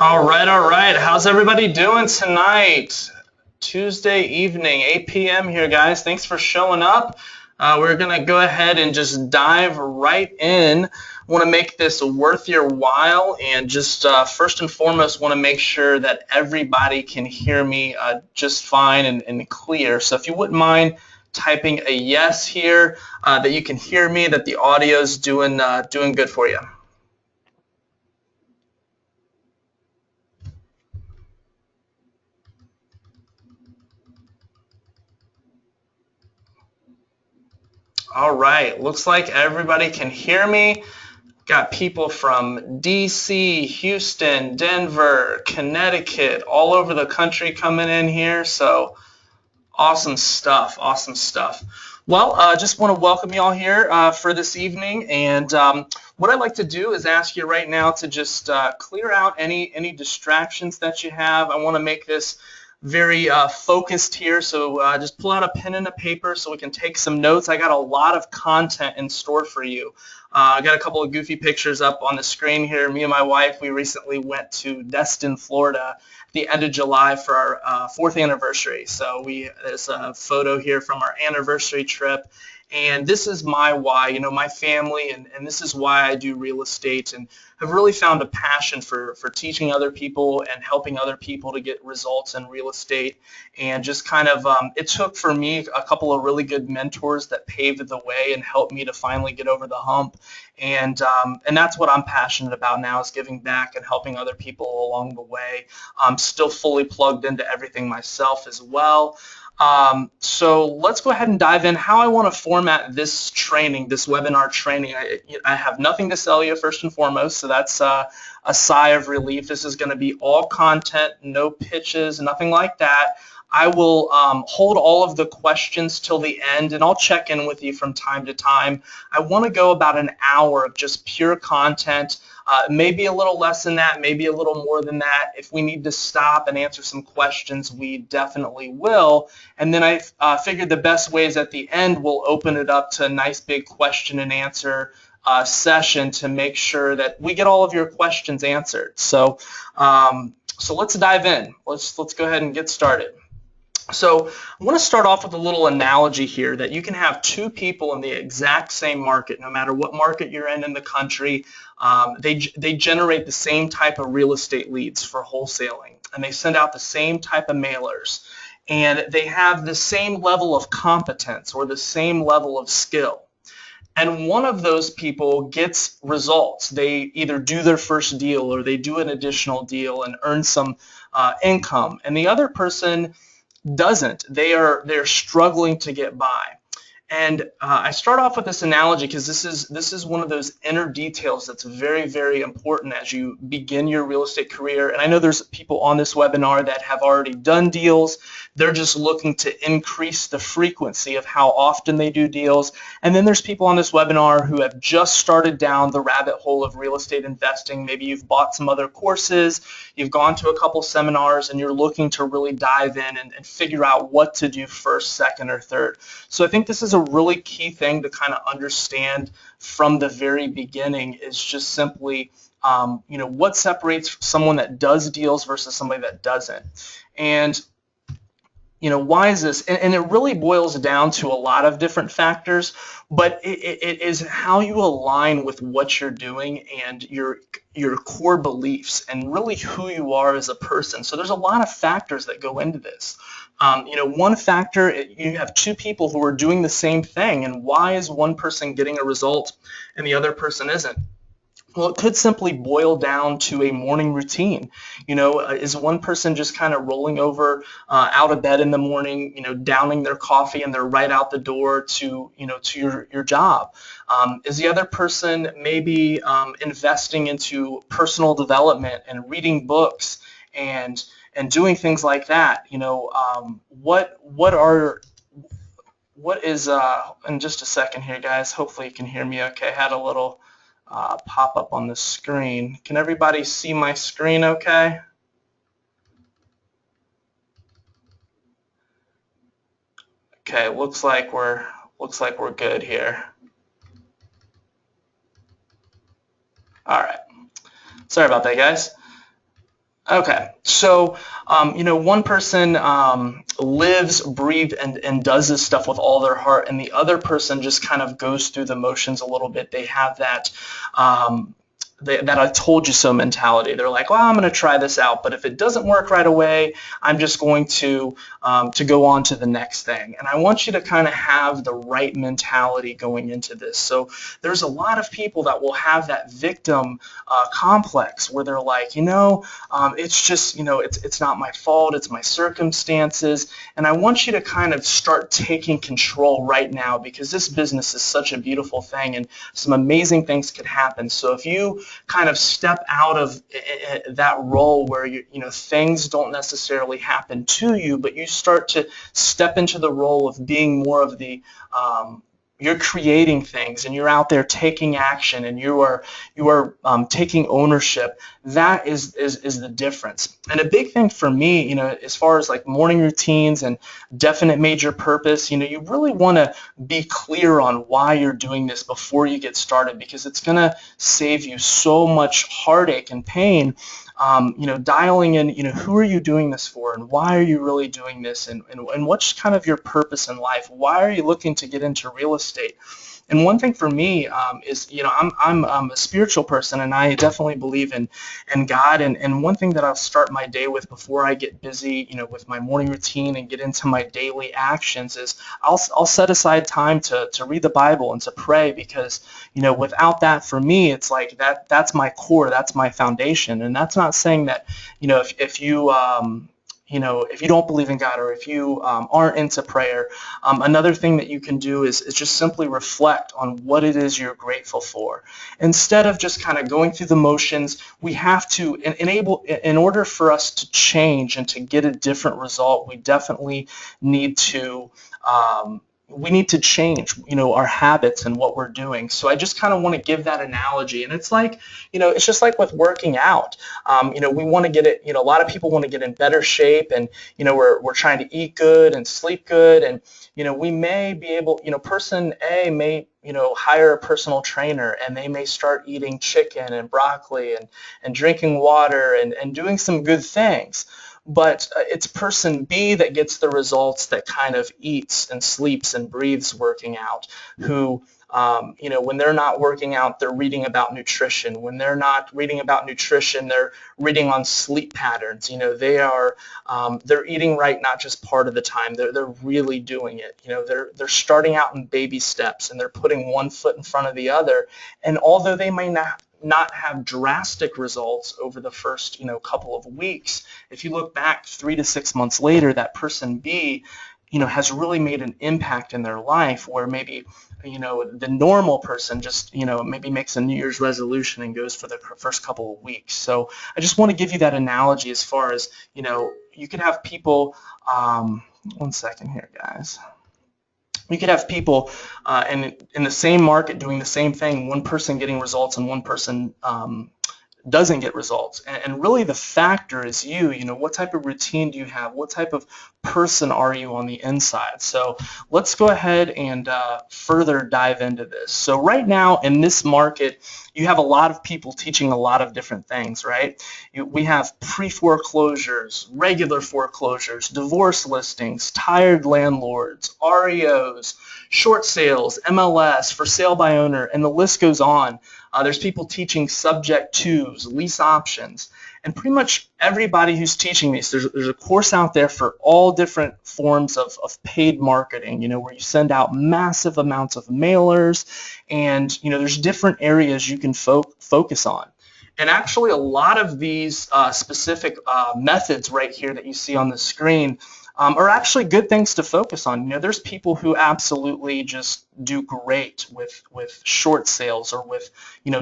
All right. How's everybody doing tonight? Tuesday evening, 8 p.m. here, guys. Thanks for showing up. We're going to go ahead and just dive right in. I want to make this worth your while, and just first and foremost want to make sure that everybody can hear me just fine and clear. So if you wouldn't mind typing a yes here, that you can hear me, that the audio's doing good for you. All right, looks like everybody can hear me. Got people from DC, Houston, Denver, Connecticut, all over the country coming in here. So awesome stuff, awesome stuff. Well, just want to welcome you all here for this evening. And what I'd like to do is ask you right now to just clear out any distractions that you have. I want to make this very focused here, so just pull out a pen and a paper so we can take some notes. I got a lot of content in store for you. I got a couple of goofy pictures up on the screen here. Me and my wife, we recently went to Destin, Florida at the end of July for our 4th anniversary. So there's a photo here from our anniversary trip. And this is my why, you know, my family, and this is why I do real estate, and have really found a passion for teaching other people and helping other people to get results in real estate. And just kind of, it took for me a couple of really good mentors that paved the way and helped me to finally get over the hump. And that's what I'm passionate about now, is giving back and helping other people along the way. I'm still fully plugged into everything myself as well. So let's go ahead and dive in. How I want to format this training, this webinar training. I have nothing to sell you, first and foremost, so that's a sigh of relief. This is going to be all content, no pitches, nothing like that. I will hold all of the questions till the end, and I'll check in with you from time to time. I want to go about an hour of just pure content. Maybe a little less than that, maybe a little more than that. If we need to stop and answer some questions, we definitely will. And then I figured the best way is at the end, we'll open it up to a nice big question and answer session to make sure that we get all of your questions answered. So let's dive in. Let's go ahead and get started. So I want to start off with a little analogy here that you can have two people in the exact same market, no matter what market you're in the country. They generate the same type of real estate leads for wholesaling, and they send out the same type of mailers, and they have the same level of competence or the same level of skill. And one of those people gets results. They either do their first deal or they do an additional deal and earn some income, and the other person doesn't. They're struggling to get by. And I start off with this analogy because this is one of those inner details that's very, very important as you begin your real estate career. And I know there's people on this webinar that have already done deals. They're just looking to increase the frequency of how often they do deals. And then there's people on this webinar who have just started down the rabbit hole of real estate investing. Maybe you've bought some other courses, you've gone to a couple seminars, and you're looking to really dive in and figure out what to do first, second, or third. So I think this is a really key thing to kind of understand from the very beginning, is just simply what separates someone that does deals versus somebody that doesn't. And why is this? And it really boils down to a lot of different factors, but it is how you align with what you're doing and your core beliefs and really who you are as a person. So there's a lot of factors that go into this. One factor, you have two people who are doing the same thing, and why is one person getting a result and the other person isn't? Well, it could simply boil down to a morning routine. Is one person just kind of rolling over out of bed in the morning, downing their coffee and they're right out the door to your job? Is the other person maybe investing into personal development and reading books and doing things like that? What is in just a second here, guys. Hopefully you can hear me okay. I had a little pop up on the screen. Can everybody see my screen okay? Okay, looks like we're good here. All right. Sorry about that, guys. Okay, so one person lives, breathes, and does this stuff with all their heart, and the other person just kind of goes through the motions a little bit. They have that that I told you so mentality. They're like, well, I'm going to try this out, but if it doesn't work right away, I'm just going to go on to the next thing. And I want you to kind of have the right mentality going into this. So there's a lot of people that will have that victim complex where they're like, it's just, it's not my fault, it's my circumstances. And I want you to kind of start taking control right now, because this business is such a beautiful thing and some amazing things could happen. So if you kind of step out of that role where things don't necessarily happen to you, but you start to step into the role of being more of the you're creating things and you're out there taking action and you are taking ownership. That is the difference. And a big thing for me, as far as like morning routines and definite major purpose, you really want to be clear on why you're doing this before you get started, because it's going to save you so much heartache and pain. Dialing in, who are you doing this for and why are you really doing this, and what's kind of your purpose in life? Why are you looking to get into real estate? And one thing for me is, I'm a spiritual person and I definitely believe in God. And one thing that I'll start my day with before I get busy, with my morning routine and get into my daily actions is I'll set aside time to read the Bible and to pray, because, without that, for me, it's like that's my core, that's my foundation. And that's not saying that, if you don't believe in God or if you aren't into prayer, another thing that you can do is just simply reflect on what it is you're grateful for. Instead of just kind of going through the motions, we have to in order for us to change and to get a different result, we definitely need to change, our habits and what we're doing. So I just kind of want to give that analogy. And it's like, it's just like with working out. We want to get it, a lot of people want to get in better shape, and, we're trying to eat good and sleep good. And, we may be able, person A may, hire a personal trainer, and they may start eating chicken and broccoli and drinking water and doing some good things. But it's person B that gets the results, that kind of eats and sleeps and breathes working out, who, when they're not working out, they're reading about nutrition. When they're not reading about nutrition, they're reading on sleep patterns. They're eating right, not just part of the time. They're really doing it. They're starting out in baby steps, and they're putting one foot in front of the other. And although they may not have drastic results over the first couple of weeks, if you look back 3 to 6 months later, that person B has really made an impact in their life, where maybe the normal person just maybe makes a New Year's resolution and goes for the first couple of weeks. So I just want to give you that analogy, as far as you could have people, one second here, guys. You could have people in the same market doing the same thing, one person getting results and one person doesn't get results. And really the factor is you. What type of routine do you have? What type of person are you on the inside? So let's go ahead and further dive into this. So right now in this market, you have a lot of people teaching a lot of different things, right? We have pre-foreclosures, regular foreclosures, divorce listings, tired landlords, REOs, short sales, MLS, for sale by owner, and the list goes on. There's people teaching subject tos, lease options. And pretty much everybody who's teaching these, there's a course out there for all different forms of paid marketing, where you send out massive amounts of mailers, and there's different areas you can focus on. And actually, a lot of these specific methods right here that you see on the screen are actually good things to focus on. There's people who absolutely just do great with short sales, or with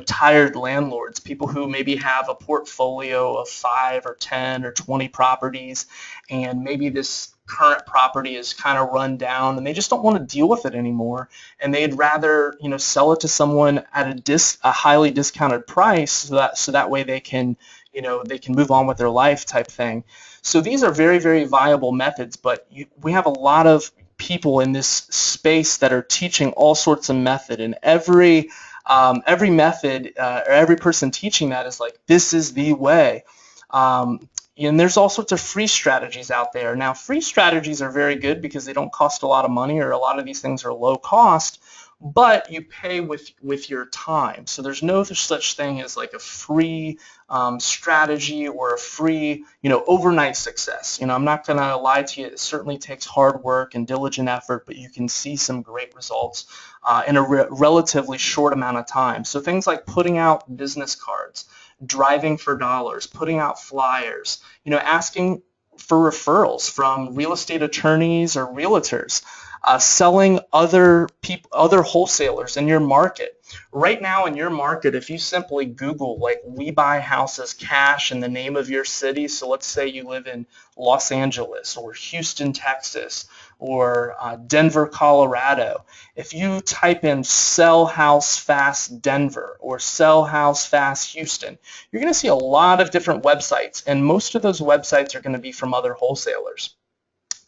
tired landlords, people who maybe have a portfolio of 5 or 10 or 20 properties, and maybe this current property is kind of run down and they just don't want to deal with it anymore, and they'd rather sell it to someone at a highly discounted price, so that way they can move on with their life type thing. So these are very, very viable methods, but we have a lot of people in this space that are teaching all sorts of method, and every method or every person teaching that is like, this is the way. And there's all sorts of free strategies out there. Now, free strategies are very good because they don't cost a lot of money, or a lot of these things are low cost, but you pay with your time. So there's no such thing as like a free strategy or a free overnight success. I'm not going to lie to you, it certainly takes hard work and diligent effort, but you can see some great results in a relatively short amount of time. So things like putting out business cards, driving for dollars, putting out flyers, asking for referrals from real estate attorneys or realtors, selling other wholesalers in your market. Right now in your market, if you simply Google like "we buy houses cash" in the name of your city, so let's say you live in Los Angeles or Houston, Texas, or Denver, Colorado. If you type in "sell house fast Denver" or "sell house fast Houston," you're going to see a lot of different websites, and most of those websites are going to be from other wholesalers.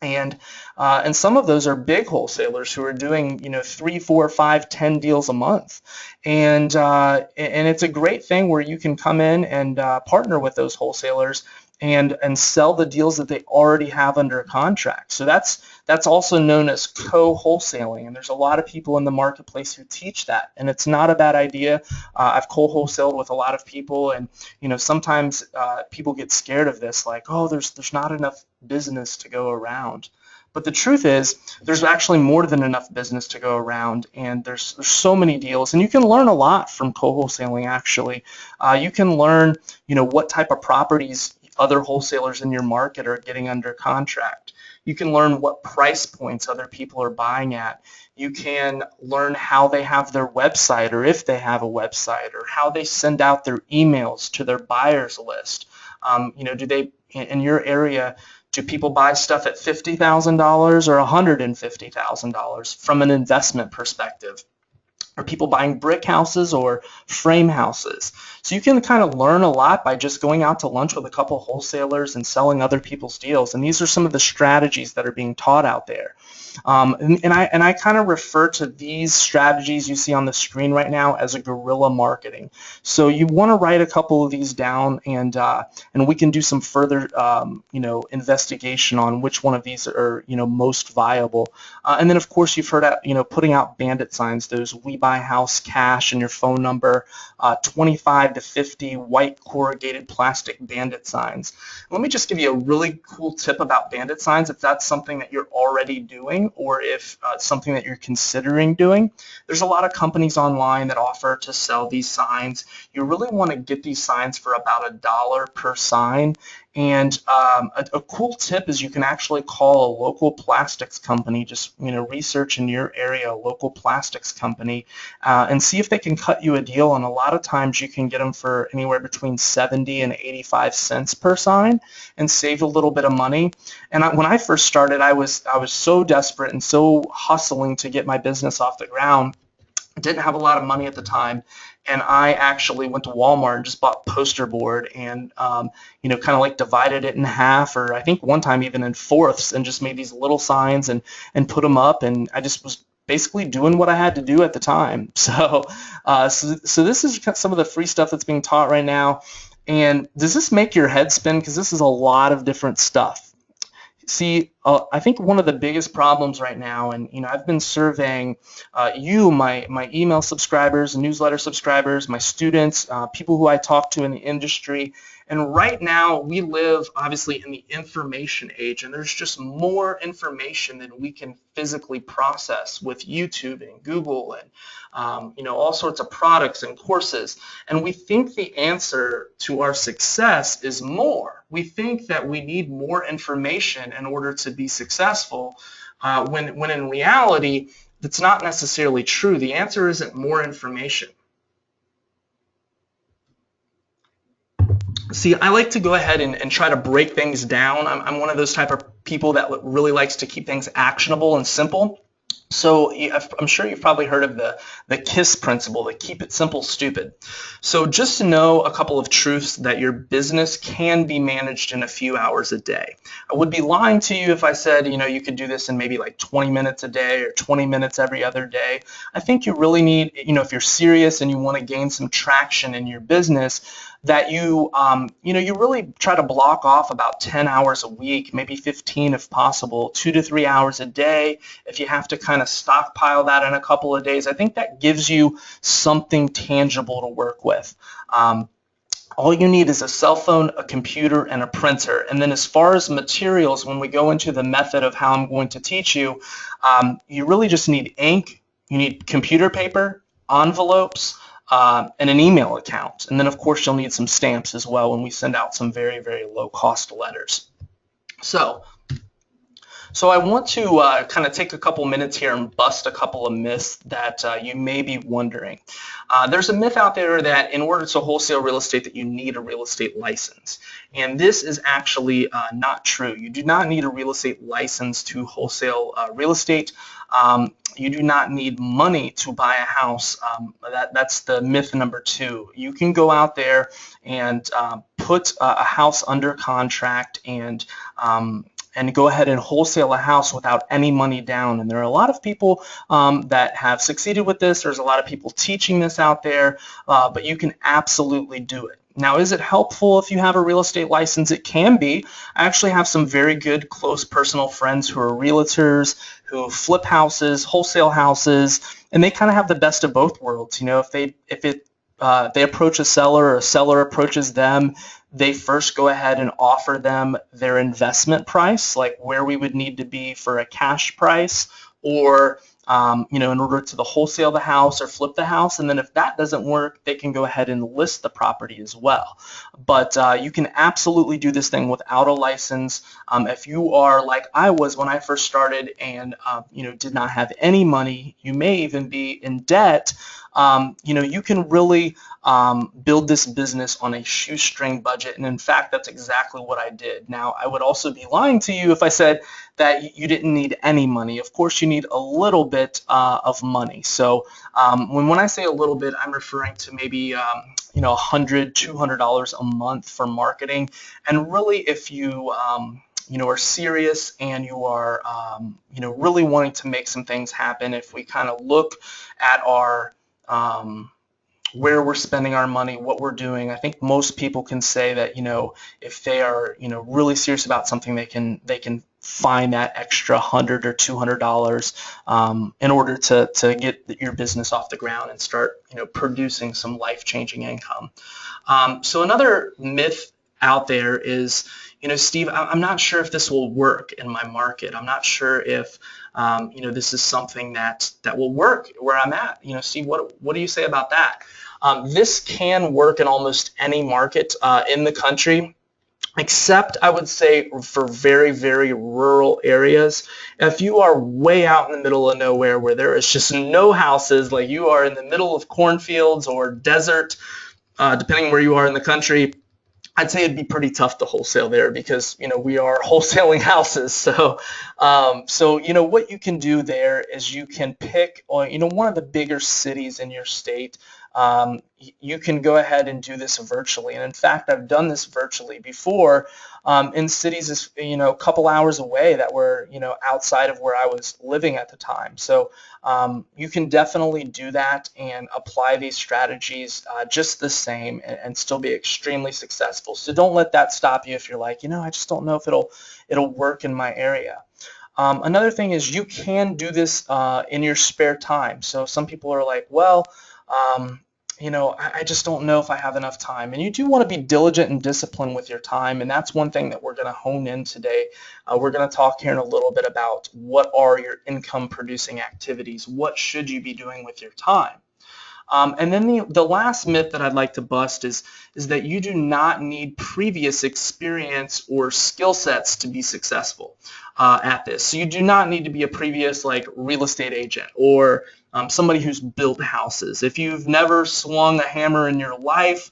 And some of those are big wholesalers who are doing 3, 4, 5, 10 deals a month, and it's a great thing where you can come in and partner with those wholesalers and sell the deals that they already have under contract. So that's also known as co-wholesaling, and there's a lot of people in the marketplace who teach that, and it's not a bad idea. I've co-wholesaled with a lot of people, and sometimes people get scared of this, like, oh, there's not enough business to go around. But the truth is, there's actually more than enough business to go around, and there's so many deals, and you can learn a lot from co-wholesaling. Actually, you can learn what type of properties other wholesalers in your market are getting under contract. You can learn what price points other people are buying at. You can learn how they have their website, or if they have a website, or how they send out their emails to their buyers list. Do they, in your area, do people buy stuff at $50,000 or $150,000 from an investment perspective? Are people buying brick houses or frame houses? So you can kind of learn a lot by just going out to lunch with a couple wholesalers and selling other people's deals. And these are some of the strategies that are being taught out there. And I kind of refer to these strategies you see on the screen right now as a guerrilla marketing. So you want to write a couple of these down, and we can do some further investigation on which one of these are most viable. And then of course you've heard putting out bandit signs, those "we buy house cash" and your phone number, 25 to 50 white corrugated plastic bandit signs. Let me just give you a really cool tip about bandit signs, if that's something that you're already doing, or if it's something that you're considering doing. There's a lot of companies online that offer to sell these signs. You really want to get these signs for about $1 per sign. And a cool tip is you can actually call a local plastics company, just research in your area a local plastics company, and see if they can cut you a deal. And a lot of times you can get them for anywhere between 70 and 85 cents per sign and save a little bit of money. And when I first started, I was so desperate and so hustling to get my business off the ground. I didn't have a lot of money at the time, and I actually went to Walmart and just bought poster board and kind of like divided it in half, or I think one time even in fourths, and just made these little signs and put them up, and I just was basically doing what I had to do at the time. So this is some of the free stuff that's being taught right now. And does this make your head spin? Because this is a lot of different stuff. See, I think one of the biggest problems right now, and I've been surveying my email subscribers, newsletter subscribers, my students, people who I talk to in the industry, And right now we live obviously in the information age, and there's just more information than we can physically process with YouTube and Google and all sorts of products and courses. And we think the answer to our success is more. We think that we need more information in order to be successful, when in reality, that's not necessarily true. The answer isn't more information. See, I like to go ahead and try to break things down. I'm one of those type of people that really likes to keep things actionable and simple. So I'm sure you've probably heard of the KISS principle, the keep it simple, stupid. So just to know a couple of truths that your business can be managed in a few hours a day. I would be lying to you if I said, you could do this in maybe like 20 minutes a day or 20 minutes every other day. I think you really need, if you're serious and you want to gain some traction in your business, that you really try to block off about 10 hours a week, maybe 15 if possible, 2 to 3 hours a day. If you have to kind of stockpile that in a couple of days, I think that gives you something tangible to work with. All you need is a cell phone, a computer, and a printer. And then as far as materials, when we go into the method of how I'm going to teach you, you really just need ink, you need computer paper, envelopes, and an email account. And then, of course, you'll need some stamps as well when we send out some very, very low-cost letters. So I want to kind of take a couple minutes here and bust a couple of myths that you may be wondering. There's a myth out there that in order to wholesale real estate that you need a real estate license. And this is actually not true. You do not need a real estate license to wholesale real estate. You do not need money to buy a house. That's the myth number 2. You can go out there and put a house under contract and go ahead and wholesale a house without any money down. And there are a lot of people that have succeeded with this. There's a lot of people teaching this out there, but you can absolutely do it. Now, is it helpful if you have a real estate license? It can be. I actually have some very good, close personal friends who are realtors, who flip houses, wholesale houses, and they kind of have the best of both worlds. If they approach a seller or a seller approaches them, they first go ahead and offer them their investment price, like where we would need to be for a cash price, or in order to wholesale the house or flip the house. And then if that doesn't work, they can go ahead and list the property as well. But you can absolutely do this thing without a license. If you are like I was when I first started and did not have any money, you may even be in debt. You can really build this business on a shoestring budget. And in fact, that's exactly what I did. Now, I would also be lying to you if I said that you didn't need any money. Of course, you need a little bit of money. So when I say a little bit, I'm referring to maybe $100, $200 a month for marketing. And really, if you are serious and you are really wanting to make some things happen, if we kind of look at our where we're spending our money, what we're doing, I think most people can say that if they are really serious about something, they can find that extra $100 or $200 in order to get your business off the ground and start producing some life-changing income. So another myth out there is, Steve, I'm not sure if this will work in my market. I'm not sure if this is something that will work where I'm at. Steve, what do you say about that? This can work in almost any market in the country, except I would say for very, very rural areas. If you are way out in the middle of nowhere where there is just no houses, like you are in the middle of cornfields or desert, depending where you are in the country, I'd say it'd be pretty tough to wholesale there because we are wholesaling houses. So what you can do there is you can pick one of the bigger cities in your state. You can go ahead and do this virtually, and in fact, I've done this virtually before in cities a couple hours away that were outside of where I was living at the time. So you can definitely do that and apply these strategies just the same and still be extremely successful. So don't let that stop you if you're like, I just don't know if it'll work in my area. Another thing is you can do this in your spare time. So some people are like, well, I just don't know if I have enough time. And you do want to be diligent and disciplined with your time. And that's one thing that we're going to hone in today. We're going to talk here in a little bit about what are your income producing activities? What should you be doing with your time? And then the last myth that I'd like to bust is that you do not need previous experience or skill sets to be successful at this. So you do not need to be a previous real estate agent or somebody who's built houses. If you've never swung a hammer in your life,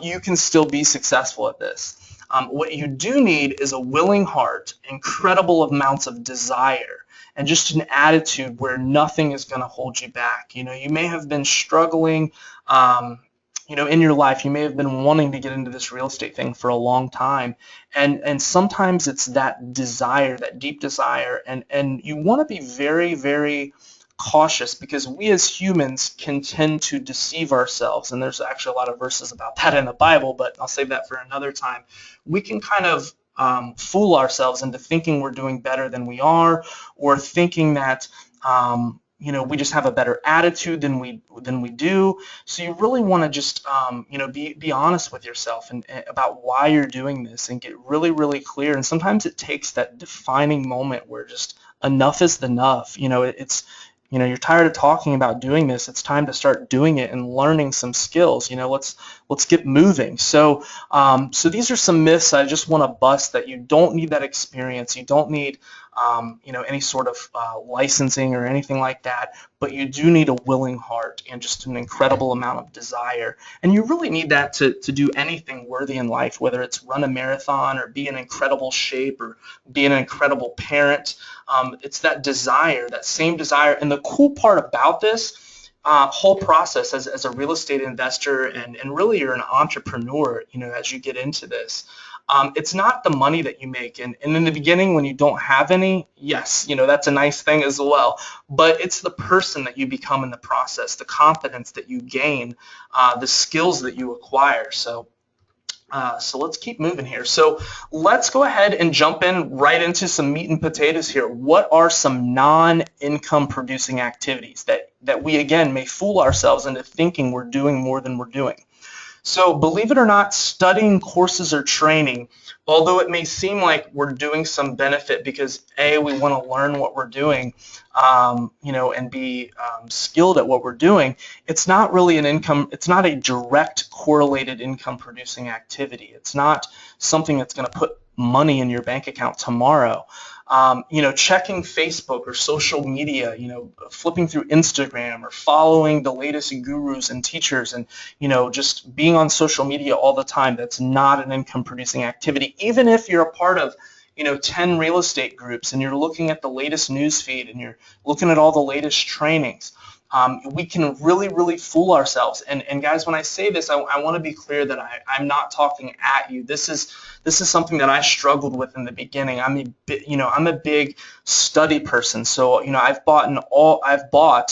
you can still be successful at this. What you do need is a willing heart, incredible amounts of desire, and just an attitude where nothing is going to hold you back. You may have been struggling, in your life. You may have been wanting to get into this real estate thing for a long time, and sometimes it's that desire, that deep desire, and you want to be very, very cautious because we as humans can tend to deceive ourselves, and there's actually a lot of verses about that in the Bible, but I'll save that for another time. We can kind of fool ourselves into thinking we're doing better than we are, or thinking that we just have a better attitude than we do. So you really want to just be honest with yourself and about why you're doing this, and get really, really clear. And sometimes it takes that defining moment where just enough is enough. You're tired of talking about doing this. It's time to start doing it and learning some skills. Let's get moving. So these are some myths I just want to bust, that you don't need that experience. You don't need any sort of licensing or anything like that, but you do need a willing heart and just an incredible amount of desire. And you really need that to do anything worthy in life, whether it's run a marathon or be in incredible shape or be an incredible parent. It's that desire, that same desire. And the cool part about this whole process as a real estate investor, and really you're an entrepreneur, as you get into this, it's not the money that you make. And in the beginning, when you don't have any, yes, that's a nice thing as well. But it's the person that you become in the process, the confidence that you gain, the skills that you acquire. So let's keep moving here. So let's go ahead and jump in right into some meat and potatoes here. What are some non-income producing activities that we, again, may fool ourselves into thinking we're doing more than we're doing? So believe it or not, studying courses or training, although it may seem like we're doing some benefit because A, we want to learn what we're doing, and be skilled at what we're doing, it's not really it's not a direct correlated income producing activity. It's not something that's going to put money in your bank account tomorrow. Checking Facebook or social media, flipping through Instagram or following the latest gurus and teachers, and, just being on social media all the time, that's not an income producing activity. Even if you're a part of 10 real estate groups and you're looking at the latest news feed and you're looking at all the latest trainings, we can really, really fool ourselves. And guys, when I say this, I want to be clear that I'm not talking at you. This is something that I struggled with in the beginning. I'm a big study person. So, I've bought.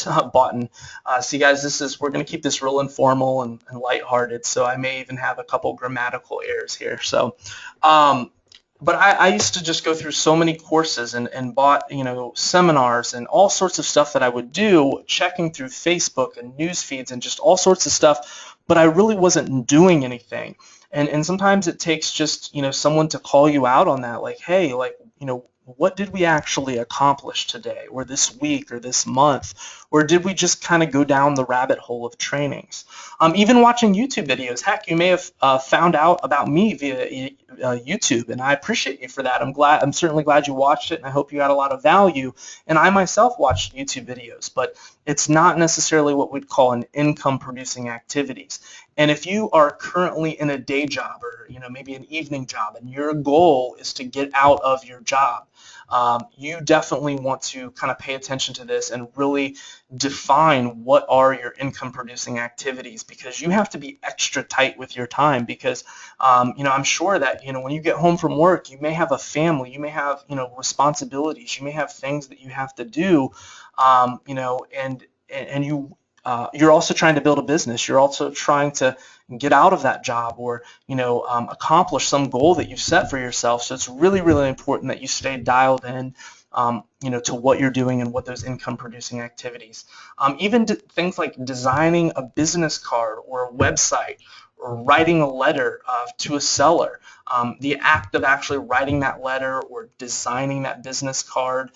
See, guys, we're going to keep this real informal and lighthearted. So I may even have a couple grammatical errors here. So, but I used to just go through so many courses and bought, seminars and all sorts of stuff that I would do, checking through Facebook and news feeds and just all sorts of stuff, but I really wasn't doing anything. And sometimes it takes just, someone to call you out on that, like, hey, what did we actually accomplish today or this week or this month? Or did we just kind of go down the rabbit hole of trainings? Even watching YouTube videos. Heck, you may have found out about me via YouTube, and I appreciate you for that. I'm certainly glad you watched it, and I hope you got a lot of value. And I myself watched YouTube videos, but it's not necessarily what we'd call an income-producing activities. And if you are currently in a day job or maybe an evening job, and your goal is to get out of your job, you definitely want to kind of pay attention to this and really define what are your income producing activities, because you have to be extra tight with your time, because I'm sure that when you get home from work, you may have a family, you may have responsibilities, you may have things that you have to do, and you're also trying to build a business. You're also trying to get out of that job or accomplish some goal that you've set for yourself. So it's really, really important that you stay dialed in to what you're doing and what those income producing activities. Even things like designing a business card or a website or writing a letter to a seller. The act of actually writing that letter or designing that business card,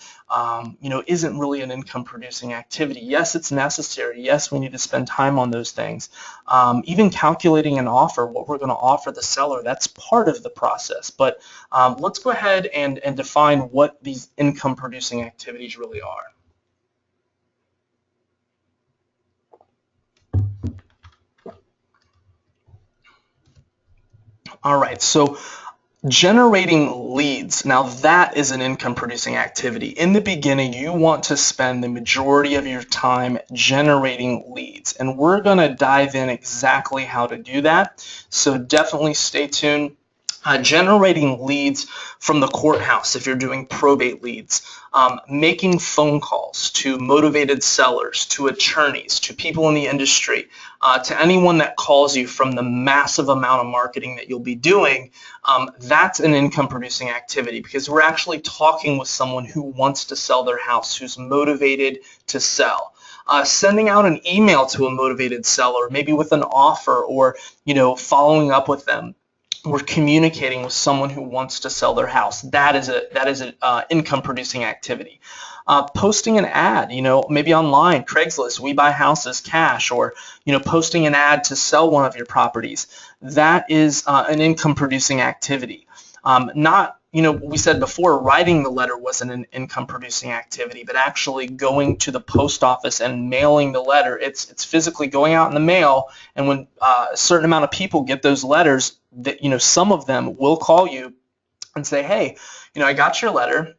isn't really an income producing activity. Yes, it's necessary. Yes, we need to spend time on those things. Even calculating an offer, what we're going to offer the seller, that's part of the process. But let's go ahead and define what these income producing activities really are. All right, so generating leads. Now that is an income producing activity. In the beginning, you want to spend the majority of your time generating leads, and we're going to dive in exactly how to do that. So definitely stay tuned. Generating leads from the courthouse if you're doing probate leads, making phone calls to motivated sellers, to attorneys, to people in the industry, to anyone that calls you from the massive amount of marketing that you'll be doing. That's an income producing activity because we're actually talking with someone who wants to sell their house, who's motivated to sell. Sending out an email to a motivated seller, maybe with an offer, or following up with them. We're communicating with someone who wants to sell their house. That is an income producing activity. Posting an ad, maybe online, Craigslist, we buy houses cash, or posting an ad to sell one of your properties. That is an income producing activity. We said before, writing the letter wasn't an income producing activity, but actually going to the post office and mailing the letter, it's physically going out in the mail. And when a certain amount of people get those letters, that some of them will call you and say, hey, I got your letter.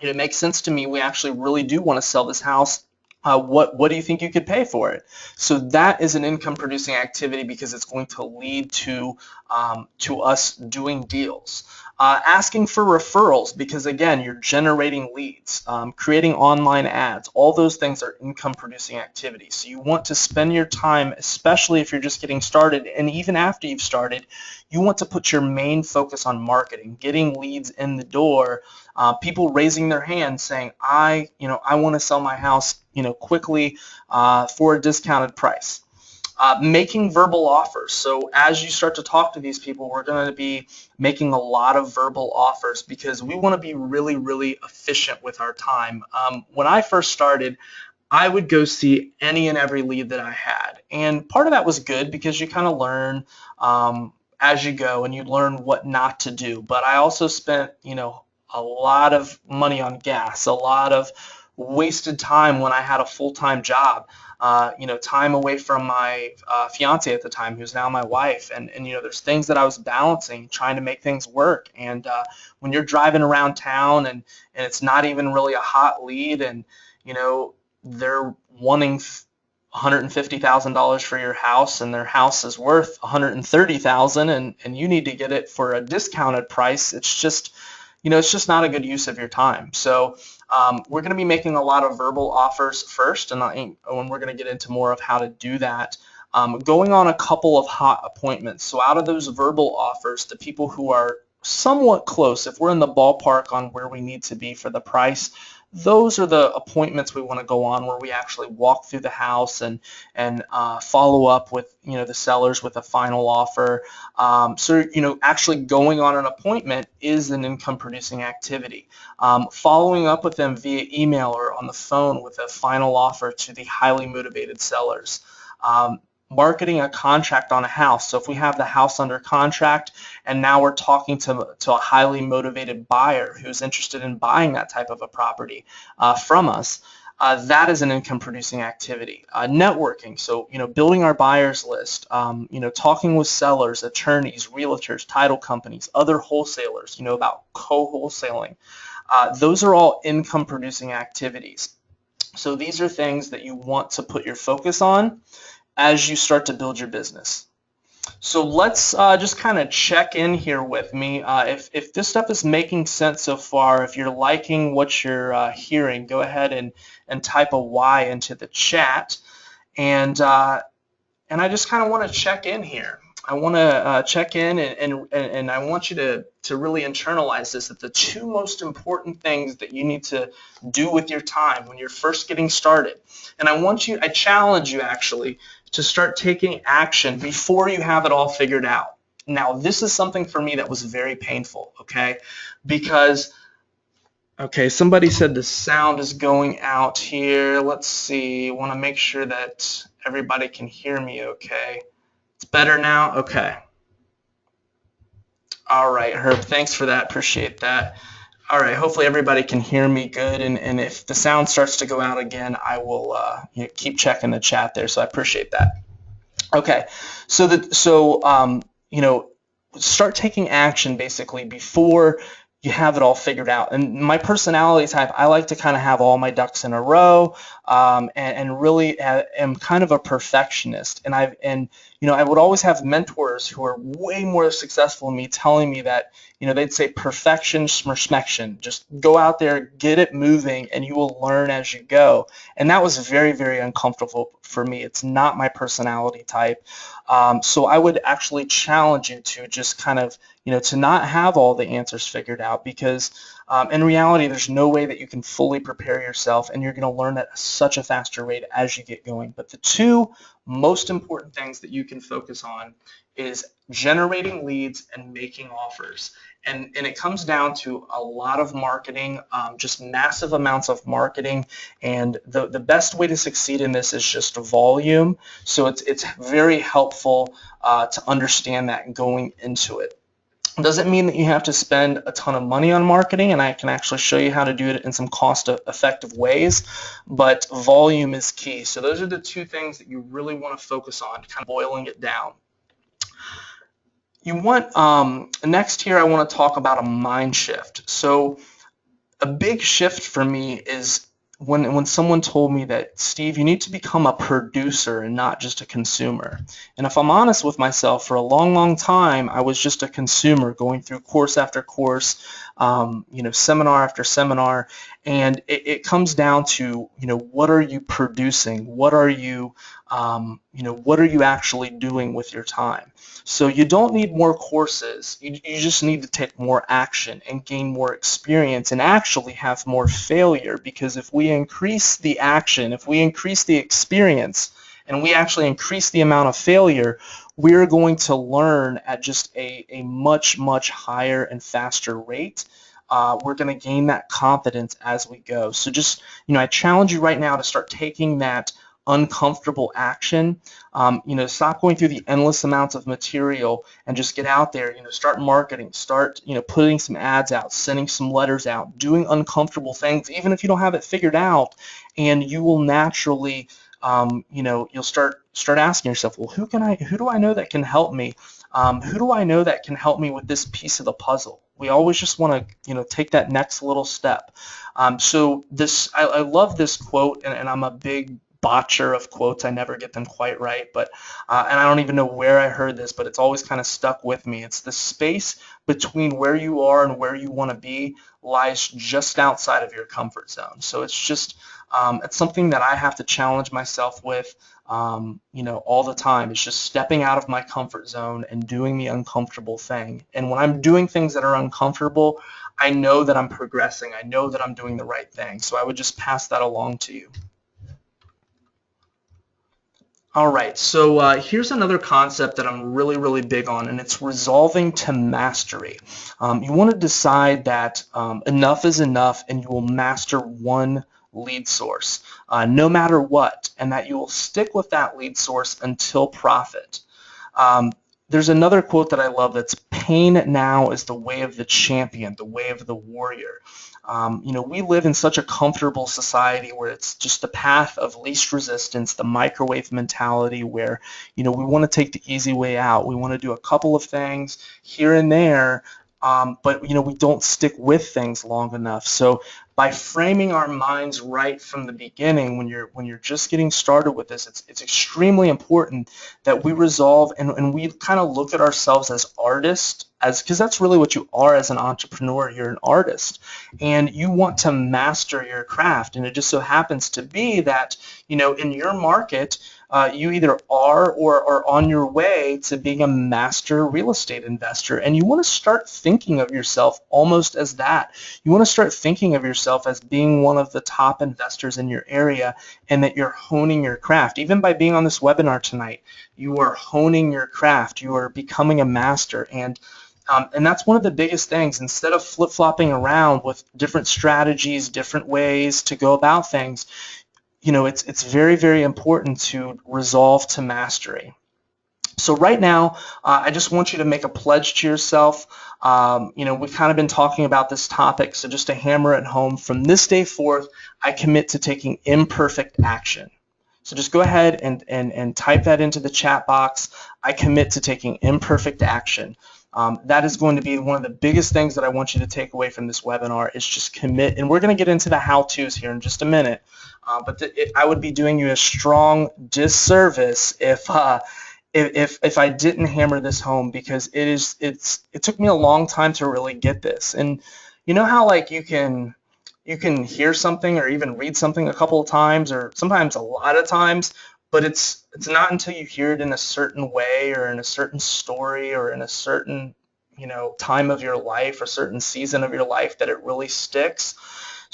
It makes sense to me. We actually really do want to sell this house. What do you think you could pay for it? So that is an income producing activity because it's going to lead to us doing deals. Asking for referrals because, again, you're generating leads, creating online ads. All those things are income producing activities. So you want to spend your time, especially if you're just getting started, and even after you've started, you want to put your main focus on marketing, getting leads in the door, people raising their hand saying, I want to sell my house quickly for a discounted price. Making verbal offers. So as you start to talk to these people, we're going to be making a lot of verbal offers because we want to be really, really efficient with our time. When I first started, I would go see any and every lead that I had. And part of that was good because you kind of learn as you go and you learn what not to do. But I also spent, a lot of money on gas, a lot of wasted time when I had a full-time job, time away from my fiance at the time, who's now my wife. And there's things that I was balancing, trying to make things work. And when you're driving around town and it's not even really a hot lead and, they're wanting $150,000 for your house and their house is worth $130,000 and you need to get it for a discounted price, it's just not a good use of your time. So we're going to be making a lot of verbal offers first, and when we're going to get into more of how to do that, going on a couple of hot appointments. So out of those verbal offers, the people who are somewhat close, if we're in the ballpark on where we need to be for the price, those are the appointments we want to go on where we actually walk through the house and follow up with the sellers with a final offer. So actually going on an appointment is an income producing activity. Following up with them via email or on the phone with a final offer to the highly motivated sellers. Marketing a contract on a house. So if we have the house under contract and now we're talking to a highly motivated buyer who's interested in buying that type of a property from us, that is an income producing activity. Networking, so building our buyers list, talking with sellers, attorneys, realtors, title companies, other wholesalers, about co-wholesaling. Those are all income producing activities. So these are things that you want to put your focus on as you start to build your business. So let's just kind of check in here with me. If this stuff is making sense so far, if you're liking what you're hearing, go ahead and type a Y into the chat. And I just kind of want to check in here. I want to check in and I want you to really internalize this, that the two most important things that you need to do with your time when you're first getting started. And I challenge you actually to start taking action before you have it all figured out. Now, this is something for me that was very painful, okay? Because, okay, somebody said the sound is going out here. Let's see. I want to make sure that everybody can hear me okay. It's better now? Okay. All right, Herb, thanks for that. Appreciate that. All right, hopefully everybody can hear me good, and if the sound starts to go out again, I will keep checking the chat there, so I appreciate that. Okay, so start taking action basically before you have it all figured out. And my personality type, I like to kind of have all my ducks in a row, and really am kind of a perfectionist. And I would always have mentors who are way more successful than me telling me that, they'd say perfection smersmection. Just go out there, get it moving, and you will learn as you go. And that was very, very uncomfortable for me. It's not my personality type. So I would actually challenge you to just kind of, to not have all the answers figured out, because in reality, there's no way that you can fully prepare yourself, and you're going to learn at such a faster rate as you get going. But the two most important things that you can focus on is generating leads and making offers. And it comes down to a lot of marketing, just massive amounts of marketing. And the best way to succeed in this is just volume. So it's very helpful to understand that going into it. It doesn't mean that you have to spend a ton of money on marketing, and I can actually show you how to do it in some cost-effective ways, but volume is key. So those are the two things that you really want to focus on, kind of boiling it down. You want next here, I want to talk about a mind shift. So a big shift for me is when someone told me that, Steve, you need to become a producer and not just a consumer. And if I'm honest with myself, for a long, long time, I was just a consumer going through course after course, seminar after seminar. And it comes down to, what are you producing? What are you actually doing with your time? So you don't need more courses. You just need to take more action and gain more experience and actually have more failure, because if we increase the action, if we increase the experience, and we actually increase the amount of failure, we're going to learn at just a much, much higher and faster rate. We're going to gain that confidence as we go. So just, I challenge you right now to start taking that uncomfortable action. Stop going through the endless amounts of material and just get out there. Start marketing, start putting some ads out, sending some letters out, doing uncomfortable things, even if you don't have it figured out, and you will naturally you'll start asking yourself, well, who do I know that can help me? Who do I know that can help me with this piece of the puzzle? We always just want to take that next little step. So I love this quote, and I'm a big botcher of quotes. I never get them quite right, but and I don't even know where I heard this, but it's always kind of stuck with me. It's the space between where you are and where you want to be lies just outside of your comfort zone. So it's just it's something that I have to challenge myself with all the time. It's just stepping out of my comfort zone and doing the uncomfortable thing. And when I'm doing things that are uncomfortable, I know that I'm progressing. I know that I'm doing the right thing. So I would just pass that along to you. All right, so here's another concept that I'm really, really big on, and it's resolving to mastery. You want to decide that enough is enough, and you will master one lead source, no matter what, and that you will stick with that lead source until profit. There's another quote that I love that's, pain now is the way of the champion, the way of the warrior. We live in such a comfortable society where it's just the path of least resistance, the microwave mentality where, we want to take the easy way out. We want to do a couple of things here and there, but, we don't stick with things long enough. So by framing our minds right from the beginning, when you're just getting started with this, it's extremely important that we resolve and we kind of look at ourselves as artists, because that's really what you are as an entrepreneur. You're an artist, and you want to master your craft. And it just so happens to be that in your market, you either are or are on your way to being a master real estate investor. And you want to start thinking of yourself almost as that. You want to start thinking of yourself as being one of the top investors in your area, and that you're honing your craft. Even by being on this webinar tonight, you are honing your craft. You are becoming a master. And that's one of the biggest things. Instead of flip-flopping around with different strategies, different ways to go about things, it's very, very important to resolve to mastery. So right now, I just want you to make a pledge to yourself. We've kind of been talking about this topic, so just to hammer it home, from this day forth, I commit to taking imperfect action. So just go ahead and type that into the chat box. I commit to taking imperfect action. That is going to be one of the biggest things that I want you to take away from this webinar, is just commit. And we're going to get into the how-tos here in just a minute. But I would be doing you a strong disservice if I didn't hammer this home, because it took me a long time to really get this. And you know how like you can hear something or even read something a couple of times, or sometimes a lot of times, but it's not until you hear it in a certain way or in a certain story or in a certain time of your life or certain season of your life that it really sticks.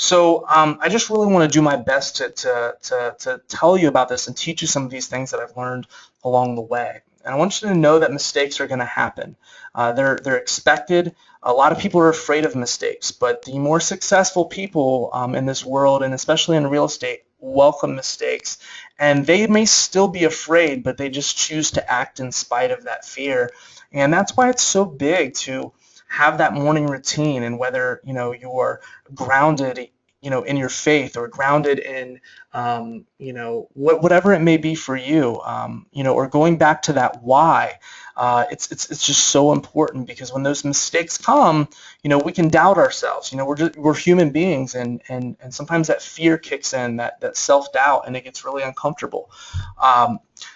So I just really want to do my best to tell you about this and teach you some of these things that I've learned along the way. And I want you to know that mistakes are going to happen. They're expected. A lot of people are afraid of mistakes, but the more successful people in this world, and especially in real estate, welcome mistakes. And they may still be afraid, but they just choose to act in spite of that fear. And that's why it's so big to have that morning routine, and whether you are grounded in your faith, or grounded in whatever it may be for you, or going back to that why. It's just so important, because when those mistakes come, we can doubt ourselves. We're human beings, and sometimes that fear kicks in, that self-doubt, and it gets really uncomfortable.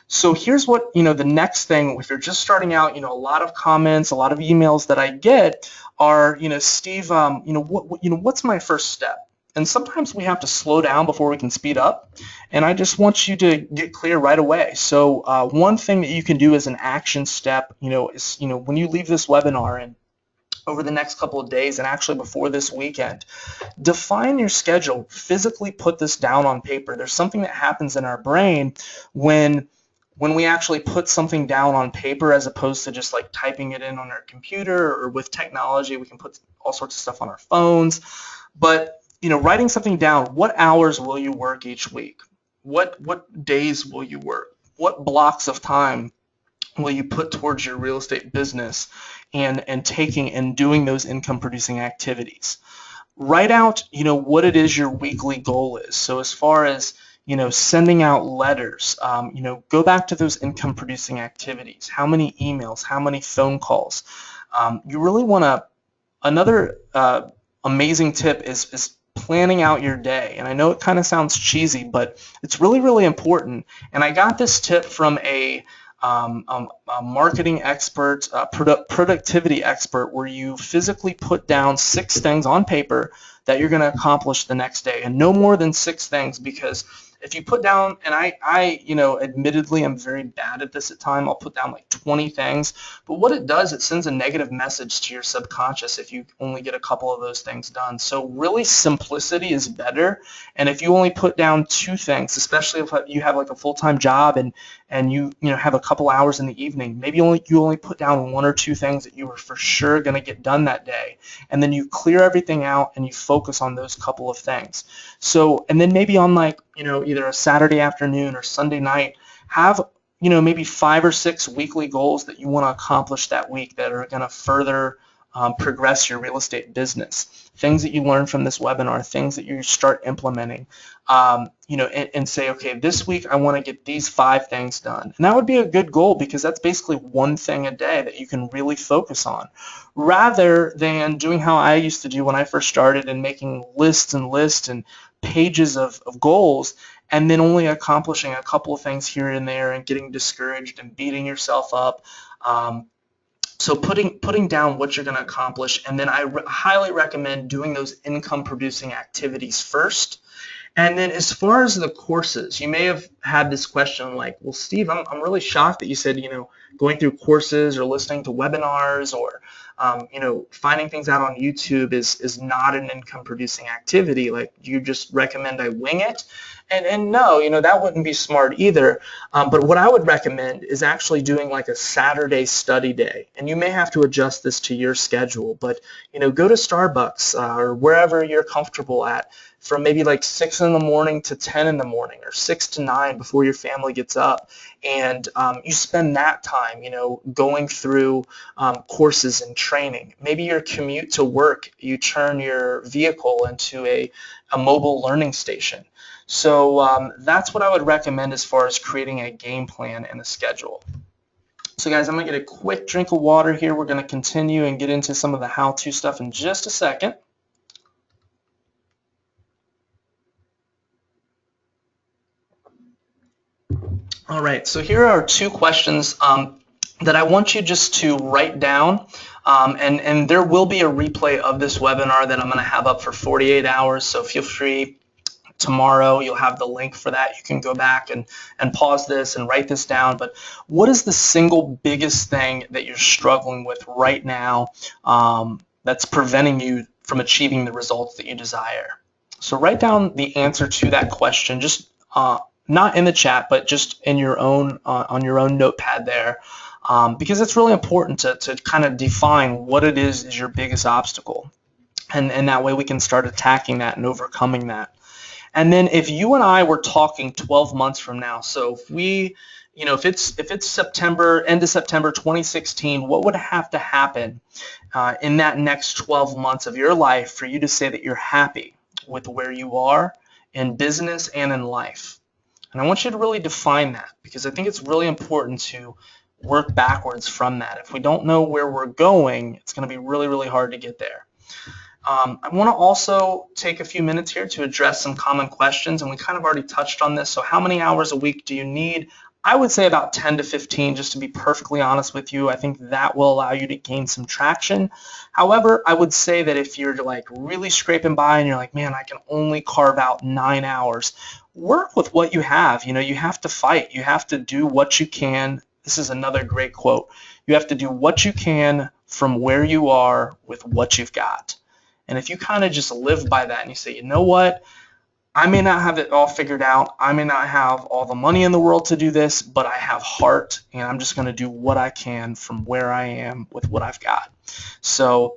So here's what, the next thing, if you're just starting out, a lot of comments, a lot of emails that I get are, Steve, what's my first step? And sometimes we have to slow down before we can speed up. And I just want you to get clear right away. So one thing that you can do as an action step, is, when you leave this webinar and over the next couple of days, and actually before this weekend, define your schedule. Physically put this down on paper. There's something that happens in our brain when we actually put something down on paper, as opposed to just like typing it in on our computer, or with technology, we can put all sorts of stuff on our phones. But writing something down. What hours will you work each week? What days will you work? What blocks of time will you put towards your real estate business and taking and doing those income producing activities? Write out, what it is your weekly goal is. So as far as, sending out letters, go back to those income producing activities. How many emails? How many phone calls? You really want to, another amazing tip is planning out your day. And I know it kind of sounds cheesy, but it's really, really important. And I got this tip from a marketing expert, productivity expert, where you physically put down 6 things on paper that you're going to accomplish the next day, and no more than 6 things, because if you put down, and I admittedly I'm very bad at this at times, I'll put down like 20 things, but what it does, it sends a negative message to your subconscious if you only get a couple of those things done. So really, simplicity is better. And if you only put down 2 things, especially if you have like a full-time job and you have a couple hours in the evening, maybe you only put down 1 or 2 things that you were for sure going to get done that day, and then you clear everything out and you focus on those couple of things. So, and then maybe on like either a Saturday afternoon or Sunday night, have maybe 5 or 6 weekly goals that you want to accomplish that week that are going to further progress your real estate business. Things that you learn from this webinar, things that you start implementing, and say, okay, this week I want to get these 5 things done. And that would be a good goal, because that's basically 1 thing a day that you can really focus on, rather than doing how I used to do when I first started, and making lists and lists and pages of goals, and then only accomplishing a couple of things here and there, and getting discouraged and beating yourself up. So putting down what you're going to accomplish, and then I highly recommend doing those income producing activities first, And then as far as the courses, you may have had this question like, well, Steve, I'm really shocked that you said, going through courses or listening to webinars or, finding things out on YouTube is not an income producing activity. Like, you just recommend I wing it? And no, that wouldn't be smart either. But what I would recommend is actually doing like a Saturday study day. And you may have to adjust this to your schedule, but, go to Starbucks or wherever you're comfortable at from maybe like 6 in the morning to 10 in the morning or 6 to 9 before your family gets up. And you spend that time, going through courses and training. Maybe your commute to work, you turn your vehicle into a mobile learning station. So that's what I would recommend as far as creating a game plan and a schedule. So guys, I'm going to get a quick drink of water here. We're going to continue and get into some of the how-to stuff in just a second. All right, so here are 2 questions that I want you just to write down, and there will be a replay of this webinar that I'm going to have up for 48 hours, so feel free. Tomorrow you'll have the link for that. You can go back and pause this and write this down. But what is the single biggest thing that you're struggling with right now that's preventing you from achieving the results that you desire? So write down the answer to that question, just not in the chat, but just in your own on your own notepad there, because it's really important to kind of define what it is your biggest obstacle, and that way we can start attacking that and overcoming that. And then if you and I were talking 12 months from now, so if we, if it's September, end of September 2016, what would have to happen in that next 12 months of your life for you to say that you're happy with where you are in business and in life? And I want you to really define that, because I think it's really important to work backwards from that. If we don't know where we're going, it's going to be really, really hard to get there. I want to also take a few minutes here to address some common questions, and we kind of already touched on this. So how many hours a week do you need? I would say about 10 to 15, just to be perfectly honest with you. I think that will allow you to gain some traction. However, I would say that if you're like really scraping by and you're like, man, I can only carve out 9 hours, work with what you have. You have to fight. You have to do what you can. This is another great quote. You have to do what you can from where you are with what you've got. And if you kind of just live by that and you say, you know what, I may not have it all figured out, I may not have all the money in the world to do this, but I have heart, and I'm just going to do what I can from where I am with what I've got. So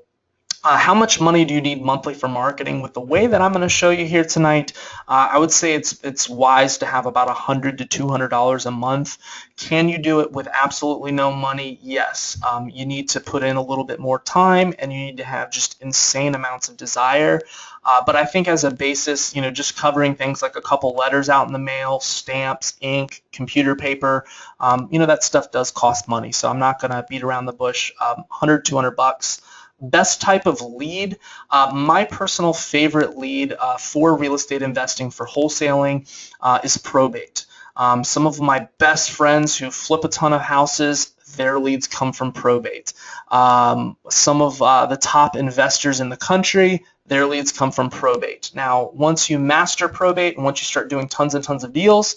how much money do you need monthly for marketing? With the way that I'm going to show you here tonight, I would say it's wise to have about $100 to $200 a month. Can you do it with absolutely no money? Yes. You need to put in a little bit more time, and you need to have just insane amounts of desire. But I think as a basis, just covering things like a couple letters out in the mail, stamps, ink, computer paper, that stuff does cost money. So I'm not going to beat around the bush. 100, 200 bucks. Best type of lead, my personal favorite lead for real estate investing for wholesaling is probate. Some of my best friends who flip a ton of houses, their leads come from probate. Some of the top investors in the country, their leads come from probate. Now, once you master probate and once you start doing tons and tons of deals,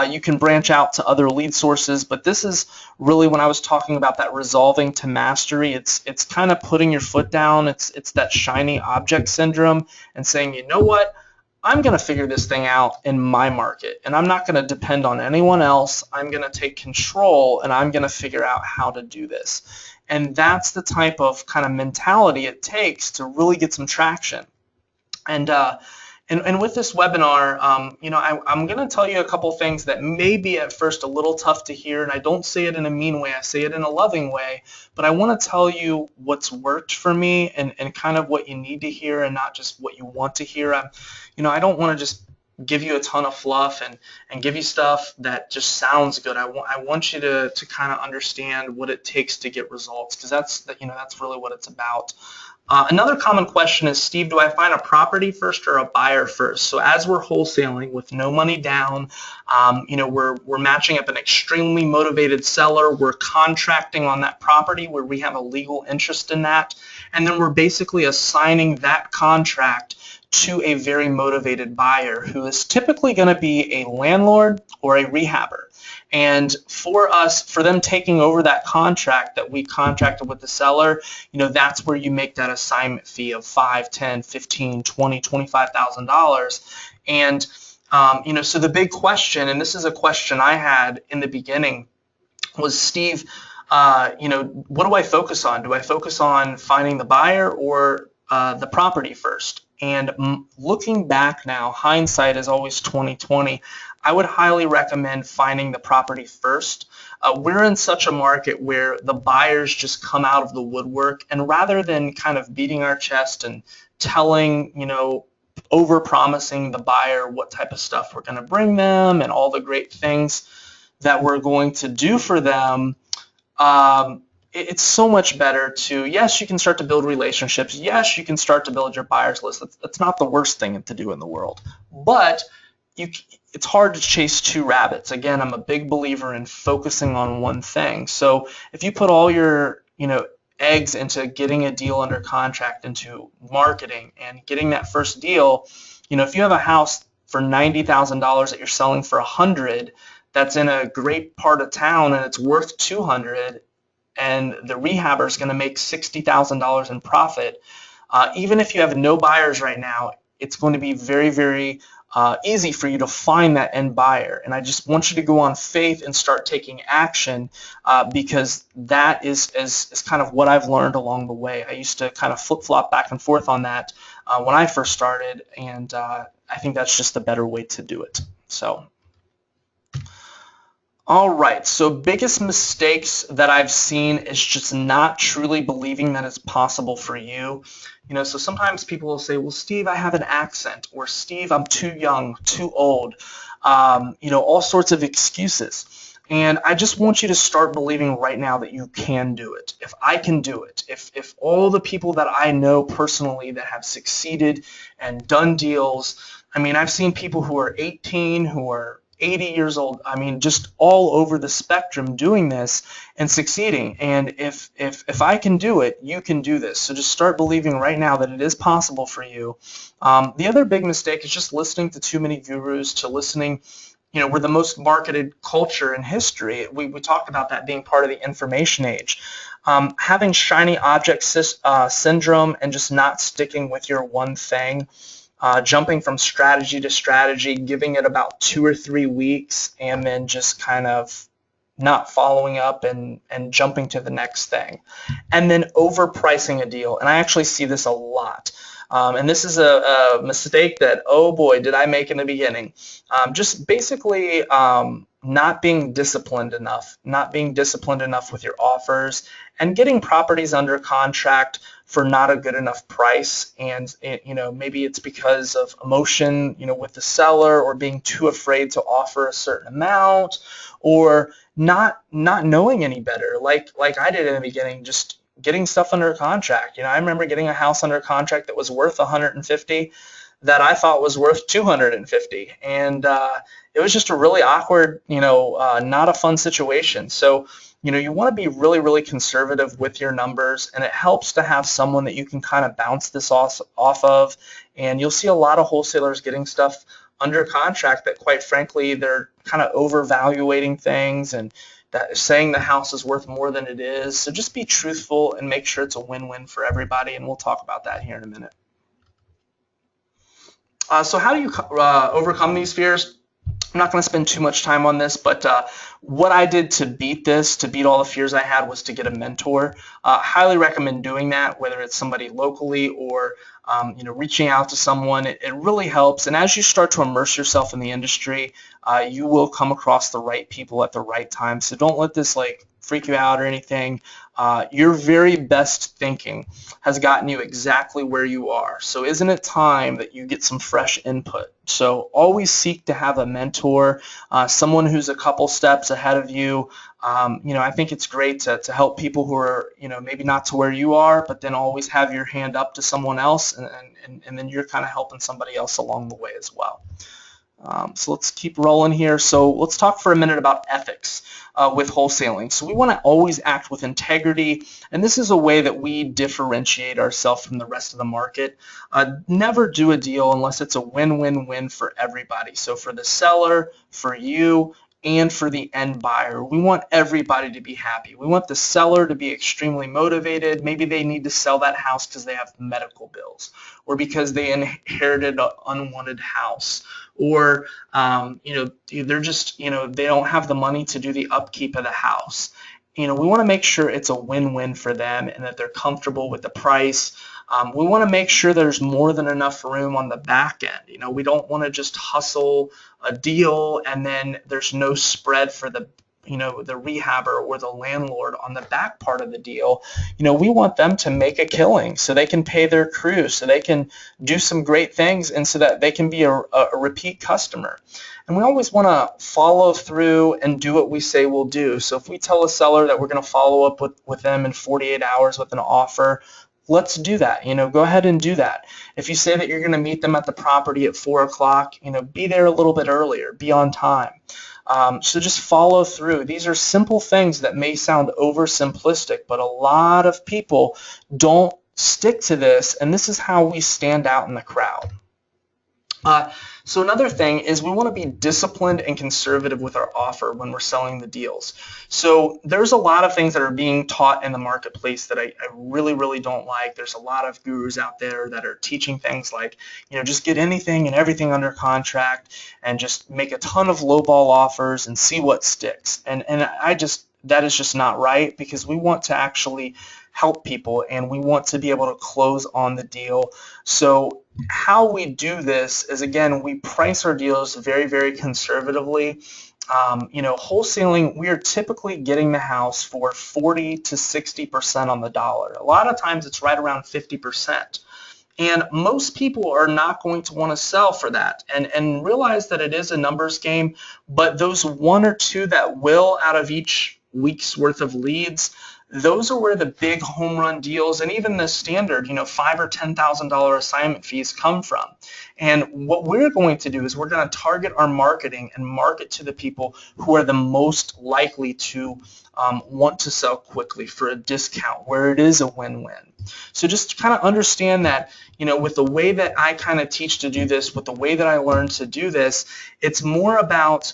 you can branch out to other lead sources. But this is really when I was talking about that resolving to mastery. It's kind of putting your foot down. It's that shiny object syndrome and saying, you know what? I'm going to figure this thing out in my market, and I'm not going to depend on anyone else. I'm going to take control, and I'm going to figure out how to do this. And that's the type of kind of mentality it takes to really get some traction. And with this webinar, I'm going to tell you a couple things that may be at first a little tough to hear, and I don't say it in a mean way. I say it in a loving way, but I want to tell you what's worked for me and kind of what you need to hear and not just what you want to hear. I don't want to just give you a ton of fluff and give you stuff that just sounds good. I want you to kind of understand what it takes to get results, because that's really what it's about. Another common question is, Steve, do I find a property first or a buyer first? So as we're wholesaling with no money down, we're matching up an extremely motivated seller. We're contracting on that property where we have a legal interest in that, and then we're basically assigning that contract to a very motivated buyer who is typically going to be a landlord or a rehabber. And for them taking over that contract that we contracted with the seller, that's where you make that assignment fee of $5, $10, $15, $20, $25,000. And so the big question, and this is a question I had in the beginning, was, Steve, what do I focus on? Do I focus on finding the buyer or the property first? And looking back now, hindsight is always 20/20. I would highly recommend finding the property first. We're in such a market where the buyers just come out of the woodwork, and rather than kind of beating our chest and telling, over-promising the buyer what type of stuff we're going to bring them and all the great things that we're going to do for them, it's so much better to, yes, you can start to build relationships. Yes, you can start to build your buyers list. That's not the worst thing to do in the world. But it's hard to chase two rabbits. Again, I'm a big believer in focusing on one thing. So if you put all your, eggs into getting a deal under contract, into marketing and getting that first deal, if you have a house for $90,000 that you're selling for $100,000, that's in a great part of town and it's worth $200,000, and the rehabber is going to make $60,000 in profit, even if you have no buyers right now, it's going to be very, very easy for you to find that end buyer. And I just want you to go on faith and start taking action, because that is kind of what I've learned along the way. I used to kind of flip-flop back and forth on that when I first started, and I think that's just the better way to do it. So. All right, so biggest mistakes that I've seen is just not truly believing that it's possible for you. So sometimes people will say, well, Steve, I have an accent, or Steve, I'm too young, too old, all sorts of excuses. And I just want you to start believing right now that you can do it. If I can do it, if all the people that I know personally that have succeeded and done deals, I've seen people who are 18, who are 80 years old, just all over the spectrum doing this and succeeding. And if I can do it, you can do this. So just start believing right now that it is possible for you. The other big mistake is just listening to too many gurus, to listening, we're the most marketed culture in history. We talked about that being part of the information age. Having shiny object syndrome and just not sticking with your one thing. Jumping from strategy to strategy, giving it about 2 or 3 weeks, and then just kind of not following up and jumping to the next thing. And then overpricing a deal. And I actually see this a lot. And this is a mistake that, oh boy, did I make in the beginning. Just basically not being disciplined enough with your offers, and getting properties under contract for not a good enough price. And maybe it's because of emotion, with the seller, or being too afraid to offer a certain amount, or not knowing any better, like I did in the beginning, just getting stuff under contract. I remember getting a house under contract that was worth $150,000 that I thought was worth $250,000, and it was just a really awkward, not a fun situation. So, you want to be really, really conservative with your numbers, and it helps to have someone that you can kind of bounce this off of. And you'll see a lot of wholesalers getting stuff under contract that, quite frankly, they're kind of overvaluating things and that saying the house is worth more than it is. So just be truthful and make sure it's a win-win for everybody, and we'll talk about that here in a minute. So how do you overcome these fears? I'm not going to spend too much time on this, but what I did to beat all the fears I had, was to get a mentor. Highly recommend doing that, whether it's somebody locally or reaching out to someone. It really helps. And as you start to immerse yourself in the industry, you will come across the right people at the right time. So don't let this freak you out or anything. Your very best thinking has gotten you exactly where you are. So isn't it time that you get some fresh input? So always seek to have a mentor, someone who's a couple steps ahead of you. I think it's great to help people who are, maybe not to where you are, but then always have your hand up to someone else, and then you're kind of helping somebody else along the way as well. So let's keep rolling here. So let's talk for a minute about ethics with wholesaling. So we want to always act with integrity, and this is a way that we differentiate ourselves from the rest of the market. Never do a deal unless it's a win-win-win for everybody. So for the seller, for you, and for the end buyer. We want everybody to be happy. We want the seller to be extremely motivated. Maybe they need to sell that house because they have medical bills or because they inherited an unwanted house, or they're just, they don't have the money to do the upkeep of the house. We want to make sure it's a win-win for them and that they're comfortable with the price. We want to make sure there's more than enough room on the back end. We don't want to just hustle a deal and then there's no spread for the rehabber or the landlord on the back part of the deal. We want them to make a killing so they can pay their crew, so they can do some great things, and so that they can be a repeat customer. And we always want to follow through and do what we say we'll do. So if we tell a seller that we're going to follow up with them in 48 hours with an offer, let's do that. Go ahead and do that. If you say that you're going to meet them at the property at 4 o'clock, be there a little bit earlier, be on time. So just follow through. These are simple things that may sound oversimplistic, but a lot of people don't stick to this, and this is how we stand out in the crowd. So another thing is we want to be disciplined and conservative with our offer when we're selling the deals. So there's a lot of things that are being taught in the marketplace that I really, really don't like. There's a lot of gurus out there that are teaching things like, just get anything and everything under contract and just make a ton of lowball offers and see what sticks. And that is just not right, because we want to actually help people and we want to be able to close on the deal. So how we do this is, again, we price our deals very, very conservatively. Wholesaling, we are typically getting the house for 40 to 60% on the dollar. A lot of times it's right around 50%. And most people are not going to want to sell for that, and realize that it is a numbers game, but those one or two that will out of each week's worth of leads, those are where the big home run deals and even the standard, $5,000 or $10,000 assignment fees come from. And what we're going to do is we're going to target our marketing and market to the people who are the most likely to want to sell quickly for a discount, where it is a win-win. So just kind of understand that, with the way that I kind of teach to do this, with the way that I learned to do this, it's more about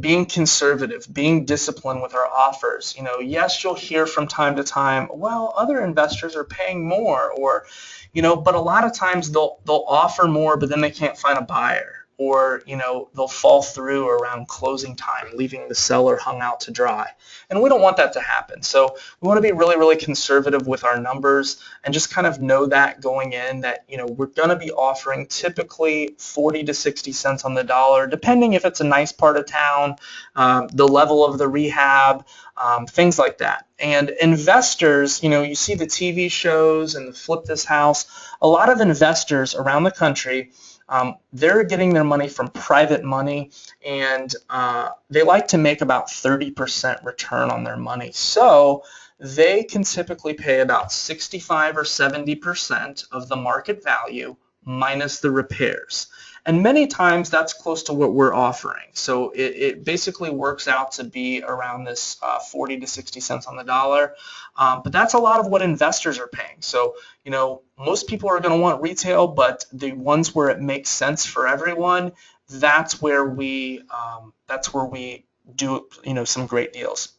being conservative, being disciplined with our offers. Yes, you'll hear from time to time, well, other investors are paying more, or, but a lot of times they'll offer more, but then they can't find a buyer, or, they'll fall through around closing time, leaving the seller hung out to dry. And we don't want that to happen. So we want to be really, really conservative with our numbers and just kind of know that going in that, we're going to be offering typically 40 to 60 cents on the dollar, depending if it's a nice part of town, the level of the rehab, things like that. And investors, you see the TV shows and the Flip This House. A lot of investors around the country, they're getting their money from private money, and they like to make about 30% return on their money. So they can typically pay about 65 or 70% of the market value minus the repairs. And many times that's close to what we're offering. So it basically works out to be around this 40 to 60 cents on the dollar. But that's a lot of what investors are paying. So, most people are going to want retail, but the ones where it makes sense for everyone, that's where we do, some great deals.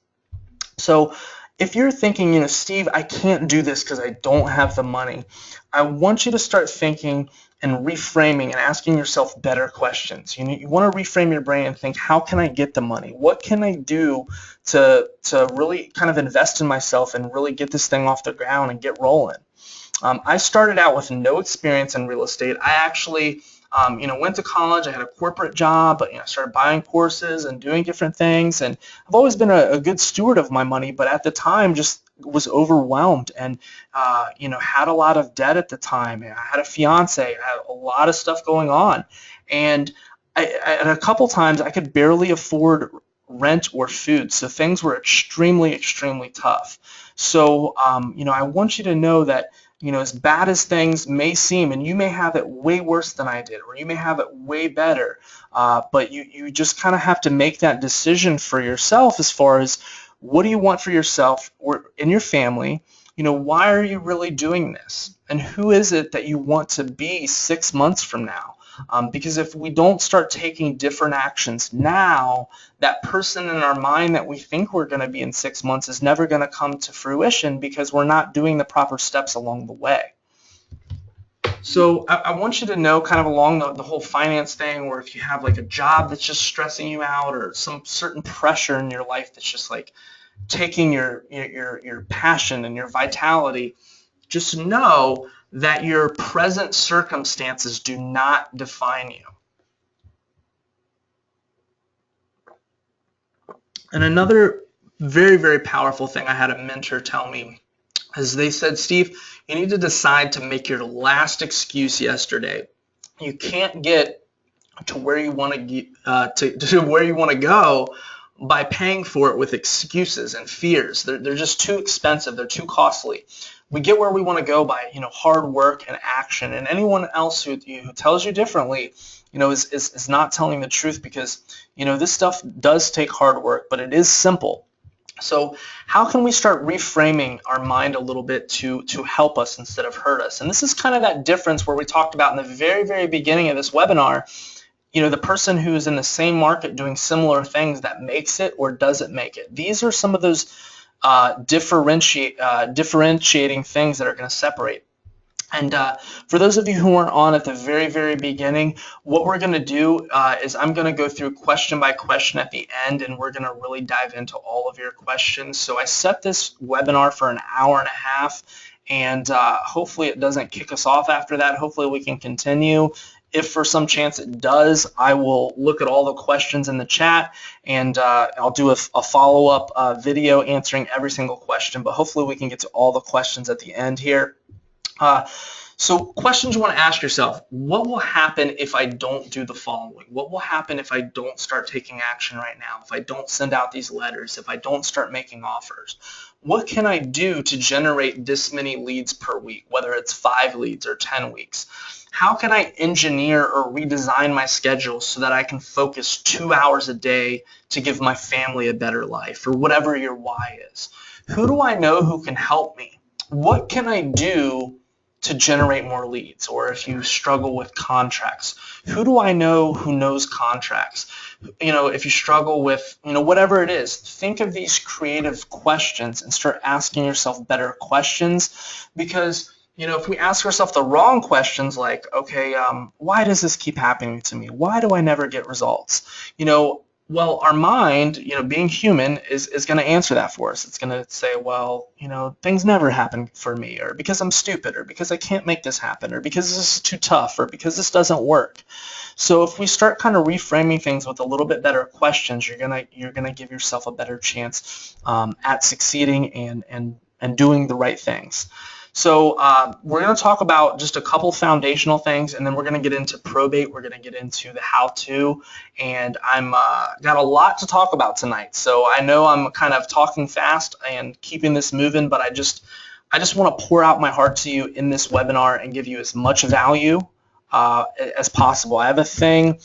So if you're thinking, Steve, I can't do this because I don't have the money, I want you to start thinking and reframing and asking yourself better questions. You want to reframe your brain and think, how can I get the money? What can I do to really kind of invest in myself and really get this thing off the ground and get rolling? I started out with no experience in real estate. I actually went to college. I had a corporate job, but started buying courses and doing different things. And I've always been a good steward of my money, but at the time just was overwhelmed and had a lot of debt at the time. I had a fiance. I had a lot of stuff going on, and at a couple times I could barely afford rent or food. So things were extremely, extremely tough. So I want you to know that as bad as things may seem, and you may have it way worse than I did, or you may have it way better, but you just kind of have to make that decision for yourself as far as what do you want for yourself or in your family. Why are you really doing this? And who is it that you want to be 6 months from now? Because if we don't start taking different actions now, that person in our mind that we think we're going to be in 6 months is never going to come to fruition because we're not doing the proper steps along the way. So I want you to know kind of along the whole finance thing, or if you have like a job that's just stressing you out or some certain pressure in your life that's just like taking your passion and your vitality, just know that your present circumstances do not define you. And another very, very powerful thing I had a mentor tell me is they said, Steve, you need to decide to make your last excuse yesterday. You can't get to where you want to where you want to go by paying for it with excuses and fears. They're just too expensive. They're too costly. We get where we want to go by hard work and action. And anyone else who tells you differently, is not telling the truth, because this stuff does take hard work, but it is simple. So how can we start reframing our mind a little bit to help us instead of hurt us? And this is kind of that difference where we talked about in the very, very beginning of this webinar. The person who's in the same market doing similar things that makes it or doesn't make it. These are some of those differentiating things that are going to separate. And for those of you who weren't on at the very, very beginning, what we're going to do is I'm going to go through question by question at the end, and we're going to really dive into all of your questions. So I set this webinar for an hour and a half, and hopefully it doesn't kick us off after that. Hopefully we can continue. If for some chance it does, I will look at all the questions in the chat, and I'll do a follow-up video answering every single question, but hopefully we can get to all the questions at the end here. So questions you want to ask yourself: what will happen if I don't do the following? What will happen if I don't start taking action right now? If I don't send out these letters? If I don't start making offers? What can I do to generate this many leads per week, whether it's 5 leads or 10 weeks? How can I engineer or redesign my schedule so that I can focus 2 hours a day to give my family a better life, or whatever your why is? Who do I know who can help me? What can I do to generate more leads? Or if you struggle with contracts, who do I know who knows contracts? If you struggle with, whatever it is, think of these creative questions and start asking yourself better questions. Because, if we ask ourselves the wrong questions, like, okay, why does this keep happening to me? Why do I never get results? Well, our mind, being human, is going to answer that for us. It's going to say, well, things never happen for me, or because I'm stupid, or because I can't make this happen, or because this is too tough, or because this doesn't work. So if we start kind of reframing things with a little bit better questions, you're gonna give yourself a better chance at succeeding and doing the right things. So we're going to talk about just a couple foundational things, and then we're going to get into probate. We're going to get into the how-to, and I'm got a lot to talk about tonight. So I know I'm kind of talking fast and keeping this moving, but I just want to pour out my heart to you in this webinar and give you as much value as possible. I have a thing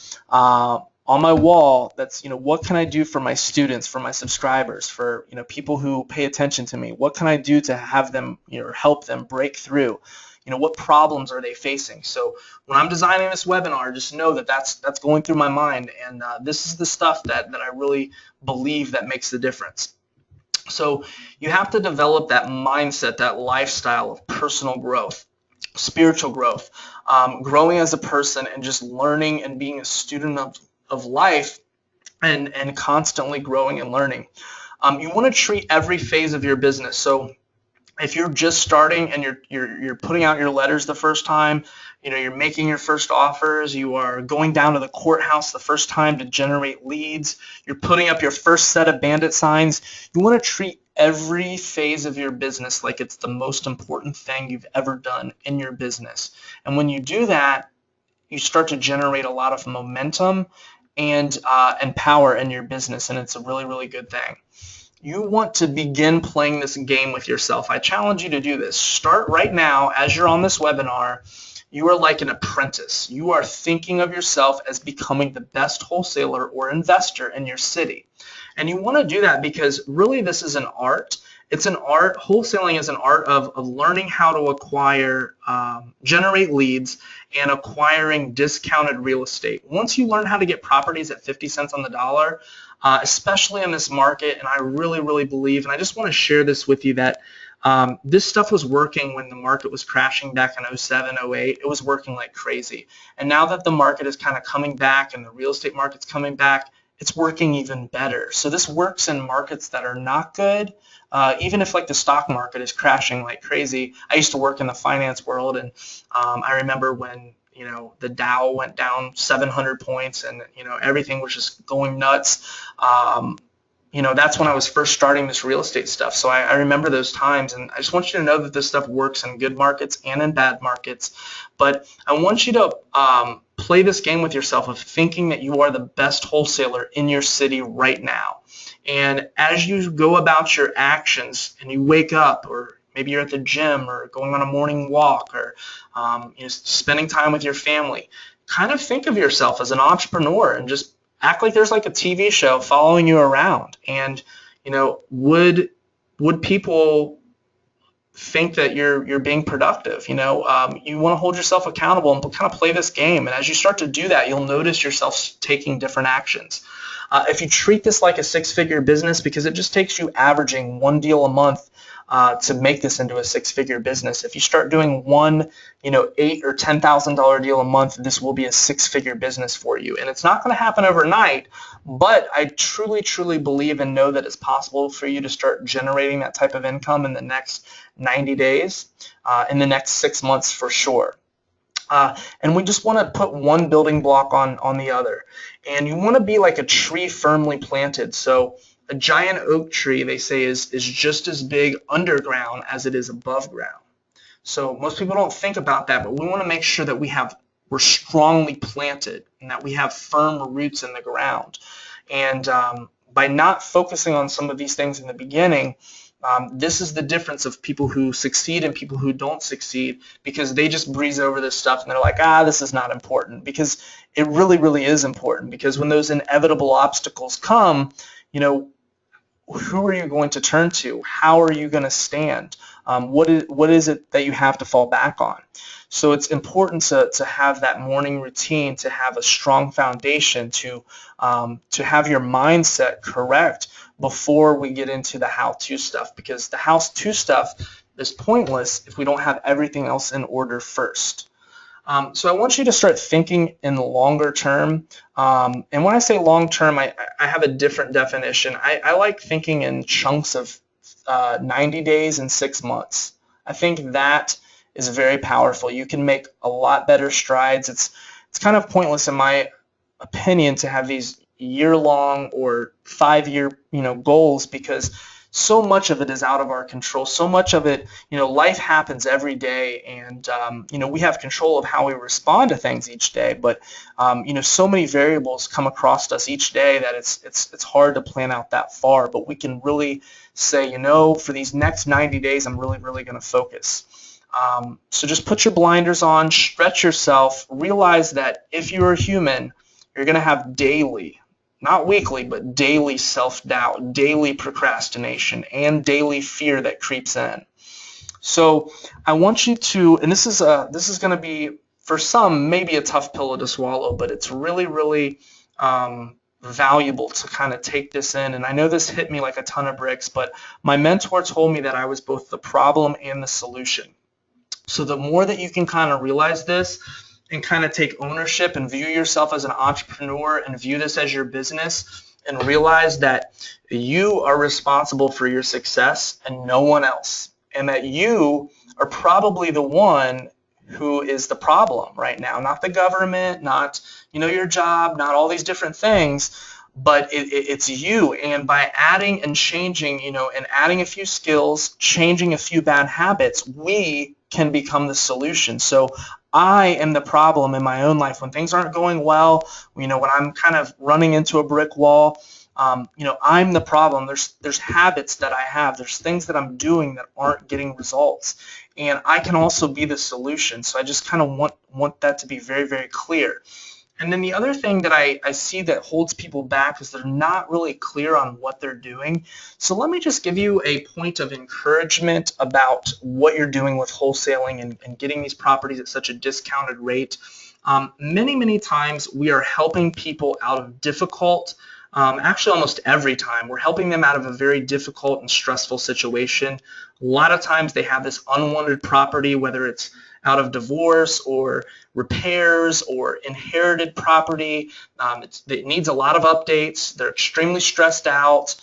on my wall that's, what can I do for my students, for my subscribers, for, people who pay attention to me? What can I do to have them, help them break through? What problems are they facing? So when I'm designing this webinar, just know that that's going through my mind, and this is the stuff that I really believe that makes the difference. So you have to develop that mindset, that lifestyle of personal growth, spiritual growth, growing as a person, and just learning and being a student of life, and constantly growing and learning. You want to treat every phase of your business. So if you're just starting and you're putting out your letters the first time, you're making your first offers, you are going down to the courthouse the first time to generate leads, you're putting up your first set of bandit signs, you want to treat every phase of your business like it's the most important thing you've ever done in your business. And when you do that, you start to generate a lot of momentum and power in your business, and it's a really, really good thing. you want to begin playing this game with yourself. I challenge you to do this. Start right now as you're on this webinar. You are like an apprentice. You are thinking of yourself as becoming the best wholesaler or investor in your city. And you want to do that because really this is an art. It's an art. Wholesaling is an art of learning how to acquire, generate leads, and acquiring discounted real estate. Once you learn how to get properties at 50 cents on the dollar, especially in this market, and I really, really believe, and I just want to share this with you, that this stuff was working when the market was crashing back in 07, 08. It was working like crazy. And now that the market is kind of coming back and the real estate market's coming back, it's working even better. So this works in markets that are not good. Even if like the stock market is crashing like crazy. I used to work in the finance world, and I remember when the Dow went down 700 points and everything was just going nuts. That's when I was first starting this real estate stuff. So I remember those times, and I just want you to know that this stuff works in good markets and in bad markets. But I want you to play this game with yourself of thinking that you are the best wholesaler in your city right now. And as you go about your actions and you wake up, or maybe you're at the gym or going on a morning walk, or spending time with your family, kind of think of yourself as an entrepreneur and just act like there's like a TV show following you around. And would people think that you're being productive? You want to hold yourself accountable and kind of play this game. And as you start to do that, you'll notice yourself taking different actions. If you treat this like a six-figure business, because it just takes you averaging one deal a month to make this into a six-figure business. If you start doing one, $8,000 or $10,000 deal a month, this will be a six-figure business for you. And it's not going to happen overnight, but I truly, truly believe and know that it's possible for you to start generating that type of income in the next 90 days, in the next 6 months for sure. And we just want to put one building block on the other. And you want to be like a tree firmly planted. So a giant oak tree, they say, is just as big underground as it is above ground. So most people don't think about that, but we want to make sure that we're strongly planted and that we have firm roots in the ground. And by not focusing on some of these things in the beginning, this is the difference of people who succeed and people who don't succeed, because they just breeze over this stuff and they're like, this is not important, because it really, really is important. Because when those inevitable obstacles come, who are you going to turn to? How are you going to stand? What is it that you have to fall back on? So it's important to have that morning routine, to have a strong foundation, to have your mindset correct before we get into the how-to stuff, because the how-to stuff is pointless if we don't have everything else in order first. So I want you to start thinking in the longer term. And when I say long term, I have a different definition. I like thinking in chunks of 90 days and 6 months. I think that is very powerful. You can make a lot better strides. It's kind of pointless, in my opinion, to have these year-long or 5-year goals, because so much of it is out of our control. So much of it, life happens every day, and we have control of how we respond to things each day. But so many variables come across us each day that it's hard to plan out that far. But we can really say, for these next 90 days, I'm really, really going to focus. So just put your blinders on, stretch yourself, realize that if you're a human, you're going to have daily, not weekly, but daily self-doubt, daily procrastination, and daily fear that creeps in. So I want you to, and this is going to be, for some, maybe a tough pill to swallow, but it's really, really valuable to kind of take this in. And I know this hit me like a ton of bricks, but my mentor told me that I was both the problem and the solution. So the more that you can kind of realize this and kind of take ownership and view yourself as an entrepreneur and view this as your business, and realize that you are responsible for your success and no one else, and that you are probably the one who is the problem right now, not the government, not your job, not all these different things, but it's you. And by adding and changing, and adding a few skills, changing a few bad habits, we can become the solution. So I am the problem in my own life when things aren't going well, when I'm kind of running into a brick wall. I'm the problem. There's habits that I have. There's things that I'm doing that aren't getting results, and I can also be the solution. So I just kind of want that to be very, very clear. And then the other thing that I see that holds people back is they're not really clear on what they're doing. So let me just give you a point of encouragement about what you're doing with wholesaling and getting these properties at such a discounted rate. Many times we are helping people out of difficult, actually almost every time, we're helping them out of a very difficult and stressful situation. A lot of times they have this unwanted property, whether it's out of divorce or repairs or inherited property. It needs a lot of updates. They're extremely stressed out.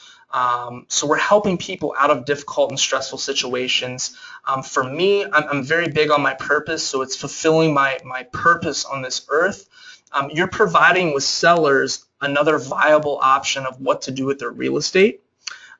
So we're helping people out of difficult and stressful situations. For me, I'm very big on my purpose, so it's fulfilling my purpose on this earth. You're providing with sellers another viable option of what to do with their real estate.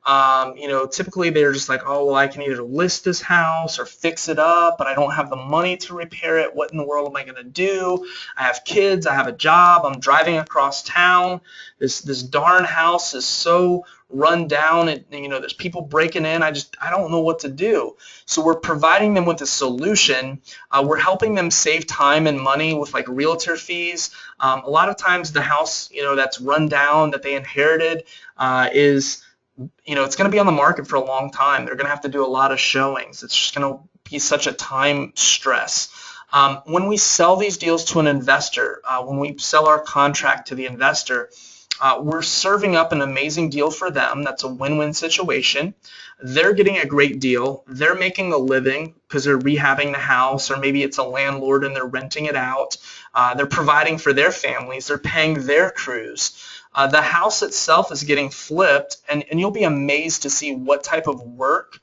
Typically they're just like, oh, well, I can either list this house or fix it up, but I don't have the money to repair it. What in the world am I going to do? I have kids, I have a job, I'm driving across town. This darn house is so run down, and there's people breaking in. I don't know what to do. So we're providing them with a solution. We're helping them save time and money with like realtor fees. A lot of times the house, that's run down that they inherited is it's going to be on the market for a long time. They're going to have to do a lot of showings. It's just going to be such a time stress. When we sell these deals to an investor, when we sell our contract to the investor, we're serving up an amazing deal for them. That's a win-win situation. They're getting a great deal. They're making a living because they're rehabbing the house, or maybe it's a landlord and they're renting it out. They're providing for their families. They're paying their crews. The house itself is getting flipped, and you'll be amazed to see what type of work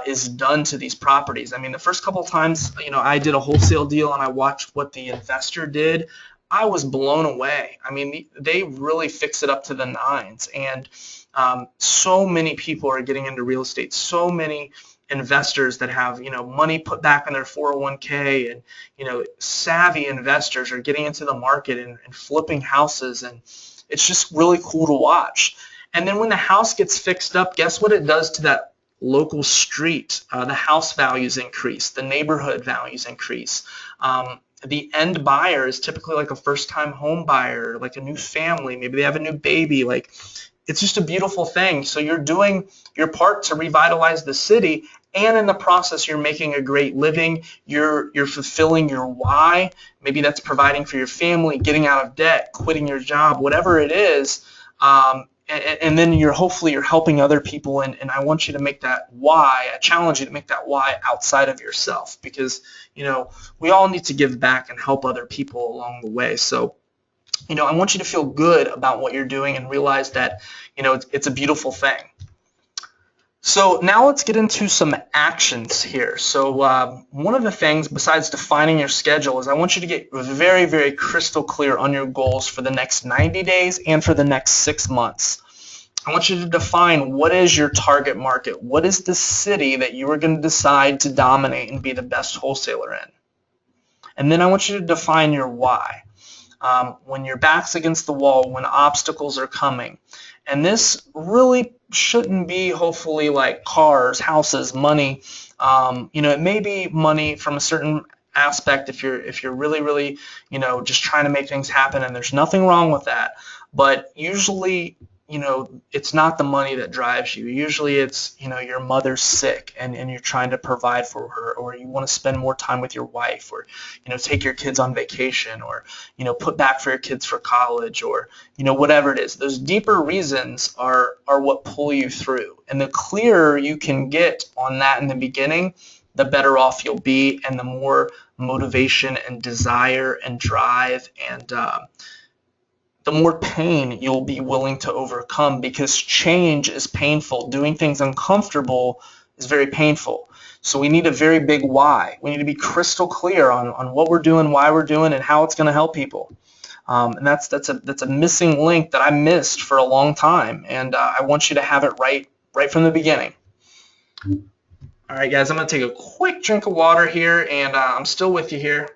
is done to these properties. I mean, the first couple of times, I did a wholesale deal and I watched what the investor did. I was blown away. I mean, they really fix it up to the nines, and so many people are getting into real estate. So many investors that have money put back in their 401k, and savvy investors are getting into the market and flipping houses, and it's just really cool to watch. And then when the house gets fixed up, guess what it does to that local street? The house values increase, the neighborhood values increase. The end buyer is typically like a first-time home buyer, like a new family. Maybe they have a new baby. Like, it's just a beautiful thing. So you're doing your part to revitalize the city, and in the process, you're making a great living. You're fulfilling your why. Maybe that's providing for your family, getting out of debt, quitting your job, whatever it is. And then hopefully you're helping other people, and I want you to make that why. I challenge you to make that why outside of yourself, because we all need to give back and help other people along the way. So I want you to feel good about what you're doing and realize that it's a beautiful thing. So now let's get into some actions here. So one of the things besides defining your schedule is I want you to get very, very crystal clear on your goals for the next 90 days and for the next 6 months. I want you to define what is your target market. What is the city that you are going to decide to dominate and be the best wholesaler in? And then I want you to define your why. When your back's against the wall, when obstacles are coming. And this really shouldn't be hopefully like cars, houses, money. It may be money from a certain aspect if you're really just trying to make things happen, and there's nothing wrong with that. But usually it's not the money that drives you. Usually it's, your mother's sick and you're trying to provide for her, or you want to spend more time with your wife, or, take your kids on vacation, or, put back for your kids for college, or, whatever it is. Those deeper reasons are what pull you through. And the clearer you can get on that in the beginning, the better off you'll be, and the more motivation and desire and drive and the more pain you'll be willing to overcome, because change is painful. Doing things uncomfortable is very painful. So we need a very big why. We need to be crystal clear on what we're doing, why we're doing, and how it's going to help people. And that's a missing link that I missed for a long time, and I want you to have it right from the beginning. All right, guys, I'm going to take a quick drink of water here, and I'm still with you here.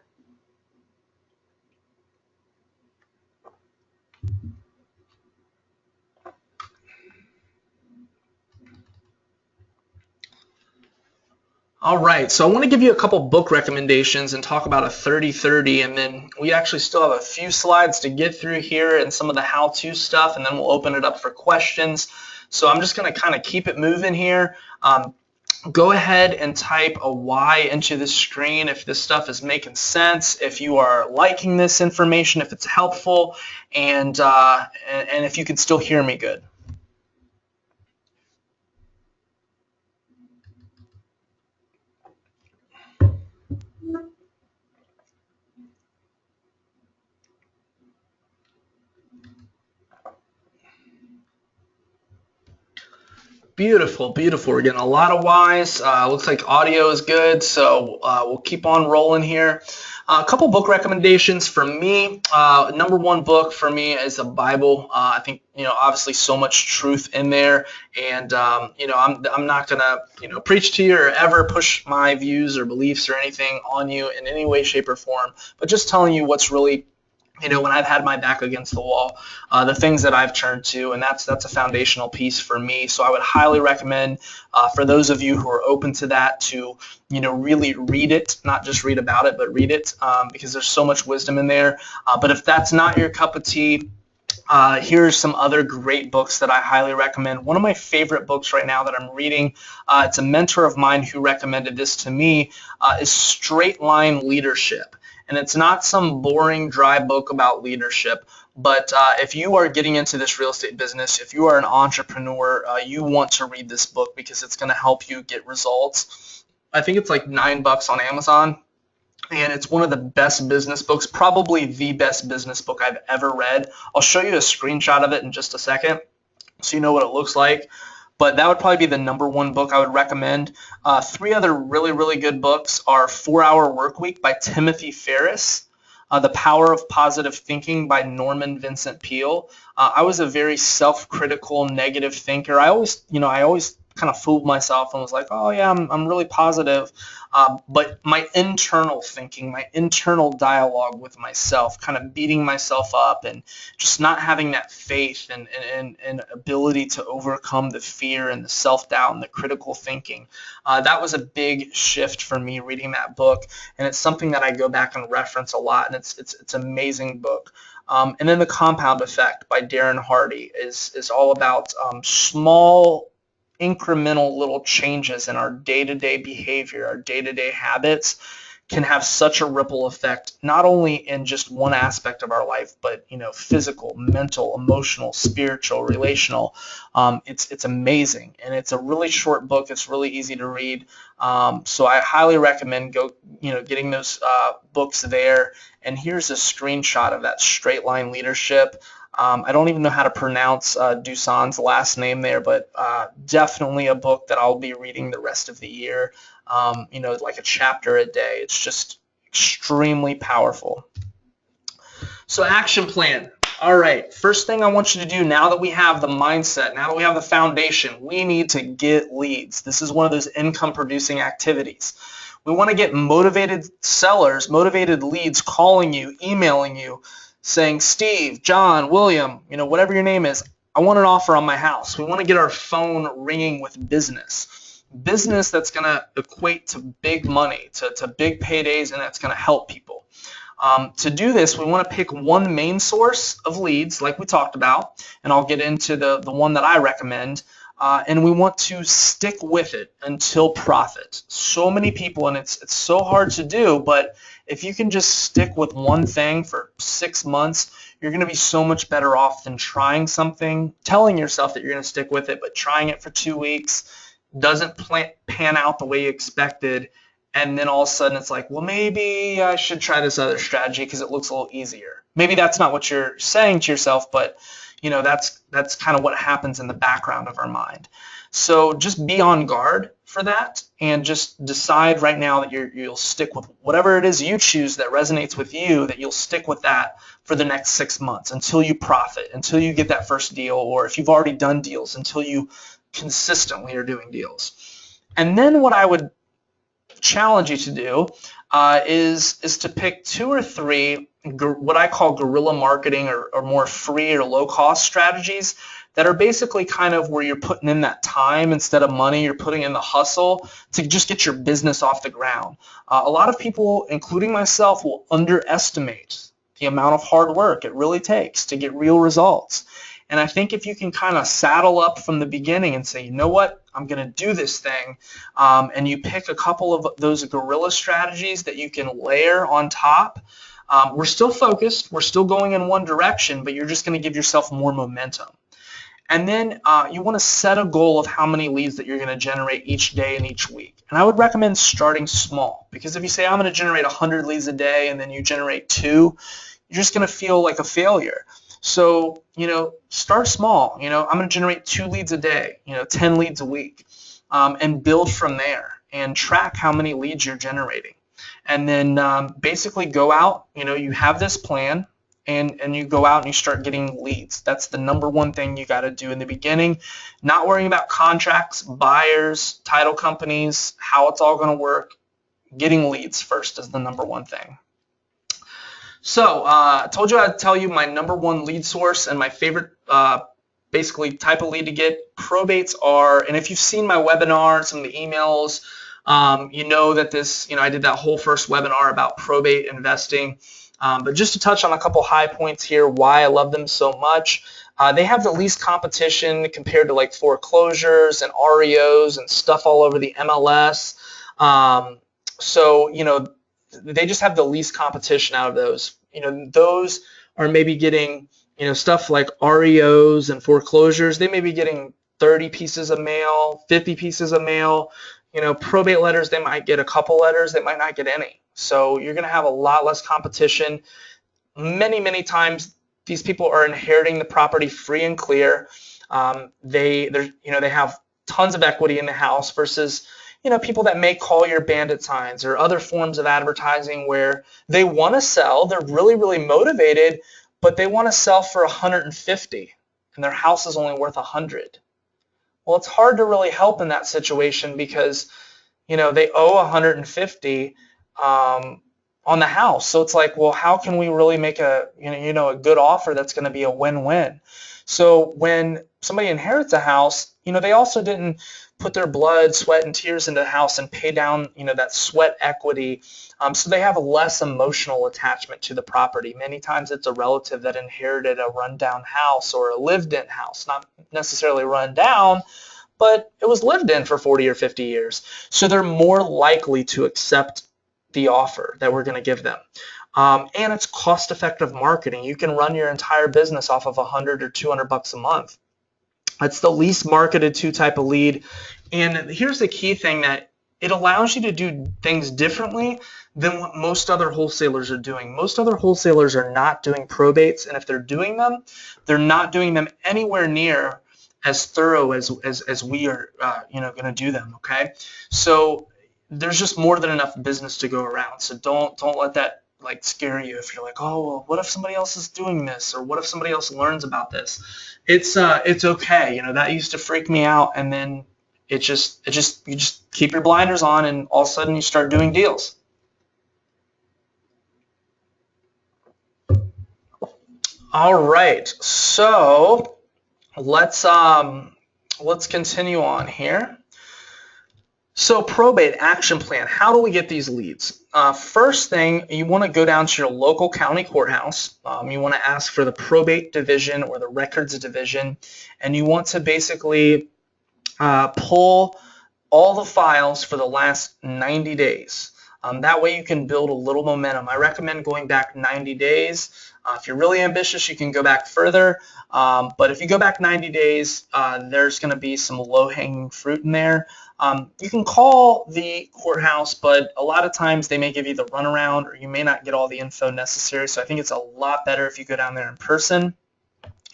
All right, so I want to give you a couple book recommendations and talk about a 30-30, and then we actually still have a few slides to get through here and some of the how-to stuff, and then we'll open it up for questions. So I'm just going to kind of keep it moving here. Go ahead and type a Y into the screen if this stuff is making sense, if you are liking this information, if it's helpful, and if you can still hear me good. Beautiful, beautiful. We're getting a lot of Ys. Looks like audio is good, so we'll keep on rolling here. A couple book recommendations for me. Number one book for me is the Bible. I think obviously so much truth in there, and I'm not gonna preach to you or ever push my views or beliefs or anything on you in any way, shape, or form, but just telling you what's really when I've had my back against the wall, the things that I've turned to, and that's a foundational piece for me. So I would highly recommend for those of you who are open to that to really read it, not just read about it, but read it because there's so much wisdom in there. But if that's not your cup of tea, here's some other great books that I highly recommend. One of my favorite books right now that I'm reading, it's a mentor of mine who recommended this to me, is Straight Line Leadership. And it's not some boring, dry book about leadership, but if you are getting into this real estate business, if you are an entrepreneur, you want to read this book because it's going to help you get results. I think it's like $9 on Amazon, and it's one of the best business books, probably the best business book I've ever read. I'll show you a screenshot of it in just a second so you know what it looks like. But that would probably be the number one book I would recommend. Three other really, really good books are 4-Hour Workweek by Timothy Ferriss, The Power of Positive Thinking by Norman Vincent Peale. I was a very self-critical, negative thinker. I always kind of fooled myself and was like, oh yeah, I'm really positive. But my internal thinking, my internal dialogue with myself, kind of beating myself up and just not having that faith and ability to overcome the fear and the self-doubt and the critical thinking. That was a big shift for me reading that book, and it's something that I go back and reference a lot, and it's an amazing book. And then The Compound Effect by Darren Hardy is all about small incremental little changes in our day-to-day behavior, our day-to-day habits can have such a ripple effect, not only in just one aspect of our life, but physical, mental, emotional, spiritual, relational. It's amazing, and it's a really short book. It's really easy to read. So I highly recommend getting those books there. And here's a screenshot of that Straight Line Leadership. I don't even know how to pronounce Dusan's last name there, but definitely a book that I'll be reading the rest of the year, like a chapter a day. It's just extremely powerful. So action plan. All right, first thing I want you to do now that we have the mindset, now that we have the foundation, we need to get leads. This is one of those income producing activities. We want to get motivated sellers, motivated leads calling you, emailing you, saying, Steve, John, William, whatever your name is, I want an offer on my house. We want to get our phone ringing with business. Business that's going to equate to big money, to big paydays, and that's going to help people. To do this, we want to pick one main source of leads, like we talked about, and I'll get into the one that I recommend, and we want to stick with it until profit. So many people, and it's so hard to do, but if you can just stick with one thing for 6 months, you're going to be so much better off than trying something, telling yourself that you're going to stick with it, but trying it for 2 weeks, doesn't pan out the way you expected, and then all of a sudden it's like, well, maybe I should try this other strategy because it looks a little easier. Maybe that's not what you're saying to yourself, but that's kind of what happens in the background of our mind. So just be on guard for that and just decide right now that you'll stick with whatever it is you choose that resonates with you, that you'll stick with that for the next 6 months until you profit, until you get that first deal, or if you've already done deals, until you consistently are doing deals. And then what I would challenge you to do is to pick 2 or 3, what I call guerrilla marketing or more free or low cost strategies that are basically kind of where you're putting in that time instead of money, you're putting in the hustle to just get your business off the ground. A lot of people, including myself, will underestimate the amount of hard work it really takes to get real results. And I think if you can kind of saddle up from the beginning and say, you know what, I'm going to do this thing, and you pick a couple of those guerrilla strategies that you can layer on top, we're still focused, we're still going in one direction, but you're just going to give yourself more momentum. And then you want to set a goal of how many leads that you're going to generate each day and each week. And I would recommend starting small, because if you say I'm going to generate 100 leads a day and then you generate 2, you're just going to feel like a failure. So, start small. I'm going to generate 2 leads a day, 10 leads a week, and build from there and track how many leads you're generating. And then basically go out, you have this plan, and you go out and you start getting leads. That's the number one thing you got to do in the beginning. Not worrying about contracts, buyers, title companies, how it's all going to work. Getting leads first is the number one thing. So I told you I'd tell you my number one lead source and my favorite basically type of lead to get. Probates are, and if you've seen my webinar, some of the emails, you know that this, I did that whole first webinar about probate investing. But just to touch on a couple high points here, why I love them so much. They have the least competition compared to like foreclosures and REOs and stuff all over the MLS. So, they just have the least competition out of those. Those are maybe getting, stuff like REOs and foreclosures. They may be getting 30 pieces of mail, 50 pieces of mail. Probate letters, they might get a couple letters, they might not get any. So you're going to have a lot less competition. Many, many times these people are inheriting the property free and clear. They have tons of equity in the house versus, people that may call your bandit signs or other forms of advertising where they want to sell, they're really, really motivated, but they want to sell for 150 and their house is only worth 100. Well, it's hard to really help in that situation because, they owe 150 on the house. So it's like, well, how can we really make a good offer that's going to be a win-win? So when somebody inherits a house, they also didn't put their blood, sweat, and tears into the house and pay down, that sweat equity. So they have a less emotional attachment to the property. Many times it's a relative that inherited a rundown house or a lived-in house, not necessarily run down, but it was lived in for 40 or 50 years. So they're more likely to accept the offer that we're going to give them. And it's cost-effective marketing. You can run your entire business off of $100 or $200 a month. It's the least marketed to type of lead. And here's the key thing, that it allows you to do things differently than what most other wholesalers are doing. Most other wholesalers are not doing probates, and if they're doing them, they're not doing them anywhere near as thorough as we are going to do them. Okay, so there's just more than enough business to go around. So don't let that like scare you if you're like, oh, well, what if somebody else is doing this, or what if somebody else learns about this? It's okay. That used to freak me out, and then you just keep your blinders on, and all of a sudden you start doing deals. All right, so let's continue on here. So probate action plan, how do we get these leads? First thing, you want to go down to your local county courthouse. You want to ask for the probate division or the records division, and you want to basically pull all the files for the last 90 days. That way you can build a little momentum. I recommend going back 90 days. If you're really ambitious, you can go back further. But if you go back 90 days, there's going to be some low-hanging fruit in there. You can call the courthouse, but a lot of times they may give you the runaround, or you may not get all the info necessary. So I think it's a lot better if you go down there in person.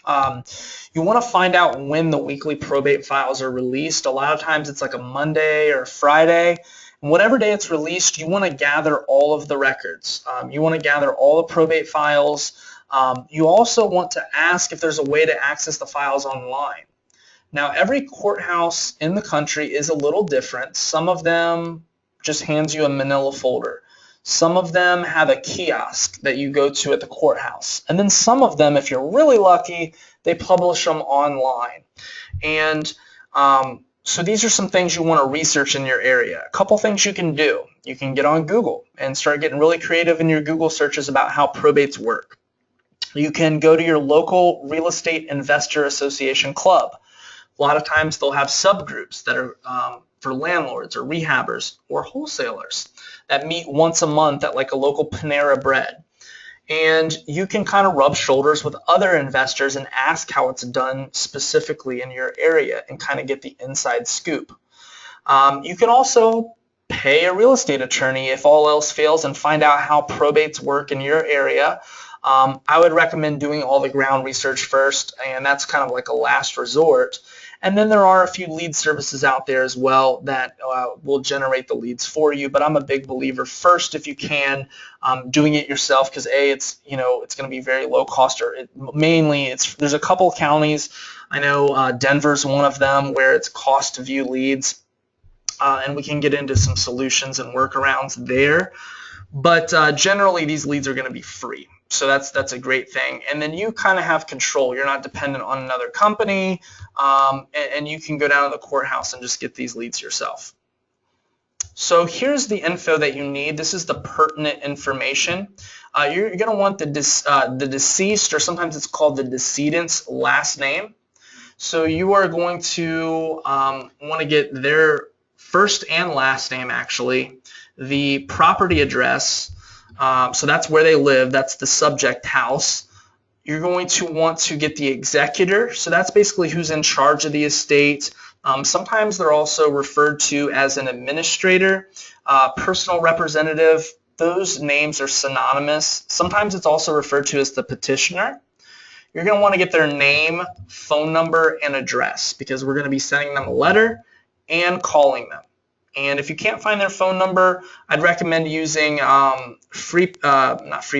You want to find out when the weekly probate files are released. A lot of times it's like a Monday or a Friday. And whatever day it's released, you want to gather all of the records. You want to gather all the probate files. You also want to ask if there's a way to access the files online. Now, every courthouse in the country is a little different. Some of them just hands you a manila folder. Some of them have a kiosk that you go to at the courthouse. And then some of them, if you're really lucky, they publish them online. And so these are some things you want to research in your area. A couple things you can do. You can get on Google and start getting really creative in your Google searches about how probates work. You can go to your local real estate investor association club. A lot of times they'll have subgroups that are for landlords or rehabbers or wholesalers that meet once a month at like a local Panera Bread. And you can kind of rub shoulders with other investors and ask how it's done specifically in your area and kind of get the inside scoop. You can also pay a real estate attorney if all else fails and find out how probates work in your area. I would recommend doing all the ground research first, and that's kind of like a last resort. And then there are a few lead services out there as well that will generate the leads for you. But I'm a big believer first, if you can, doing it yourself, because it's going to be very low cost. Or there's a couple counties. I know Denver's one of them where it's cost to view leads, and we can get into some solutions and workarounds there. But generally, these leads are going to be free. So that's a great thing. And then you kind of have control. You're not dependent on another company, and you can go down to the courthouse and just get these leads yourself. So here's the info that you need. This is the pertinent information. You're going to want the deceased, or sometimes it's called the decedent's last name. So you are going to want to get their first and last name, actually, the property address. So that's where they live. That's the subject house. You're going to want to get the executor. So that's basically who's in charge of the estate. Sometimes they're also referred to as an administrator, personal representative. Those names are synonymous. Sometimes it's also referred to as the petitioner. You're going to want to get their name, phone number, and address, because we're going to be sending them a letter and calling them. And if you can't find their phone number, I'd recommend using Super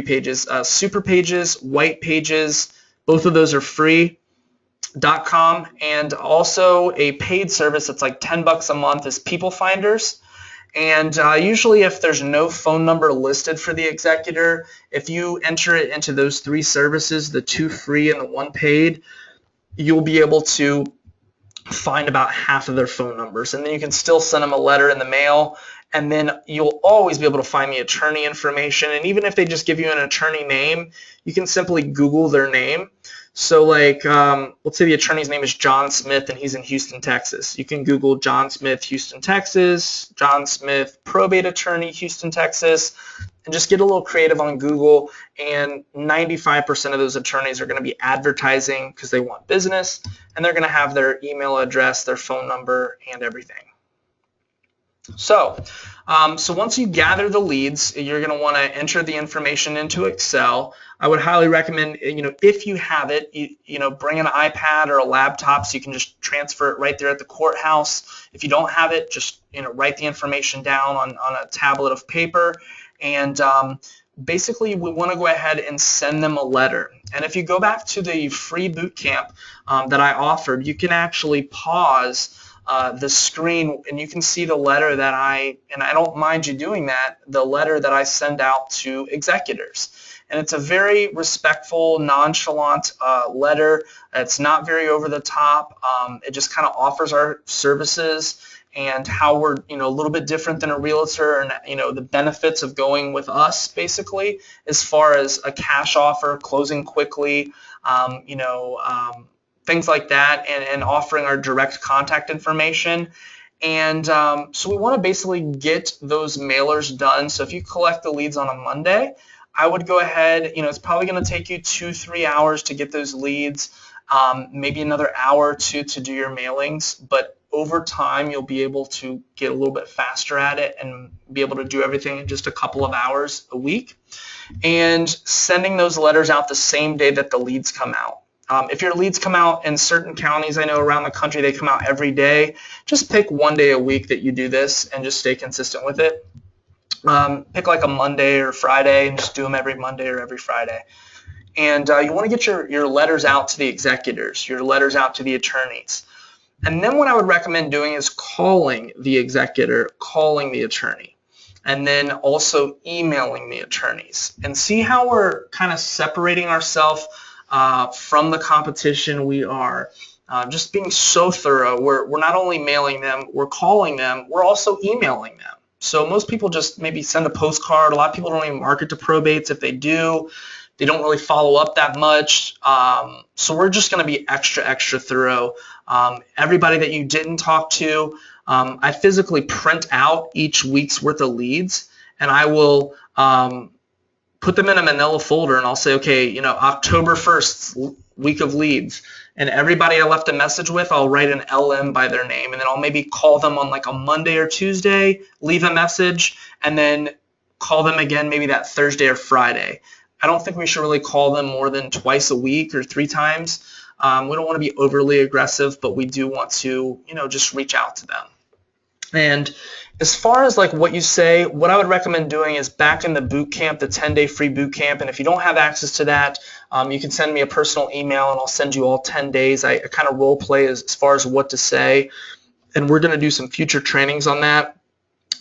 Pages, White Pages. Both of those are free.com. And also a paid service that's like $10 a month is People Finders. And usually if there's no phone number listed for the executor, if you enter it into those three services, the 2 free and the 1 paid, you'll be able to find about half of their phone numbers, and then you can still send them a letter in the mail, and then you'll always be able to find the attorney information. And even if they just give you an attorney name, you can simply Google their name. So like let's say the attorney's name is John Smith and he's in Houston, Texas. You can Google John Smith, Houston, Texas, John Smith, probate attorney, Houston, Texas, and just get a little creative on Google. And 95% of those attorneys are going to be advertising because they want business, and they're going to have their email address, their phone number, and everything. So once you gather the leads, you're going to want to enter the information into Excel. I would highly recommend, if you have it, bring an iPad or a laptop so you can just transfer it right there at the courthouse. If you don't have it, just write the information down on a tablet of paper. And basically, we want to go ahead and send them a letter. And if you go back to the free boot camp that I offered, you can actually pause the screen, and you can see the letter that I don't mind you doing that, the letter that I send out to executors. And it's a very respectful, nonchalant letter. It's not very over the top. It just kind of offers our services and how we're a little bit different than a realtor, and the benefits of going with us, basically, as far as a cash offer, closing quickly, things like that, and offering our direct contact information. And so we want to basically get those mailers done. So if you collect the leads on a Monday, I would go ahead, it's probably going to take you 2-3 hours to get those leads, maybe another hour or two to do your mailings, but over time you'll be able to get a little bit faster at it and be able to do everything in just a couple of hours a week. And sending those letters out the same day that the leads come out. If your leads come out in certain counties, I know around the country they come out every day, just pick one day a week that you do this and just stay consistent with it. Pick like a Monday or Friday and just do them every Monday or every Friday. And you want to get your letters out to the executors, your letters out to the attorneys. And then what I would recommend doing is calling the executor, calling the attorney. and then also emailing the attorneys. And see how we're kind of separating ourselves from the competition. We are just being so thorough. We're not only mailing them, we're calling them, we're also emailing them. So most people just maybe send a postcard. A lot of people don't even market to probates. If they do, they don't really follow up that much. So we're just going to be extra thorough. Everybody that you didn't talk to, I physically print out each week's worth of leads, and I will put them in a manila folder, and I'll say, okay, you know, October 1st, week of leads. And everybody I left a message with, I'll write an LM by their name, and then I'll maybe call them on like a Monday or Tuesday, leave a message, and then call them again maybe that Thursday or Friday. I don't think we should really call them more than twice a week or 3 times. We don't want to be overly aggressive, but we do want to, you know, just reach out to them. And as far as like what you say, what I would recommend doing is back in the boot camp, the 10-day free boot camp. And if you don't have access to that, you can send me a personal email and I'll send you all 10 days. I kind of role play as far as what to say. And we're going to do some future trainings on that.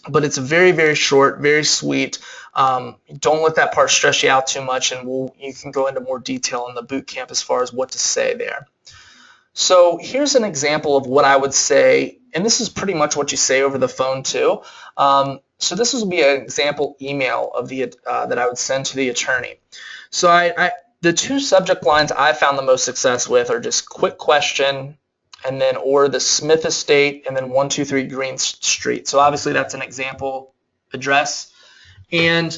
But it's very short, very sweet. Don't let that part stress you out too much, and you can go into more detail in the boot camp as far as what to say there. So here's an example of what I would say, and this is pretty much what you say over the phone too. So this will be an example email of the that I would send to the attorney. So the 2 subject lines I found the most success with are just quick question, and then or the Smith Estate, and then 123 Green Street. So obviously that's an example address. And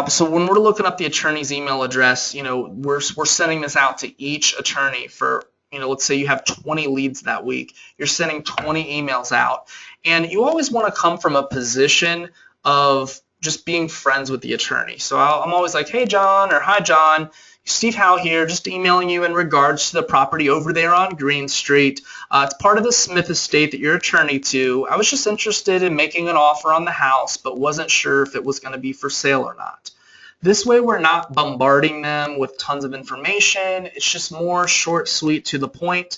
so when we're looking up the attorney's email address, you know, we're sending this out to each attorney for, you know, let's say you have 20 leads that week. You're sending 20 emails out. And you always want to come from a position of just being friends with the attorney. So I'm always like, hey, John, or hi, John. Steve Howell here, just emailing you in regards to the property over there on Green Street. It's part of the Smith Estate that you're attorney to. I was just interested in making an offer on the house, but wasn't sure if it was going to be for sale or not. This way we're not bombarding them with tons of information. It's just more short, sweet, to the point.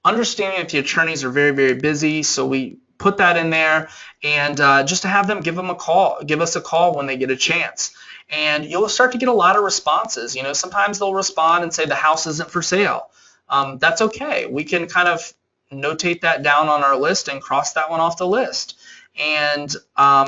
Understanding that the attorneys are very busy, so we put that in there, and just to have them give us a call when they get a chance. And you'll start to get a lot of responses. You know, sometimes they'll respond and say the house isn't for sale. That's okay. We can kind of notate that down on our list and cross that one off the list. And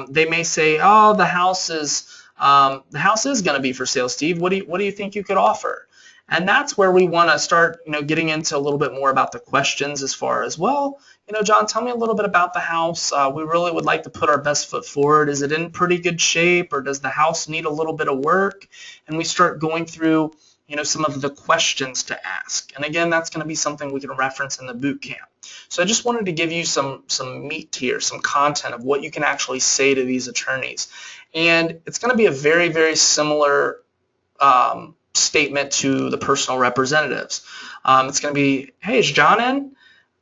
they may say, oh, the house is going to be for sale, Steve. What do you think you could offer? And that's where we want to start, you know, getting into a little bit more about the questions as far as, well, you know, John, tell me a little bit about the house. We really would like to put our best foot forward. Is it in pretty good shape, or does the house need a little bit of work? And we start going through, you know, some of the questions to ask. And again, that's going to be something we can reference in the boot camp. So I just wanted to give you some meat here, some content of what you can actually say to these attorneys. And it's going to be a very similar statement to the personal representatives. It's going to be, hey, is John in?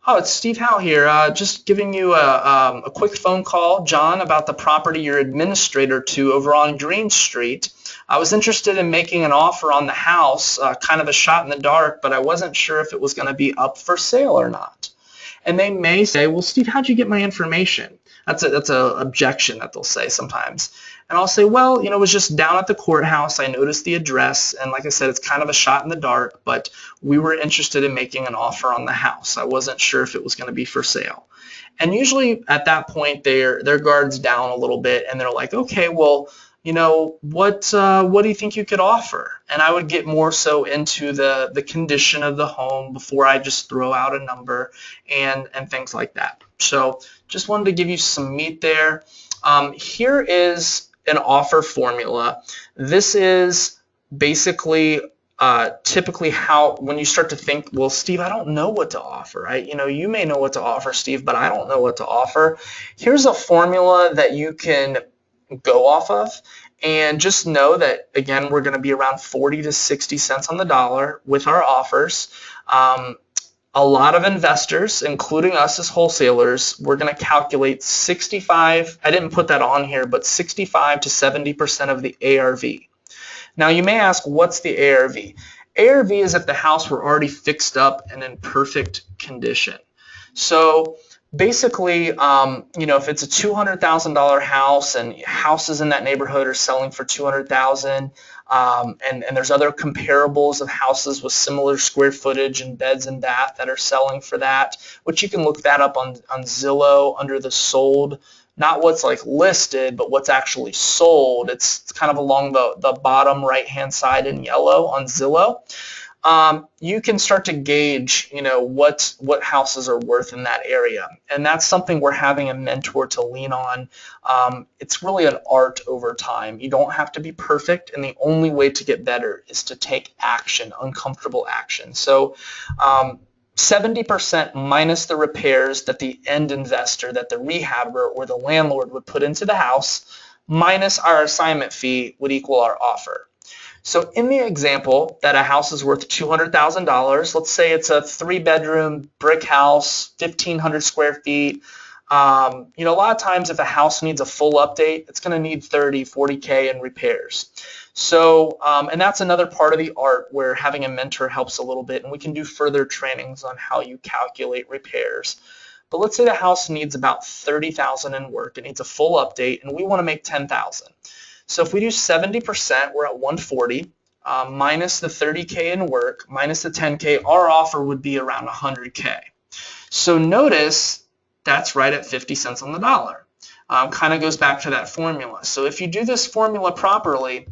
Oh, it's Steve Howell here. Just giving you a quick phone call, John, about the property you're administrator to over on Green Street. I was interested in making an offer on the house, kind of a shot in the dark, but I wasn't sure if it was going to be up for sale or not. And they may say, well, Steve, how'd you get my information? That's a objection that they'll say sometimes. And I'll say, well, you know, it was just down at the courthouse. I noticed the address, and like I said, it's kind of a shot in the dark, but we were interested in making an offer on the house. I wasn't sure if it was going to be for sale. And usually at that point, their guard's down a little bit, and they're like, okay, well, you know, what do you think you could offer? And I would get more so into the condition of the home before I just throw out a number and things like that. So just wanted to give you some meat there. Here is an offer formula. This is basically typically how, when you start to think, well, Steve, I don't know what to offer, right? You know, you may know what to offer, Steve, but I don't know what to offer. Here's a formula that you can go off of, and just know that, again, we're going to be around 40 to 60 cents on the dollar with our offers. A lot of investors, including us as wholesalers, we're going to calculate 65, I didn't put that on here, but 65 to 70% of the ARV. Now you may ask, what's the ARV? ARV is if the house were already fixed up and in perfect condition. So Basically, if it's a $200,000 house and houses in that neighborhood are selling for $200,000, and there's other comparables of houses with similar square footage and beds and bath that are selling for that, which you can look that up on Zillow under the sold, not what's like listed, but what's actually sold. It's kind of along the bottom right-hand side in yellow on Zillow. You can start to gauge, what houses are worth in that area, and that's something we're having a mentor to lean on. It's really an art over time. You don't have to be perfect, and the only way to get better is to take action, uncomfortable action. So 70% minus the repairs that the end investor, that the rehabber or the landlord would put into the house, minus our assignment fee would equal our offer. So in the example that a house is worth $200,000, let's say it's a 3-bedroom brick house, 1,500 square feet. A lot of times if a house needs a full update, it's going to need 30, 40K in repairs. So, and that's another part of the art where having a mentor helps a little bit, and we can do further trainings on how you calculate repairs. But let's say the house needs about 30,000 in work. It needs a full update, and we want to make 10,000. So if we do 70%, we're at 140, minus the 30K in work, minus the 10K, our offer would be around 100K. So notice that's right at 50 cents on the dollar. Kind of goes back to that formula. So if you do this formula properly,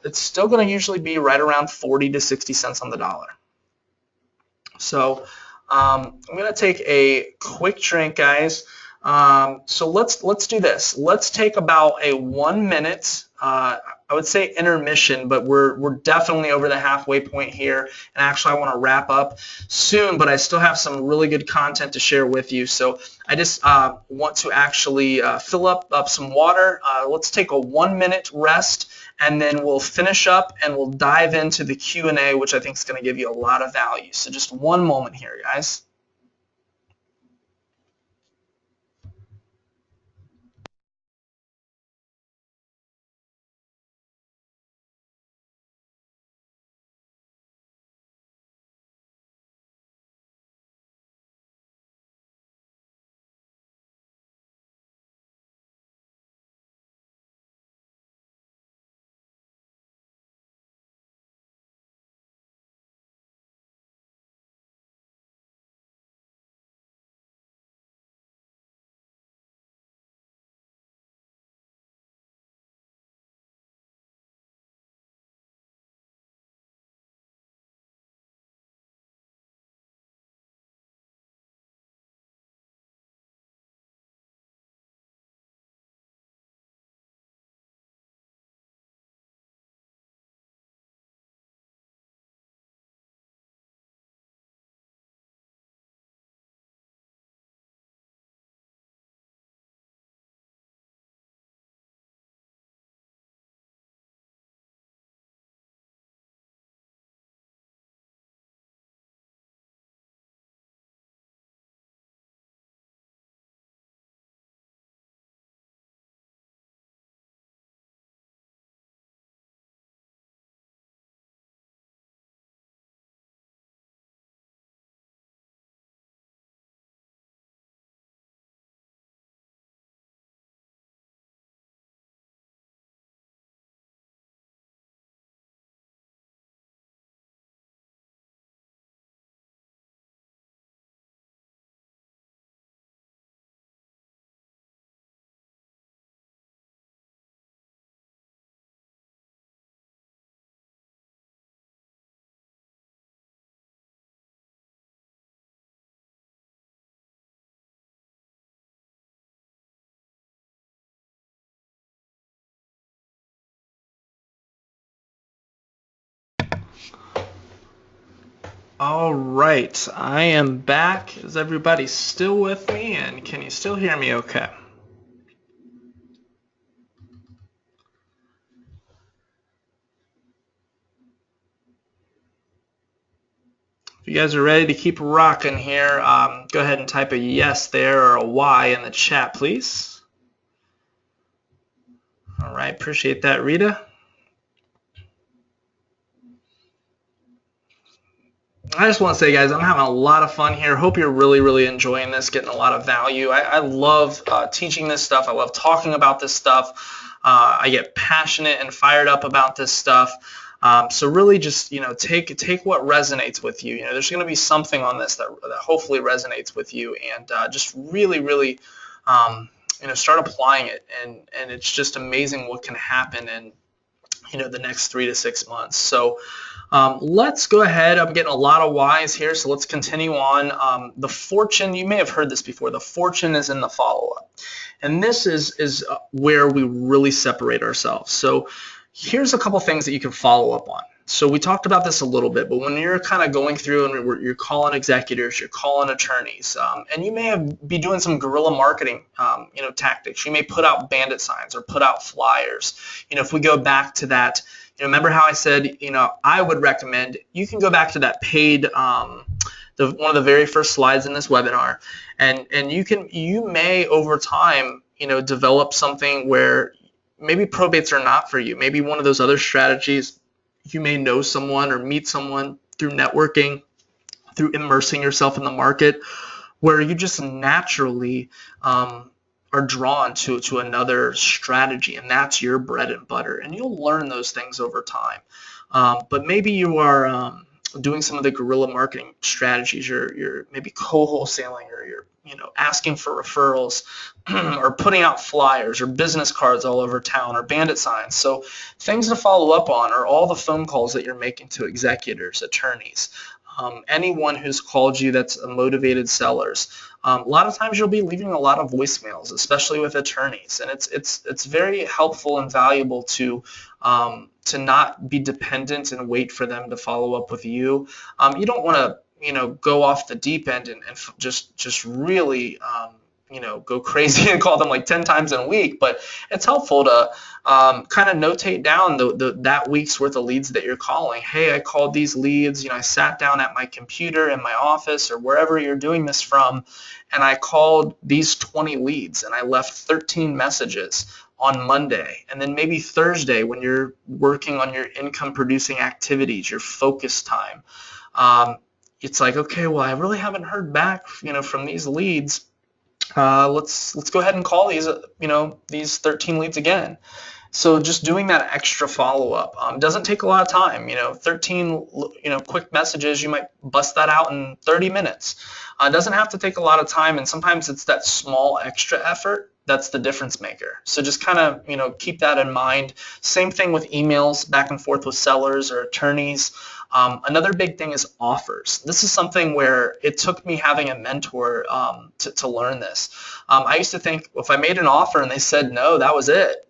it's still going to usually be right around 40 to 60 cents on the dollar. So I'm going to take a quick drink, guys. So let's do this. Let's take about a 1 minute, I would say intermission, but we're definitely over the halfway point here. And actually, I want to wrap up soon, but I still have some really good content to share with you. So I just want to actually fill up some water. Let's take a 1 minute rest, and then we'll finish up and we'll dive into the Q&A, which I think is going to give you a lot of value. So just one moment here, guys. All right, I am back. Is everybody still with me, and can you still hear me okay? If you guys are ready to keep rocking here, go ahead and type a yes there or a Y in the chat, please. All right, appreciate that, Rita. I just want to say, guys, I'm having a lot of fun here. Hope you're really enjoying this, getting a lot of value. I love teaching this stuff. I love talking about this stuff. I get passionate and fired up about this stuff. So really just, take what resonates with you. There's going to be something on this that hopefully resonates with you, and just really, start applying it. And it's just amazing what can happen in, the next 3 to 6 months. So let's go ahead. I'm getting a lot of whys here, so let's continue on. The fortune, you may have heard this before, the fortune is in the follow-up. And this is where we really separate ourselves. So here's a couple things that you can follow up on. So we talked about this a little bit, but when you're kind of going through and you're calling executors, you're calling attorneys, and you may be doing some guerrilla marketing, tactics. You may put out bandit signs or put out flyers. If we go back to that, remember how I said, I would recommend you can go back to that paid, one of the very first slides in this webinar, and you may over time, develop something where maybe probates are not for you. Maybe one of those other strategies, you may know someone or meet someone through networking, through immersing yourself in the market, where you just naturally are drawn to another strategy, and that's your bread and butter, and you'll learn those things over time. But maybe you are doing some of the guerrilla marketing strategies. You're maybe co-wholesaling, or you're asking for referrals, or putting out flyers or business cards all over town, or bandit signs. So things to follow up on are all the phone calls that you're making to executors, attorneys, anyone who's called you that's a motivated sellers. A lot of times you'll be leaving a lot of voicemails, especially with attorneys, and it's very helpful and valuable to not be dependent and wait for them to follow up with you. You don't want to go off the deep end and just really go crazy and call them like 10 times in a week, but it's helpful to kind of notate down that week's worth of leads that you're calling. Hey, I called these leads, I sat down at my computer in my office or wherever you're doing this from, and I called these 20 leads, and I left 13 messages on Monday. And then maybe Thursday, when you're working on your income producing activities, your focus time, it's like, okay, well, I really haven't heard back, from these leads. Let's go ahead and call these, these 13 leads again. So just doing that extra follow-up doesn't take a lot of time. 13 quick messages, you might bust that out in 30 minutes. It doesn't have to take a lot of time, and sometimes it's that small extra effort that's the difference maker. So just kind of keep that in mind. Same thing with emails back and forth with sellers or attorneys. Another big thing is offers. This is something where it took me having a mentor to learn this. I used to think if I made an offer and they said no, that was it.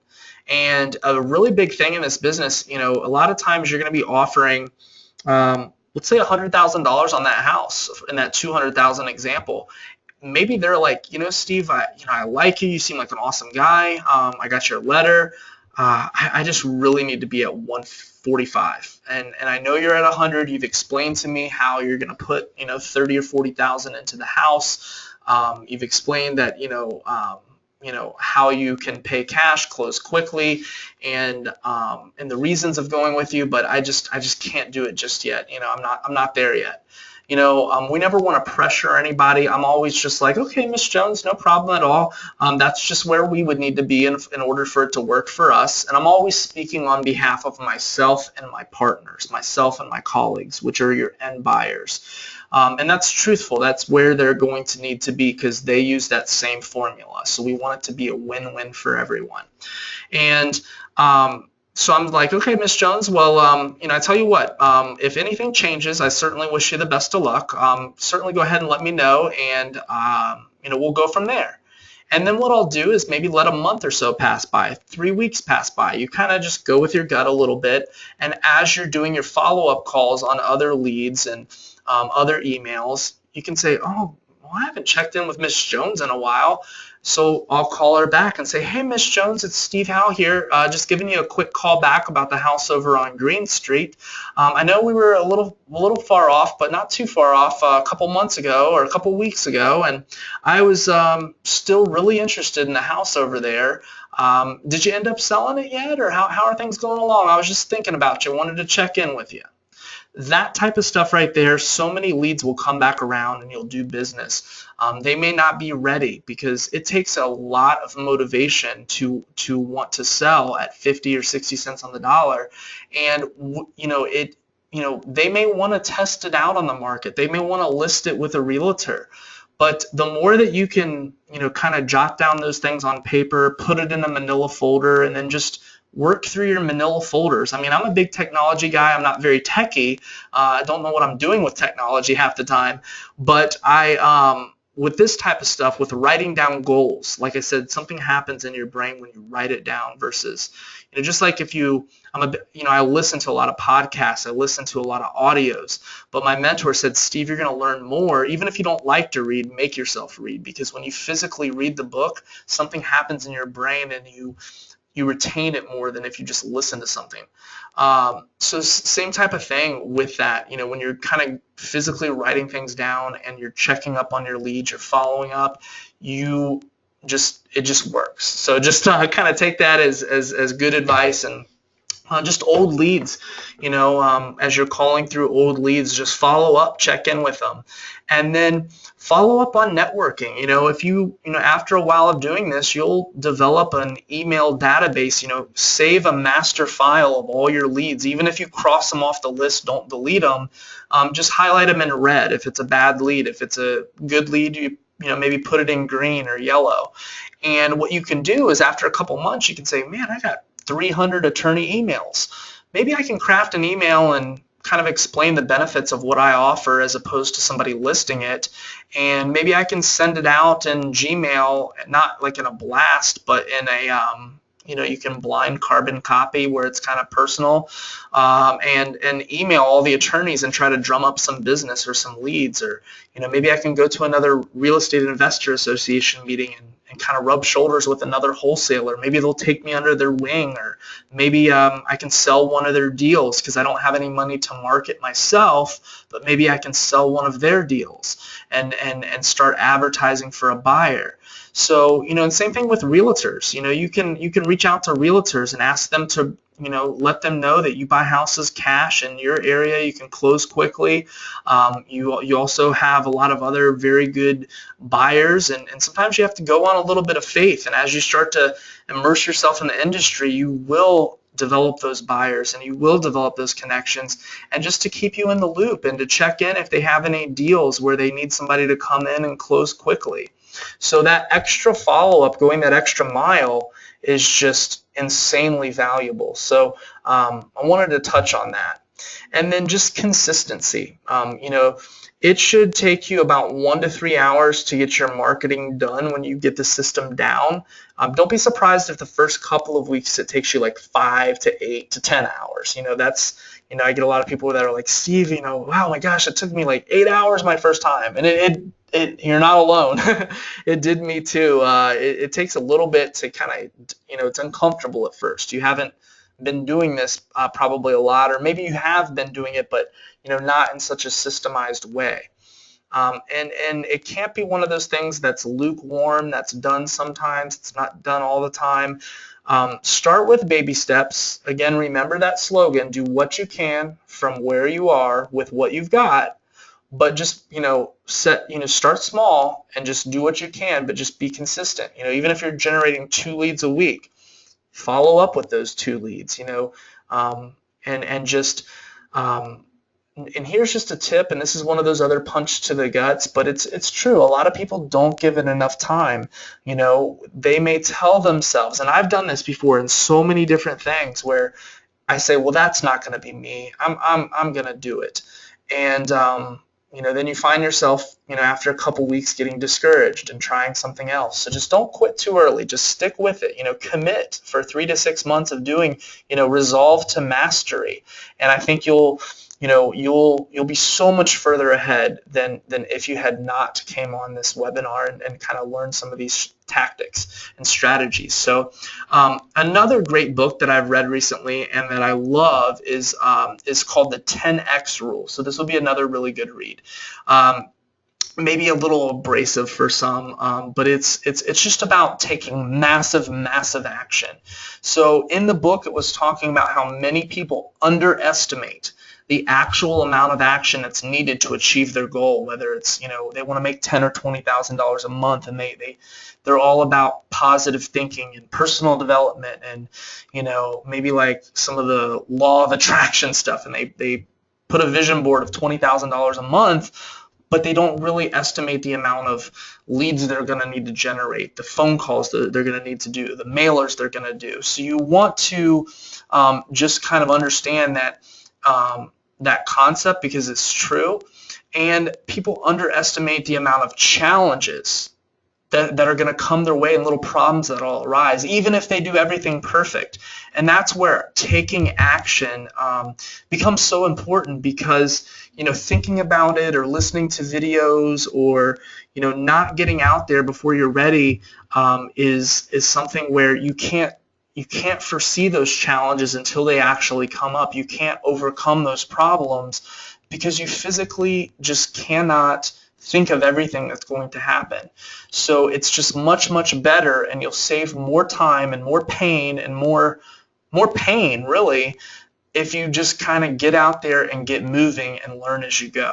And a really big thing in this business, a lot of times you're going to be offering, let's say $100,000 on that house in that 200,000 example. Maybe they're like, Steve, I like you. You seem like an awesome guy. I got your letter. I just really need to be at 145, and I know you're at 100. You've explained to me how you're going to put 30 or 40,000 into the house. You've explained that how you can pay cash, close quickly, and the reasons of going with you. But I just can't do it just yet. I'm not there yet. We never want to pressure anybody. I'm always just like, okay, Miss Jones, no problem at all. That's just where we would need to be in order for it to work for us. And I'm always speaking on behalf of myself and my partners, myself and my colleagues, which are your end buyers. And that's truthful. That's where they're going to need to be because they use that same formula. So we want it to be a win-win for everyone. And so I'm like, okay, Miss Jones, well, I tell you what, if anything changes, I certainly wish you the best of luck. Certainly go ahead and let me know, and, we'll go from there. And then what I'll do is maybe let a month or so pass by, 3 weeks pass by. You kind of just go with your gut a little bit, and as you're doing your follow-up calls on other leads and other emails, you can say, oh, well, I haven't checked in with Miss Jones in a while. So I'll call her back and say, hey, Miss Jones, it's Steve Howell here. Just giving you a quick call back about the house over on Green Street. I know we were a little far off, but not too far off a couple months ago or a couple weeks ago, and I was still really interested in the house over there. Did you end up selling it yet, or how are things going along? I was just thinking about you. Wanted to check in with you. that type of stuff right there, so many leads will come back around and you'll do business. They may not be ready because it takes a lot of motivation to want to sell at 50 or 60 cents on the dollar. And they may want to test it out on the market. They may want to list it with a realtor. But the more that you can, kind of jot down those things on paper, put it in a manila folder, and then just work through your manila folders. I mean, I'm a big technology guy. I'm not very techy. I don't know what I'm doing with technology half the time. But with this type of stuff, with writing down goals, like I said, something happens in your brain when you write it down versus, just like if I listen to a lot of podcasts, I listen to a lot of audios, but my mentor said, Steve, you're going to learn more. Even if you don't like to read, make yourself read, because when you physically read the book, something happens in your brain and you retain it more than if you just listen to something. So same type of thing with that, when you're kind of physically writing things down and you're checking up on your leads, you're following up, it just works. So just kind of take that as good advice. And just old leads, as you're calling through old leads, just follow up, check in with them, and then follow up on networking. If after a while of doing this, you'll develop an email database, save a master file of all your leads. Even if you cross them off the list, don't delete them. Just highlight them in red if it's a bad lead. If it's a good lead, you maybe put it in green or yellow. And what you can do is after a couple months, you can say, man, I got 300 attorney emails. Maybe I can craft an email and kind of explain the benefits of what I offer as opposed to somebody listing it. And maybe I can send it out in Gmail, not like in a blast, but in a, you can blind carbon copy where it's kind of personal, and email all the attorneys and try to drum up some business or some leads. Or, maybe I can go to another real estate investor association meeting and kind of rub shoulders with another wholesaler. Maybe they'll take me under their wing, or maybe I can sell one of their deals because I don't have any money to market myself, but maybe I can sell one of their deals and start advertising for a buyer. So, and same thing with realtors. You can reach out to realtors and ask them to, let them know that you buy houses cash in your area. You can close quickly. You also have a lot of other very good buyers, and sometimes you have to go on a little bit of faith. And as you start to immerse yourself in the industry, you will develop those buyers and you will develop those connections, and just to keep you in the loop and to check in if they have any deals where they need somebody to come in and close quickly. So that extra follow-up, going that extra mile, is just insanely valuable. So I wanted to touch on that. And then just consistency. It should take you about 1 to 3 hours to get your marketing done when you get the system down. Don't be surprised if the first couple of weeks it takes you like 5 to 8 to 10 hours. I get a lot of people that are like, Steve, wow, my gosh, it took me like 8 hours my first time. And you're not alone. It did me too. It takes a little bit to kind of, it's uncomfortable at first. You haven't been doing this probably a lot, or maybe you have been doing it, but not in such a systemized way. And it can't be one of those things that's lukewarm, that's done sometimes, it's not done all the time. Start with baby steps. Again, remember that slogan, do what you can from where you are with what you've got. But just, start small and just do what you can, but just be consistent. Even if you're generating 2 leads a week, follow up with those 2 leads, and here's just a tip, and this is one of those other punch to the guts, but it's true. A lot of people don't give it enough time. They may tell themselves, and I've done this before in so many different things, where I say, well, that's not going to be me. I'm going to do it. And then you find yourself, after a couple weeks getting discouraged and trying something else. So just don't quit too early. Just stick with it. Commit for 3 to 6 months of doing, resolve to mastery. And I think you'll be so much further ahead than if you had not came on this webinar and kind of learned some of these tactics and strategies. So another great book that I've read recently and that I love is called the 10X Rule. So this will be another really good read. Maybe a little abrasive for some, but it's just about taking massive action. So in the book, it was talking about how many people underestimate the actual amount of action that's needed to achieve their goal, whether it's, you know, they want to make $10,000 or $20,000 a month, and they're all about positive thinking and personal development, and, you know, maybe like some of the law of attraction stuff, and they put a vision board of $20,000 a month, but they don't really estimate the amount of leads they're going to need to generate, the phone calls that they're going to need to do, the mailers they're going to do. So you want to just kind of understand that that concept, because it's true, and people underestimate the amount of challenges that are going to come their way, and little problems that will arise, even if they do everything perfect. And that's where taking action becomes so important, because, you know, thinking about it or listening to videos or, you know, not getting out there before you're ready is something where you can't foresee those challenges until they actually come up. You can't overcome those problems because you physically just cannot think of everything that's going to happen. So it's just much, much better, and you'll save more time and more pain and more pain, really, if you just kind of get out there and get moving and learn as you go.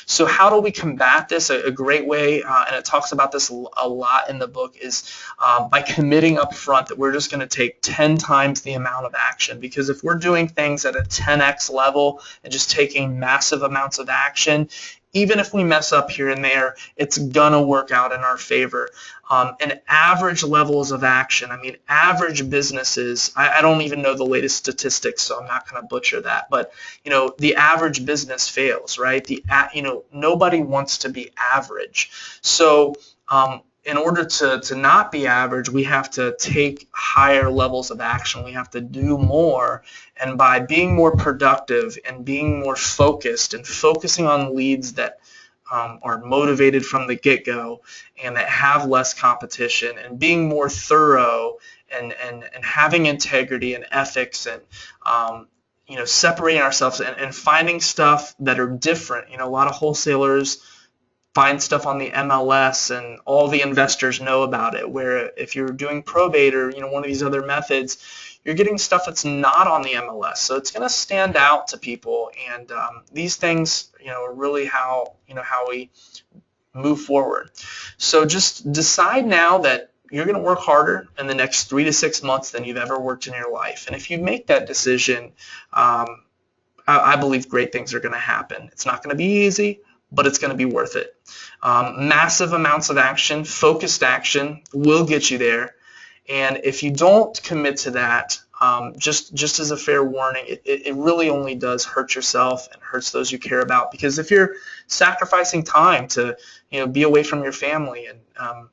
So how do we combat this? A great way, and it talks about this a lot in the book, is by committing up front that we're just going to take 10 times the amount of action. Because if we're doing things at a 10x level and just taking massive amounts of action, even if we mess up here and there, it's gonna work out in our favor. And average levels of action, I mean, average businesses, I don't even know the latest statistics, so I'm not gonna butcher that, but, you know, the average business fails, right? You know, nobody wants to be average. So in order to not be average, we have to take higher levels of action. We have to do more. And by being more productive and being more focused and focusing on leads that are motivated from the get-go and that have less competition, and being more thorough and having integrity and ethics, and you know, separating ourselves and finding stuff that are different. You know, a lot of wholesalers find stuff on the MLS and all the investors know about it, where if you're doing probate or, you know, one of these other methods, you're getting stuff that's not on the MLS. So it's going to stand out to people, and these things, you know, are really how we move forward. So just decide now that you're going to work harder in the next 3 to 6 months than you've ever worked in your life. And if you make that decision, I believe great things are going to happen. It's not going to be easy, but it's going to be worth it. Massive amounts of action, focused action will get you there. And if you don't commit to that, just as a fair warning, it really only does hurt yourself and hurts those you care about. Because if you're sacrificing time to, you know, be away from your family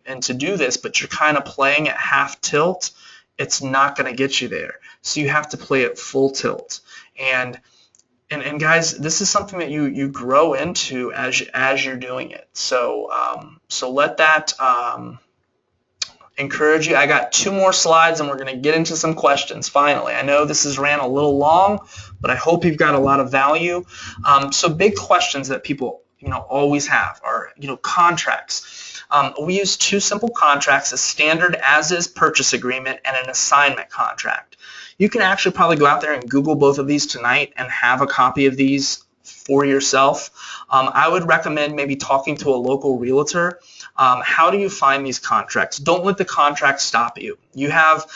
and to do this, but you're kind of playing at half tilt, it's not going to get you there. So you have to play at full tilt. And guys, this is something that you grow into as you're doing it. So let that encourage you. I got 2 more slides, and we're going to get into some questions finally. I know this has ran a little long, but I hope you've got a lot of value. So big questions that people, you know, always have are, you know, contracts. We use 2 simple contracts: a standard as-is purchase agreement and an assignment contract. You can actually probably go out there and Google both of these tonight and have a copy of these for yourself. I would recommend maybe talking to a local realtor. How do you find these contracts? Don't let the contract stop you. You have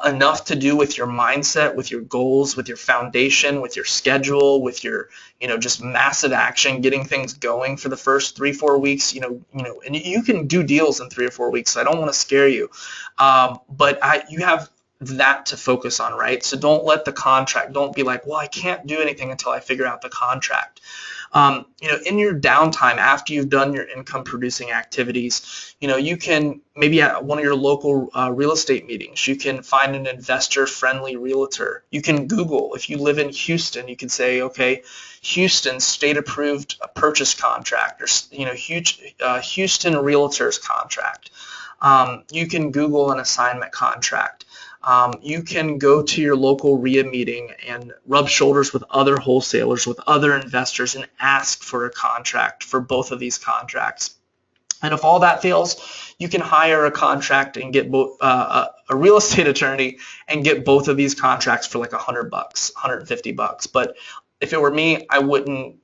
enough to do with your mindset, with your goals, with your foundation, with your schedule, with your, you know, just massive action, getting things going for the first 3-4 weeks. You know, and you can do deals in 3 or 4 weeks. So I don't want to scare you, but you have that to focus on, right? So don't let the contract, don't be like, well, I can't do anything until I figure out the contract. You know, in your downtime, after you've done your income producing activities, you know, you can maybe at one of your local real estate meetings, you can find an investor friendly realtor. You can Google, if you live in Houston, you can say, okay, Houston state approved purchase contract, or, you know, Houston realtors contract. You can Google an assignment contract. You can go to your local RIA meeting and rub shoulders with other wholesalers, with other investors, and ask for a contract for both of these contracts. And if all that fails, you can hire a contract and get a real estate attorney and get both of these contracts for like $100, $150. But if it were me, I wouldn't,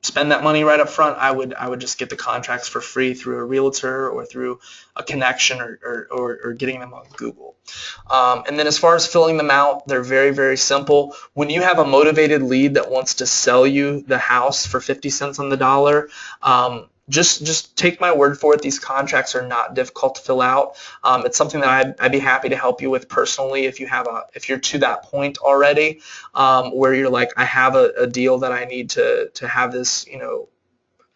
spend that money right up front. I would just get the contracts for free through a realtor or through a connection or getting them on Google. And then as far as filling them out, they're very, very simple. When you have a motivated lead that wants to sell you the house for 50 cents on the dollar, just take my word for it. These contracts are not difficult to fill out. It's something that I'd be happy to help you with personally if you're to that point already, where you're like, I have a deal that I need to have this,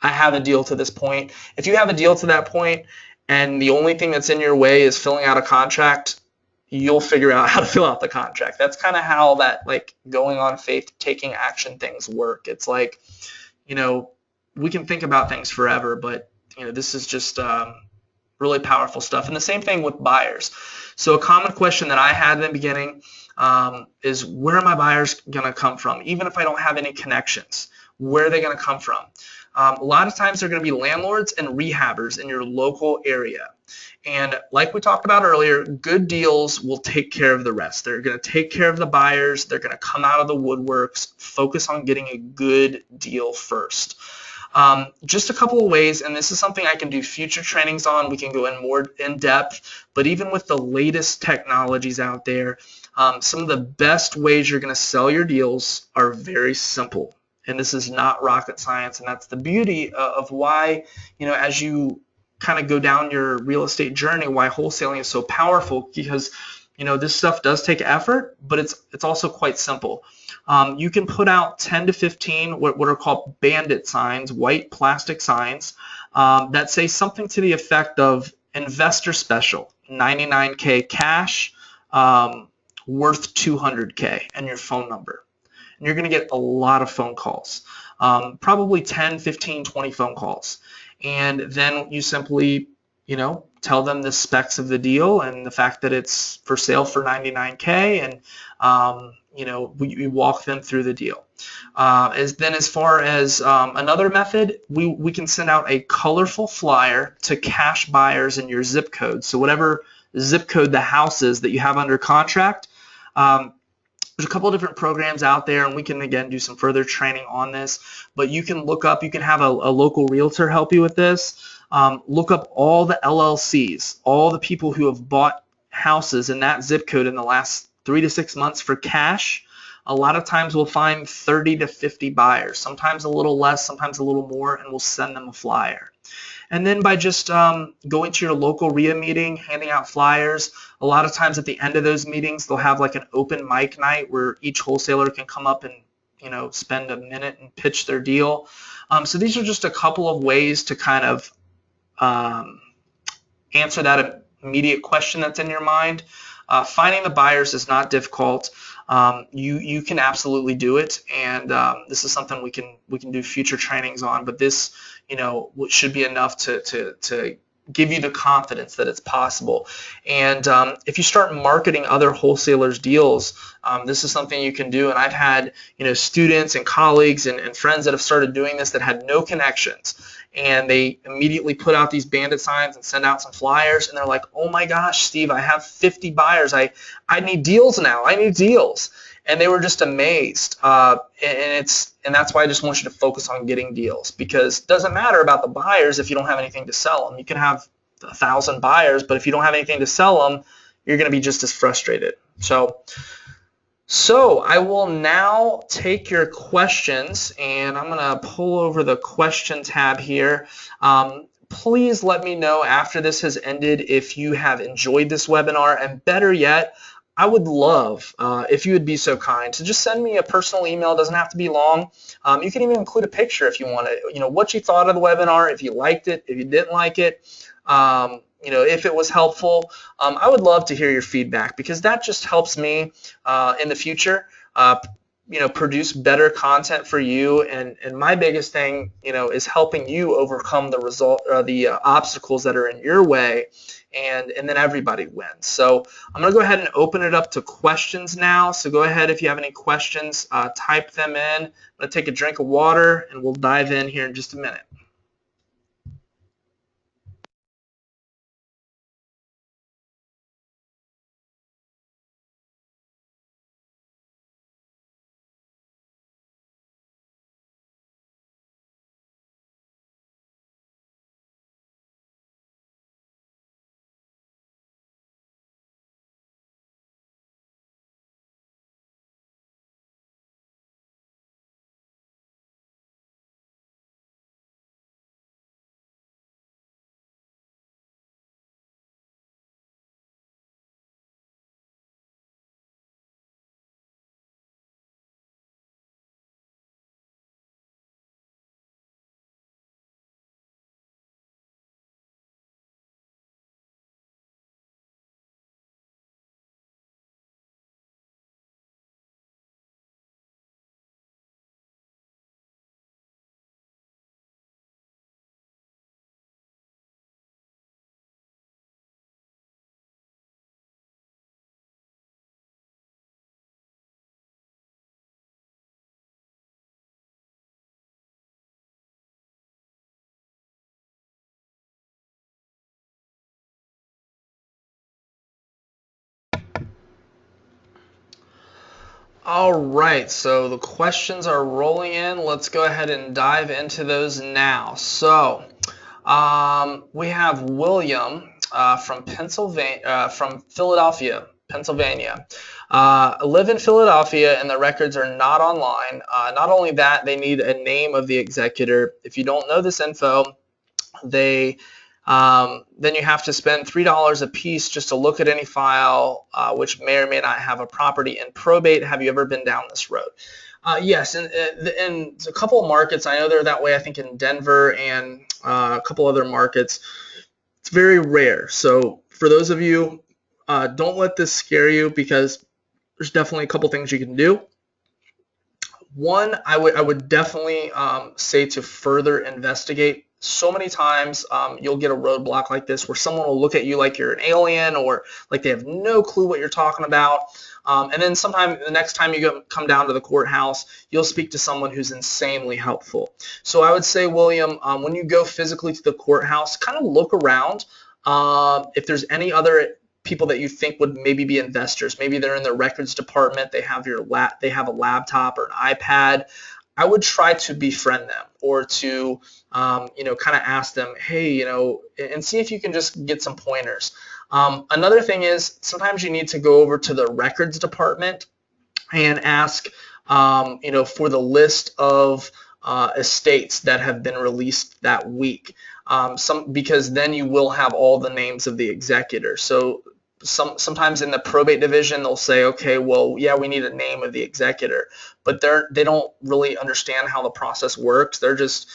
I have a deal to this point. If you have a deal to that point and the only thing that's in your way is filling out a contract, you'll figure out how to fill out the contract. That's kind of how that like going on faith, taking action things work. It's like, we can think about things forever, but this is just really powerful stuff. And the same thing with buyers. So a common question that I had in the beginning is, where are my buyers going to come from? Even if I don't have any connections, where are they going to come from? A lot of times they're going to be landlords and rehabbers in your local area. And like we talked about earlier, good deals will take care of the rest. They're going to take care of the buyers. They're going to come out of the woodworks, focus on getting a good deal first. Just a couple of ways, and this is something I can do future trainings on. We can go in more in depth, but even with the latest technologies out there, some of the best ways you're going to sell your deals are very simple. And this is not rocket science, and that's the beauty of why, as you kind of go down your real estate journey, why wholesaling is so powerful, because this stuff does take effort, but it's also quite simple. You can put out 10 to 15 what are called bandit signs, white plastic signs, that say something to the effect of investor special, 99K cash, worth 200K, and your phone number. And you're going to get a lot of phone calls, probably 10, 15, 20 phone calls. And then you simply, tell them the specs of the deal and the fact that it's for sale for 99K, and we walk them through the deal. As far as another method, we can send out a colorful flyer to cash buyers in your zip code. So whatever zip code the house is that you have under contract, there's a couple of different programs out there, and we can again do some further training on this, but you can you can have a local realtor help you with this. Look up all the LLCs, all the people who have bought houses in that zip code in the last 3 to 6 months for cash. A lot of times we'll find 30 to 50 buyers, sometimes a little less, sometimes a little more, and we'll send them a flyer. And then by just going to your local RIA meeting, handing out flyers, a lot of times at the end of those meetings, they'll have like an open mic night where each wholesaler can come up and spend a minute and pitch their deal. So these are just a couple of ways to kind of answer that immediate question that's in your mind. Finding the buyers is not difficult. You can absolutely do it, and this is something we can do future trainings on. But this, should be enough to give you the confidence that it's possible. And if you start marketing other wholesalers' deals, this is something you can do. And I've had students and colleagues and friends that have started doing this that had no connections, and they immediately put out these bandit signs and send out some flyers, and they're like, oh my gosh, Steve, I have 50 buyers. I need deals now. I need deals. And they were just amazed. And that's why I just want you to focus on getting deals, because it doesn't matter about the buyers if you don't have anything to sell them. You can have 1,000 buyers, but if you don't have anything to sell them, you're going to be just as frustrated. So I will now take your questions, and I'm going to pull over the question tab here. Please let me know after this has ended if you have enjoyed this webinar, and better yet, I would love if you would be so kind to just send me a personal email. It doesn't have to be long. You can even include a picture if you want to, what you thought of the webinar, if you liked it, if you didn't like it, if it was helpful. I would love to hear your feedback, because that just helps me in the future produce better content for you. And my biggest thing is helping you overcome the obstacles that are in your way, and then everybody wins. So I'm going to go ahead and open it up to questions now. So go ahead, if you have any questions, type them in. I'm going to take a drink of water, and we'll dive in here in just a minute. All right, so the questions are rolling in. Let's go ahead and dive into those now. So we have William from from Philadelphia, Pennsylvania. I live in Philadelphia, and the records are not online. Not only that, they need a name of the executor. If you don't know this info, then you have to spend $3 a piece just to look at any file, which may or may not have a property in probate. Have you ever been down this road? Yes, in a couple of markets, I know they're that way. I think in Denver and a couple other markets, it's very rare. So for those of you, don't let this scare you, because there's definitely a couple things you can do. One, I would definitely say to further investigate. So many times you'll get a roadblock like this where someone will look at you like you're an alien, or like they have no clue what you're talking about. And then sometime the next time you come down to the courthouse, you'll speak to someone who's insanely helpful. So I would say, William, when you go physically to the courthouse, kind of look around. If there's any other people that you think would maybe be investors, maybe they're in the records department, they have a laptop or an iPad, I would try to befriend them, or to kind of ask them, hey, and see if you can just get some pointers. Another thing is, sometimes you need to go over to the records department and ask for the list of estates that have been released that week, because then you will have all the names of the executor. So sometimes in the probate division, they'll say, okay, well, yeah, we need a name of the executor, but they don't really understand how the process works. They're just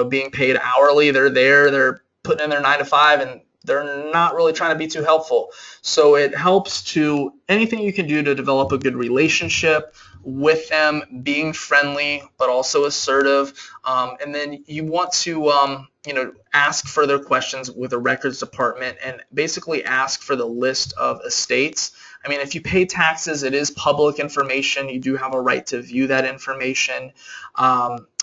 being paid hourly. They're putting in their 9 to 5, and they're not really trying to be too helpful. So it helps to anything you can do to develop a good relationship with them, being friendly but also assertive, and then you want to ask further questions with the records department, and basically ask for the list of estates. I mean, if you pay taxes, it is public information. You do have a right to view that information.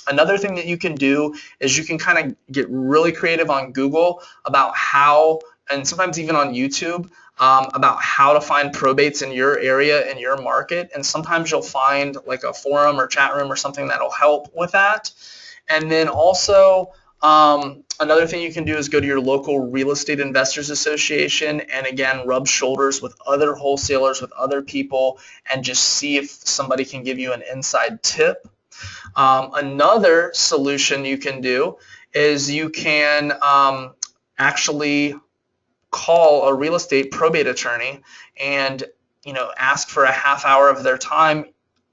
Another thing that you can do is you can kind of get really creative on Google about how, and sometimes even on YouTube, about how to find probates in your area, in your market. And sometimes you'll find like a forum or chat room or something that'll help with that. And then also, another thing you can do is go to your local real estate investors association, and again, rub shoulders with other wholesalers, with other people, and just see if somebody can give you an inside tip. Another solution you can do is you can actually call a real estate probate attorney and ask for a half hour of their time.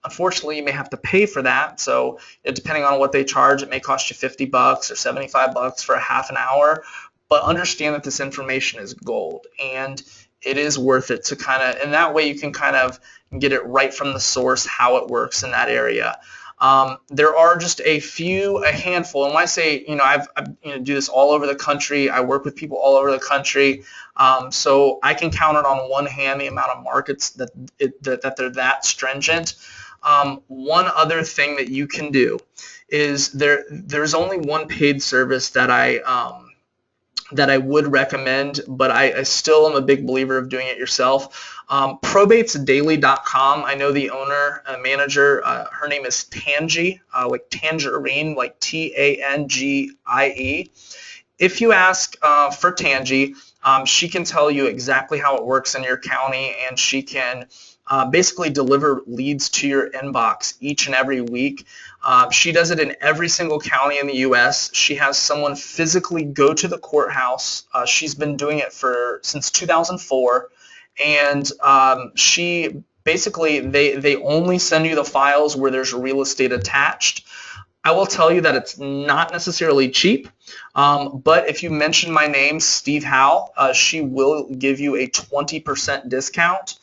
Unfortunately, you may have to pay for that. So depending on what they charge, it may cost you $50 or $75 for a half an hour. But understand that this information is gold, and it is worth it to in that way you can kind of get it right from the source, how it works in that area. There are just a handful, and when I say, I do this all over the country. I work with people all over the country, so I can count it on one hand the amount of markets that they're that stringent. One other thing that you can do is there's only one paid service that I would recommend, but I still am a big believer of doing it yourself. Probatesdaily.com. I know the owner, manager. Her name is Tangie, like tangerine, like Tangie. If you ask for Tangie, she can tell you exactly how it works in your county, and she can basically deliver leads to your inbox each and every week. She does it in every single county in the U.S. She has someone physically go to the courthouse. She's been doing it since 2004, and she basically they only send you the files where there's real estate attached. I will tell you that it's not necessarily cheap, but if you mention my name, Steve Howell, she will give you a 20% discount.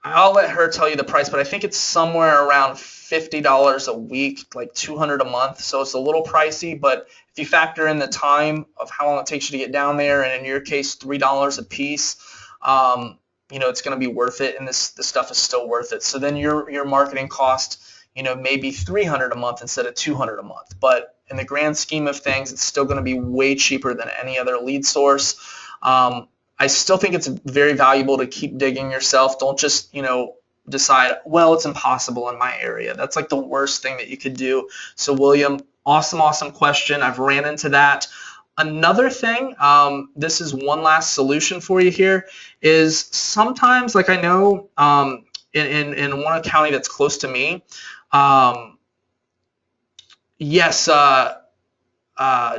I'll let her tell you the price, but I think it's somewhere around $50 a week, like $200 a month. So it's a little pricey, but if you factor in the time of how long it takes you to get down there, and in your case, $3 a piece, it's going to be worth it, and this stuff is still worth it. So then your marketing cost, maybe $300 a month instead of $200 a month. But in the grand scheme of things, it's still going to be way cheaper than any other lead source. I still think it's very valuable to keep digging yourself. Don't just, decide, well, it's impossible in my area. That's like the worst thing that you could do. So William, awesome question. I've ran into that. Another thing, this is one last solution for you here, is sometimes, like I know in one county that's close to me, yes,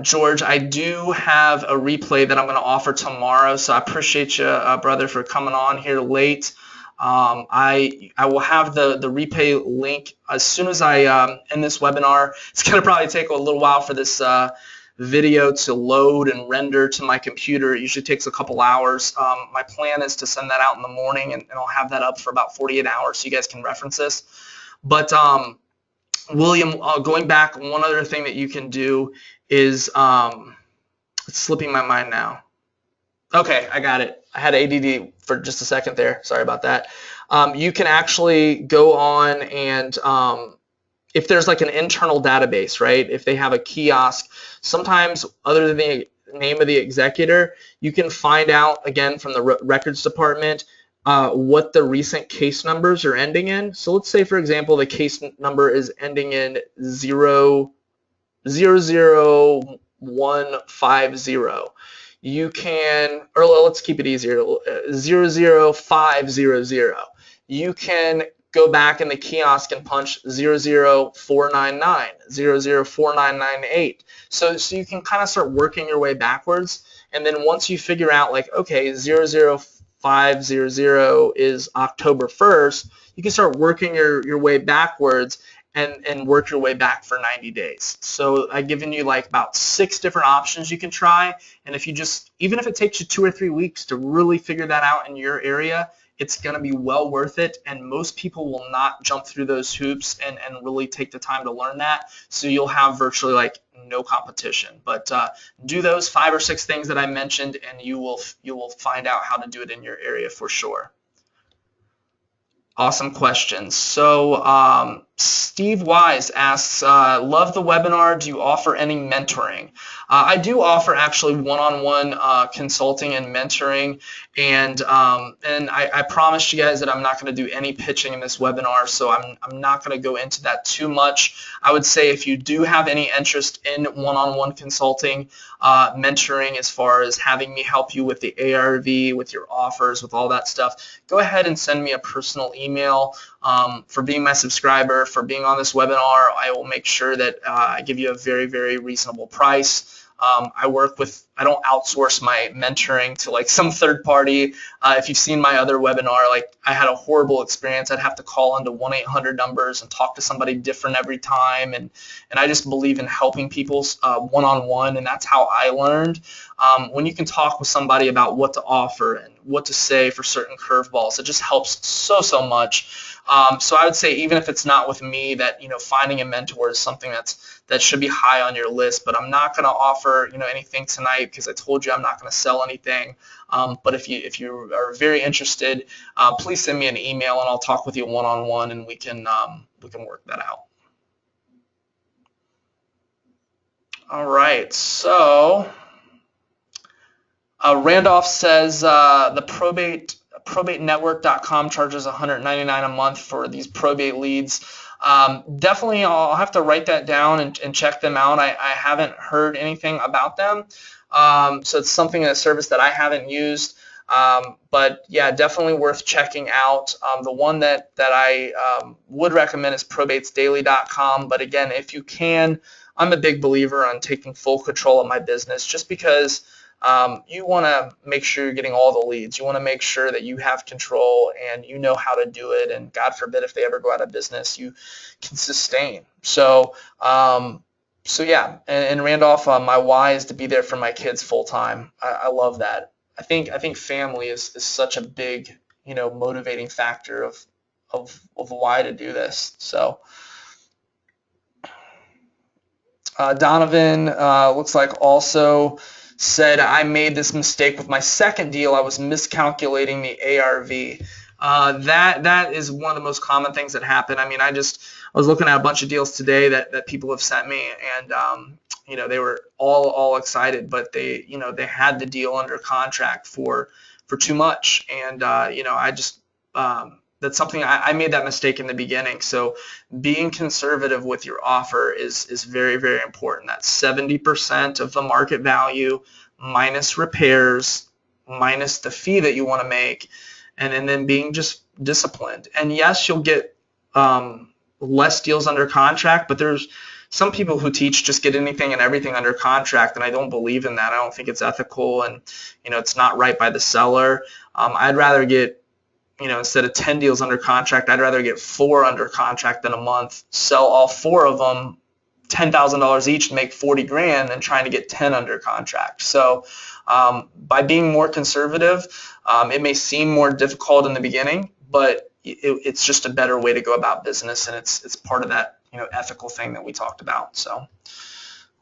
George, I do have a replay that I'm going to offer tomorrow, so I appreciate you, brother, for coming on here late. I will have the replay link as soon as I end this webinar. It's going to probably take a little while for this video to load and render to my computer. It usually takes a couple hours. My plan is to send that out in the morning, and I'll have that up for about 48 hours so you guys can reference this. But William, going back, one other thing that you can do is, it's slipping my mind now. Okay, I got it. I had ADD for just a second there. Sorry about that. You can actually go on and if there's like an internal database, right? If they have a kiosk, sometimes other than the name of the executor, you can find out, again, from the records department, what the recent case numbers are ending in. So let's say, for example, the case number is ending in 00150. You can, or let's keep it easier, 00500. You can go back in the kiosk and punch 00499, 004998. So you can kind of start working your way backwards. And then once you figure out, like, okay, 00500 is October 1st, you can start working your way backwards and work your way back for 90 days. So I've given you like about 6 different options you can try. And if you just, even if it takes you 2 or 3 weeks to really figure that out in your area, it's going to be well worth it. And most people will not jump through those hoops and really take the time to learn that. So you'll have virtually like no competition. But do those 5 or 6 things that I mentioned, and you will find out how to do it in your area for sure. Awesome questions. So Steve Wise asks, love the webinar. Do you offer any mentoring? I do offer actually one-on-one consulting and mentoring, and I promised you guys that I'm not going to do any pitching in this webinar, so I'm not going to go into that too much. I would say if you do have any interest in one-on-one consulting, mentoring, as far as having me help you with the ARV, with your offers, with all that stuff, go ahead and send me a personal email. For being my subscriber, for being on this webinar, I will make sure that I give you a very, very reasonable price. I don't outsource my mentoring to like some third party. If you've seen my other webinar, like I had a horrible experience. I'd have to call into 1-800 numbers and talk to somebody different every time. And I just believe in helping people one-on-one, and that's how I learned. When you can talk with somebody about what to offer and what to say for certain curveballs, it just helps so much. So I would say, even if it's not with me, that finding a mentor is something that should be high on your list. But I'm not going to offer anything tonight because I told you I'm not going to sell anything. But if you are very interested, please send me an email and I'll talk with you one-on-one, and we can work that out. All right, so Randolph says the probatenetwork.com charges $199 a month for these probate leads. Definitely, I'll have to write that down and check them out. I haven't heard anything about them, so it's a service that I haven't used. But yeah, definitely worth checking out. The one that I would recommend is probatesdaily.com. But again, if you can, I'm a big believer on taking full control of my business, just because you want to make sure you're getting all the leads. You want to make sure that you have control and you know how to do it. And God forbid, if they ever go out of business, you can sustain. So yeah. And Randolph, my why is to be there for my kids full time. I love that. I think family is such a big, motivating factor of why to do this. So Donovan looks like also said, I made this mistake with my second deal. I was miscalculating the ARV. That is one of the most common things that happen. I mean, I was looking at a bunch of deals today that people have sent me, and they were all excited, but they had the deal under contract for too much, and I just that's something I made that mistake in the beginning. So being conservative with your offer is very, very important. That's 70% of the market value minus repairs, minus the fee that you want to make, and then being just disciplined. And yes, you'll get less deals under contract, but there's some people who teach just get anything and everything under contract, and I don't believe in that. I don't think it's ethical, and it's not right by the seller. I'd rather get, instead of 10 deals under contract, I'd rather get 4 under contract than a month, sell all 4 of them, $10,000 each, to make 40 grand, than trying to get 10 under contract. So by being more conservative, it may seem more difficult in the beginning, but it's just a better way to go about business, and it's part of that ethical thing that we talked about. So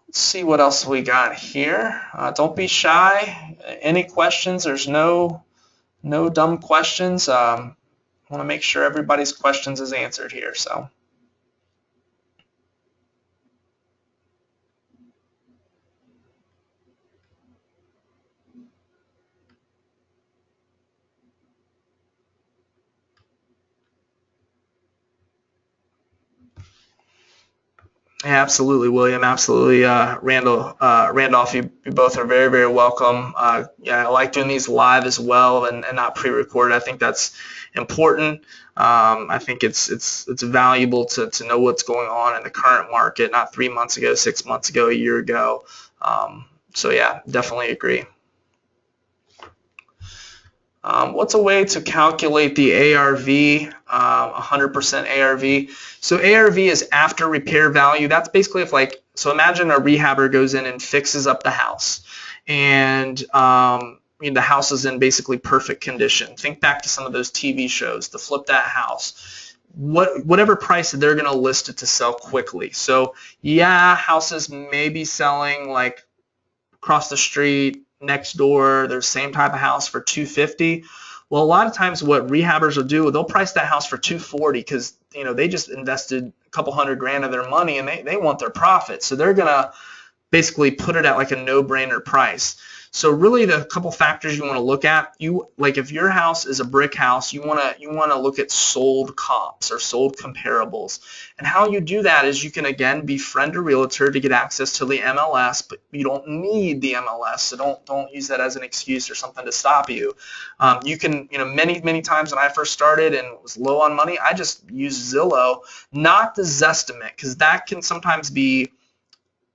let's see what else we got here. Don't be shy. Any questions? There's no dumb questions. I want to make sure everybody's questions is answered here. So. Yeah, absolutely, William. Absolutely, Randolph. You both are very, very welcome. Yeah, I like doing these live as well, and not pre-recorded. I think that's important. I think it's valuable to know what's going on in the current market, not 3 months ago, 6 months ago, a year ago. So yeah, definitely agree. What's a way to calculate the ARV, 100% ARV? So ARV is after repair value. That's basically so imagine a rehabber goes in and fixes up the house, and the house is in basically perfect condition. Think back to some of those TV shows, the Flip That House. Whatever price they're going to list it to sell quickly. So yeah, houses may be selling like across the street, next door, their same type of house for $250. Well, a lot of times what rehabbers will do, they'll price that house for $240 because they just invested a couple $100 grand of their money, and they want their profit. So they're gonna basically put it at like a no-brainer price. So really, the couple factors you want to look at, if your house is a brick house, you want to look at sold comps or sold comparables. And how you do that is you can again befriend a realtor to get access to the MLS, but you don't need the MLS, so don't use that as an excuse or something to stop you. You can, many times when I first started and was low on money, I just used Zillow, not the Zestimate, because that can sometimes be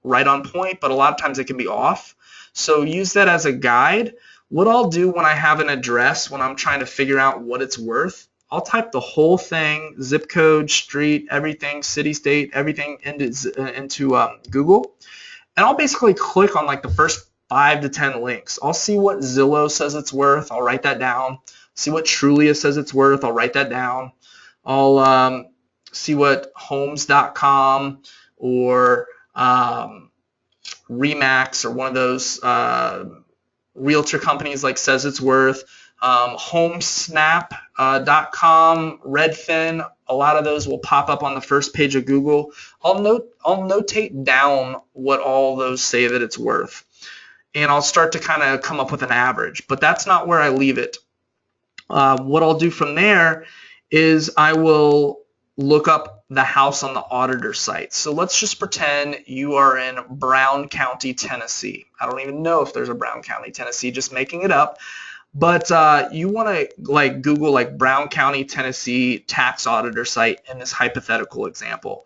right on point, but a lot of times it can be off. So use that as a guide. What I'll do when I have an address, when I'm trying to figure out what it's worth, I'll type the whole thing, zip code, street, everything, city, state, everything into Google, and I'll basically click on like the first 5 to 10 links. I'll see what Zillow says it's worth. I'll write that down. See what Trulia says it's worth. I'll write that down. I'll see what Homes.com or Remax or one of those realtor companies says it's worth. Homesnap.com, Redfin, a lot of those will pop up on the first page of Google. I'll notate down what all those say that it's worth, and I'll start to kind of come up with an average, but that's not where I leave it. What I'll do from there is I will look up the house on the auditor site. So let's just pretend you are in Brown County, Tennessee. I don't even know if there's a Brown County, Tennessee, just making it up. But you want to Google Brown County, Tennessee tax auditor site in this hypothetical example.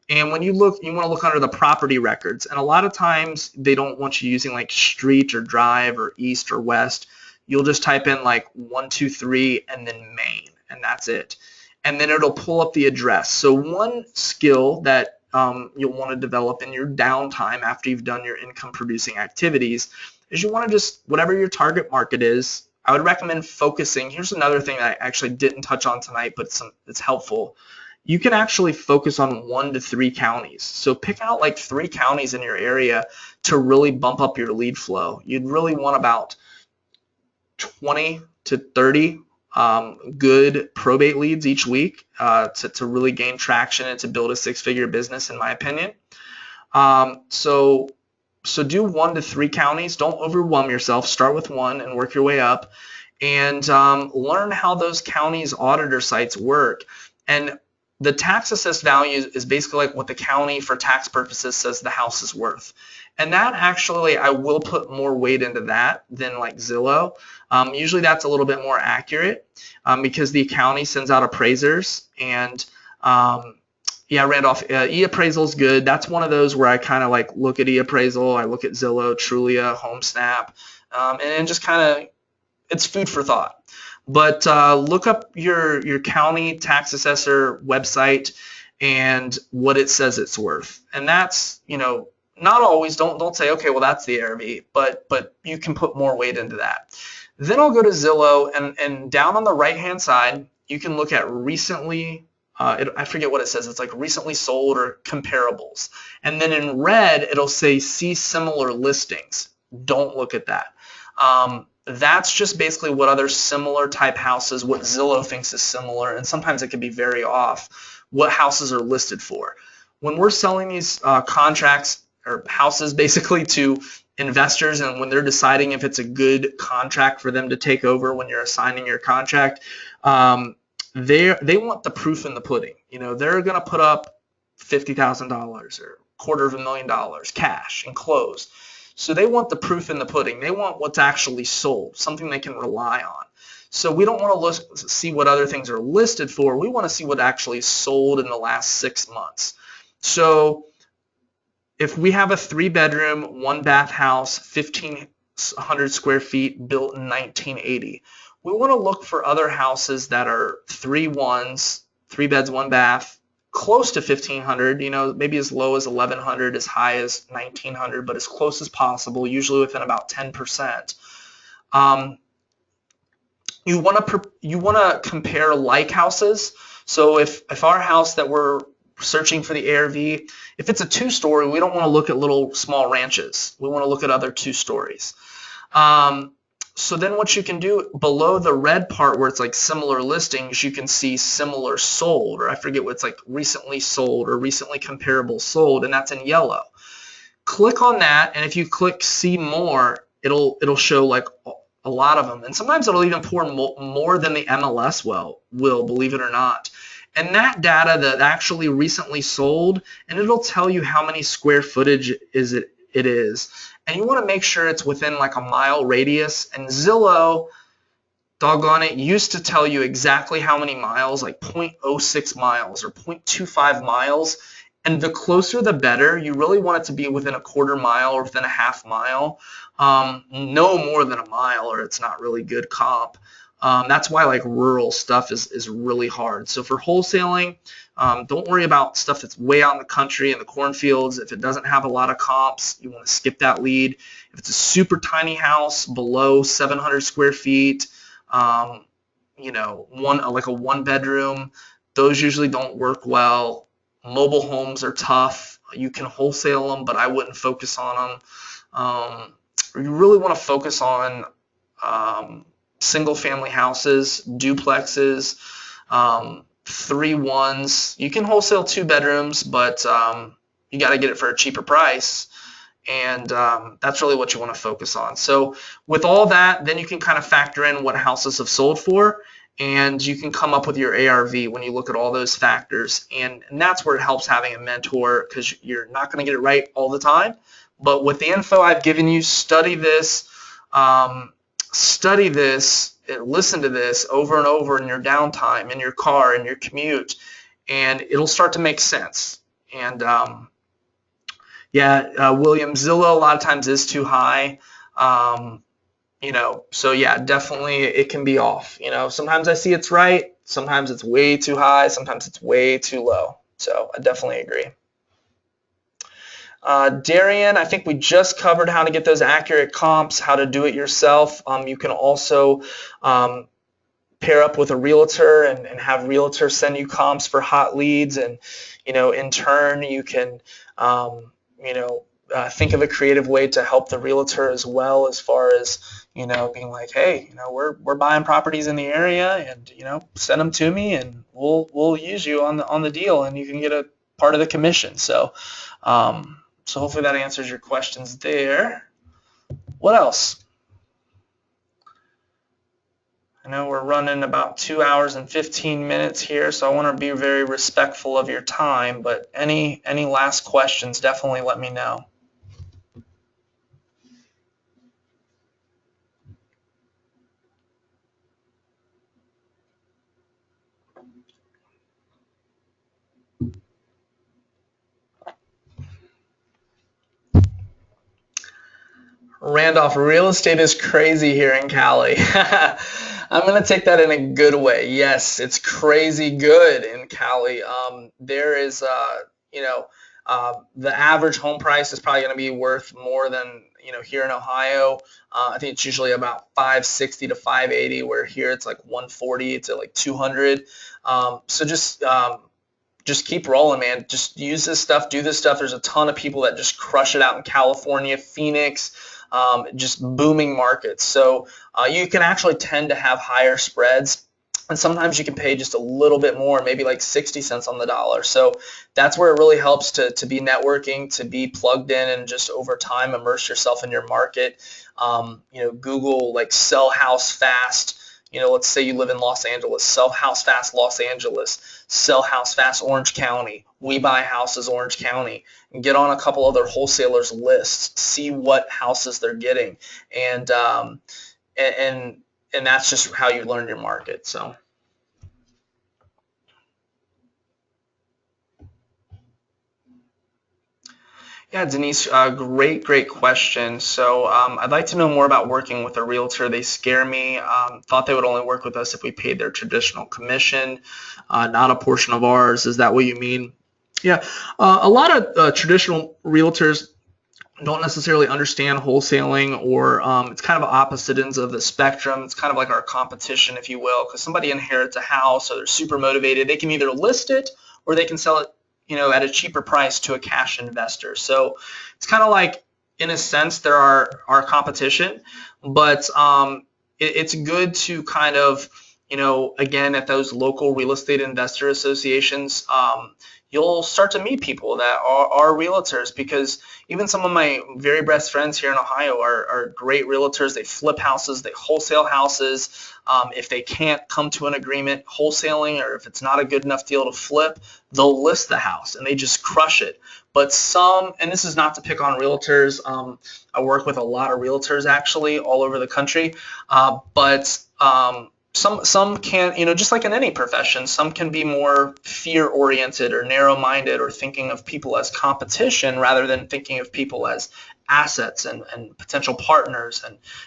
And when you want to look under the property records. And a lot of times they don't want you using street or drive or east or west. You'll just type in 123 and then Maine, and that's it. And then it'll pull up the address. So one skill that you'll want to develop in your downtime after you've done your income producing activities is you want to just, whatever your target market is, I would recommend focusing. Here's another thing that I actually didn't touch on tonight, but it's helpful. You can actually focus on 1 to 3 counties. So pick out 3 counties in your area to really bump up your lead flow. You'd really want about 20 to 30 good probate leads each week to really gain traction and to build a six-figure business, in my opinion. So do 1 to 3 counties. Don't overwhelm yourself. Start with 1 and work your way up, and learn how those counties' auditor sites work. And the tax assessed value is basically like what the county for tax purposes says the house is worth. And that actually, I will put more weight into that than like Zillow. Usually that's a little bit more accurate because the county sends out appraisers. And yeah, Randolph, e-appraisal is good. That's one of those where I kind of like look at e-appraisal. I look at Zillow, Trulia, HomeSnap, and just kind of, it's food for thought. But look up your county tax assessor website and what it says it's worth. And that's, not always, don't say, okay, well, that's the ARV, but you can put more weight into that. Then I'll go to Zillow, and down on the right-hand side, you can look at recently, I forget what it says. It's like recently sold or comparables. And then in red, it'll say see similar listings. Don't look at that. That's just basically what other similar type houses, what Zillow thinks is similar, and sometimes it can be very off, what houses are listed for. When we're selling these contracts or houses basically to investors, and when they're deciding if it's a good contract for them to take over when you're assigning your contract, they want the proof in the pudding. They're going to put up $50,000 or $250,000 cash and close. So they want the proof in the pudding. They want what's actually sold, something they can rely on. So we don't want to see what other things are listed for. We want to see what actually sold in the last 6 months. So if we have a 3-bedroom, 1-bath house, 1,500 square feet, built in 1980, we want to look for other houses that are 3 beds, 1 bath, close to 1,500, maybe as low as 1,100, as high as 1,900, but as close as possible, usually within about 10%. You want to compare like houses. So if our house that we're searching for the ARV, if it's a 2-story, we don't want to look at little small ranches. We want to look at other 2 stories. So then what you can do below the red part where it's like similar listings, you can see similar sold, or I forget what it's like, recently sold or recently comparable sold, and that's in yellow. Click on that, and if you click see more, it'll show like a lot of them, and sometimes it'll even pour more than the MLS will, believe it or not. And that data that actually recently sold, and it'll tell you how many square footage it is. And you want to make sure it's within like a mile radius. And Zillow, doggone it, used to tell you exactly how many miles, like 0.06 miles or 0.25 miles. And the closer the better. You really want it to be within a 1/4 mile or within a 1/2 mile. No more than a mile, or it's not really good comp. That's why like rural stuff is really hard. So for wholesaling, don't worry about stuff that's way out in the country in the cornfields. If it doesn't have a lot of comps, you want to skip that lead. If it's a super tiny house below 700 square feet, like a 1-bedroom, those usually don't work well. Mobile homes are tough. You can wholesale them, but I wouldn't focus on them. You really want to focus on single family houses, duplexes, 3-1s. You can wholesale 2 bedrooms, but you got to get it for a cheaper price. And that's really what you want to focus on. So with all that, then you can kind of factor in what houses have sold for, and you can come up with your ARV when you look at all those factors. And that's where it helps having a mentor, because you're not going to get it right all the time. But with the info I've given you, study this, listen to this over and over in your downtime, in your car, in your commute, and it'll start to make sense. And William, Zillow a lot of times is too high. So yeah, definitely it can be off. Sometimes I see it's right, sometimes it's way too high, sometimes it's way too low. So I definitely agree. Darian, I think we just covered how to get those accurate comps, how to do it yourself. You can also pair up with a realtor and have realtors send you comps for hot leads, and in turn you can think of a creative way to help the realtor as well, as far as, being like, hey, we're buying properties in the area, and, send them to me, and we'll use you on the deal, and you can get a part of the commission. So, so hopefully that answers your questions there. What else? I know we're running about 2 hours and 15 minutes here, so I want to be very respectful of your time, but any last questions, definitely let me know. Randolph, real estate is crazy here in Cali. I'm going to take that in a good way. Yes, it's crazy good in Cali. There is, the average home price is probably going to be worth more than, here in Ohio. I think it's usually about 560 to 580, where here it's like 140 to like 200. So just keep rolling, man. Just use this stuff, do this stuff. There's a ton of people that just crush it out in California, Phoenix, just booming markets. So you can actually tend to have higher spreads, and sometimes you can pay just a little bit more, maybe like 60 cents on the dollar. So that's where it really helps to be networking, to be plugged in, and just over time immerse yourself in your market. Google like sell house fast. Let's say you live in Los Angeles, sell house fast Los Angeles, sell house fast Orange County, we buy houses Orange County, and get on a couple other wholesalers lists, see what houses they're getting, and that's just how you learn your market. So. Yeah, Denise, great question. So I'd like to know more about working with a realtor. They scare me. Thought they would only work with us if we paid their traditional commission, not a portion of ours. Is that what you mean? Yeah, a lot of traditional realtors don't necessarily understand wholesaling, or it's kind of opposite ends of the spectrum. It's kind of like our competition, if you will, because somebody inherits a house, or they're super motivated. They can either list it or they can sell it, at a cheaper price to a cash investor. So it's kind of like, in a sense, there are our competition, but it's good to kind of, again, at those local real estate investor associations, you'll start to meet people that are realtors, because even some of my very best friends here in Ohio are great realtors. They flip houses, they wholesale houses. If they can't come to an agreement wholesaling, or if it's not a good enough deal to flip, they'll list the house and they just crush it. But some, and this is not to pick on realtors, I work with a lot of realtors actually all over the country, but some can, just like in any profession, some can be more fear-oriented or narrow-minded, or thinking of people as competition rather than thinking of people as assets and potential partners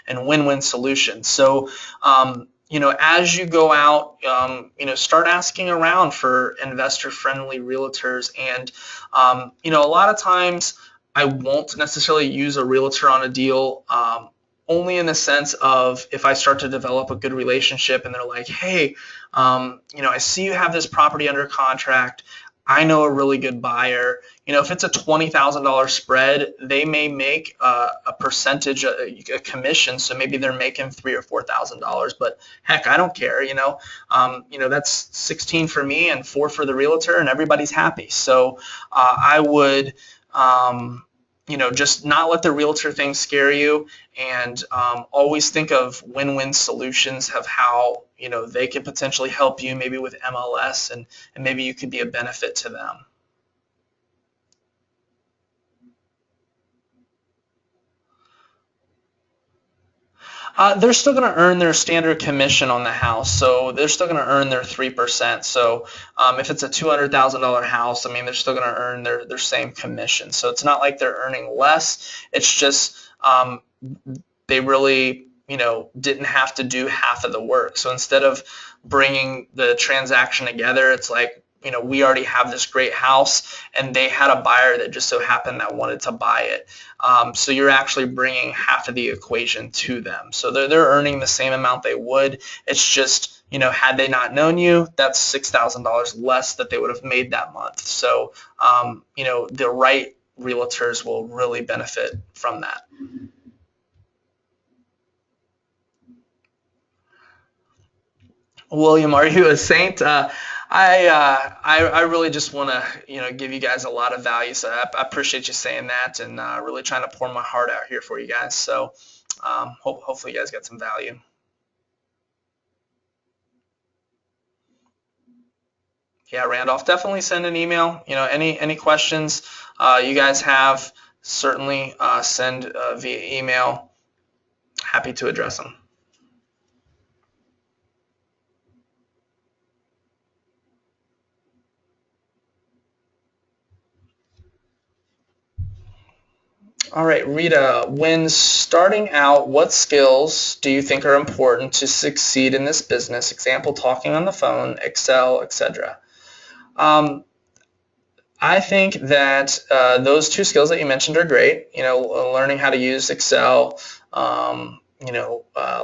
and win-win solutions. So, as you go out, start asking around for investor-friendly realtors. And, a lot of times I won't necessarily use a realtor on a deal, only in the sense of if I start to develop a good relationship and they're like, hey, I see you have this property under contract. I know a really good buyer. If it's a $20,000 spread, they may make a percentage, a commission. So maybe they're making $3,000 or $4,000, but heck, I don't care. That's 16 for me and 4 for the realtor, and everybody's happy. So I would, just not let the realtor thing scare you, and always think of win-win solutions of how, they can potentially help you, maybe with MLS, and maybe you could be a benefit to them. They're still going to earn their standard commission on the house, so they're still going to earn their 3%. So if it's a $200,000 house, they're still going to earn their same commission. So it's not like they're earning less. It's just they really, didn't have to do half of the work. So instead of bringing the transaction together, it's like, we already have this great house, and they had a buyer that just so happened that wanted to buy it. So you're actually bringing half of the equation to them. So they're earning the same amount they would. It's just, had they not known you, that's $6,000 less that they would have made that month. So, the right realtors will really benefit from that. William, are you a saint? I really just want to give you guys a lot of value. So I appreciate you saying that, and really trying to pour my heart out here for you guys. So hopefully you guys get some value. Yeah, Randolph, definitely send an email. Any questions you guys have, certainly send via email. Happy to address them. All right, Rita, when starting out, what skills do you think are important to succeed in this business? Example, talking on the phone, Excel, etc. I think that those two skills that you mentioned are great. Learning how to use Excel,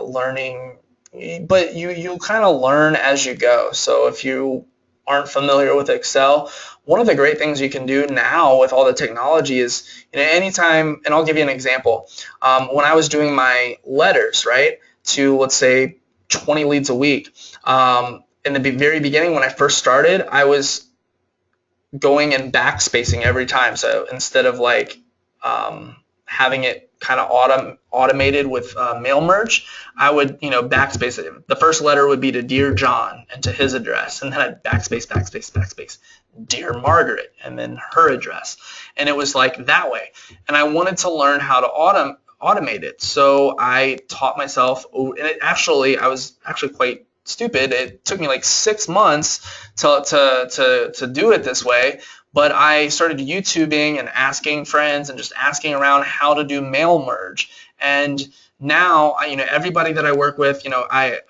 learning, but you kind of learn as you go. So if you aren't familiar with Excel, one of the great things you can do now with all the technology is, anytime, and I'll give you an example. When I was doing my letters, right, to let's say 20 leads a week, in the very beginning when I first started, I was going and backspacing every time. So instead of having it kind of automated with mail merge, I would backspace it. The first letter would be to Dear John and to his address, and then I'd backspace Dear Margaret, and then her address, and it was like that way. And I wanted to learn how to automate it, so I taught myself, and I was actually quite stupid. It took me like 6 months to do it this way, but I started YouTubing and asking friends and just asking around how to do mail merge. And now, everybody that I work with, that I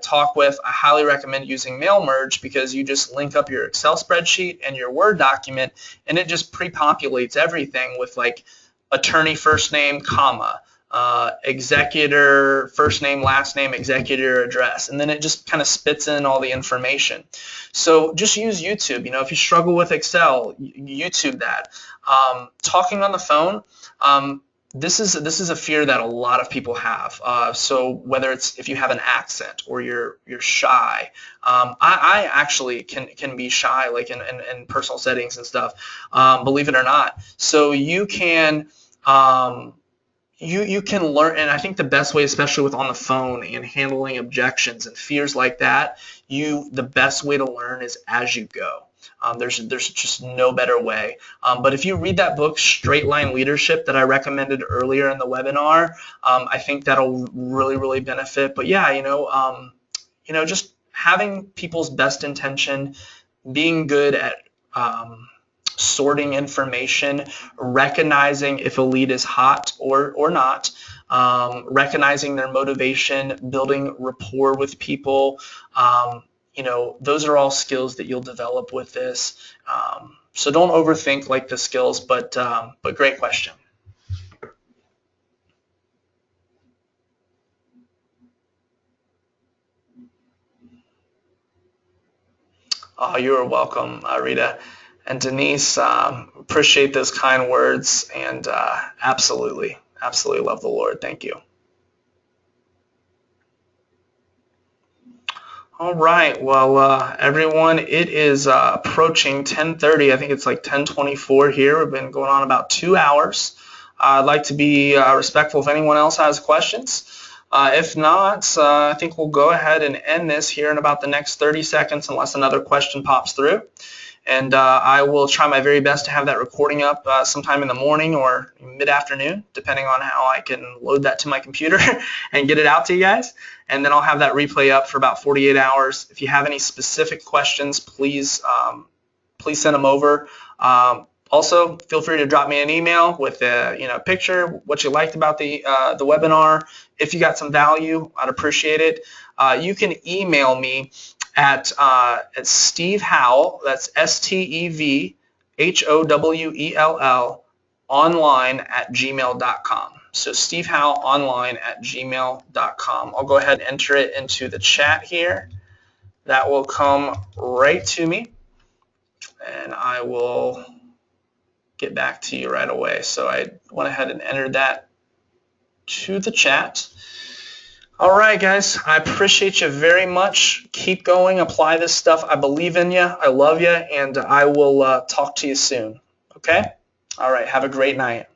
talk with, I highly recommend using mail merge, because you just link up your Excel spreadsheet and your Word document, and it just pre-populates everything with like attorney first name, comma, executor first name, last name, executor address, and then it just kind of spits in all the information. So just use YouTube. If you struggle with Excel, YouTube that. Talking on the phone, this is a fear that a lot of people have. So whether it's if you have an accent or you're shy, I actually can be shy, like in personal settings and stuff, believe it or not. So you can you can learn, and I think the best way, especially with on the phone and handling objections and fears like that, the best way to learn is as you go. There's just no better way. But if you read that book, Straight Line Leadership, that I recommended earlier in the webinar, I think that'll really benefit. But yeah, just having people's best intention, being good at sorting information, recognizing if a lead is hot or not, recognizing their motivation, building rapport with people. Those are all skills that you'll develop with this. So don't overthink like the skills, but great question. Oh, you are welcome, Rita. And Denise, appreciate those kind words, and absolutely love the Lord. Thank you. All right, well, everyone, it is approaching 10:30. I think it's like 10:24 here. We've been going on about 2 hours. I'd like to be respectful if anyone else has questions. If not, I think we'll go ahead and end this here in about the next 30 seconds unless another question pops through. And I will try my very best to have that recording up sometime in the morning or mid-afternoon, depending on how I can load that to my computer and get it out to you guys. And then I'll have that replay up for about 48 hours. If you have any specific questions, please send them over. Also, feel free to drop me an email with a picture, what you liked about the webinar. If you got some value, I'd appreciate it. You can email me at Steve Howell, that's STEVHOWELL, online@gmail.com. So Steve Howell online@gmail.com. I'll go ahead and enter it into the chat here. That will come right to me, and I will get back to you right away. So I went ahead and entered that to the chat. All right, guys, I appreciate you very much. Keep going, apply this stuff. I believe in you. I love you, and I will talk to you soon. Okay? All right, have a great night.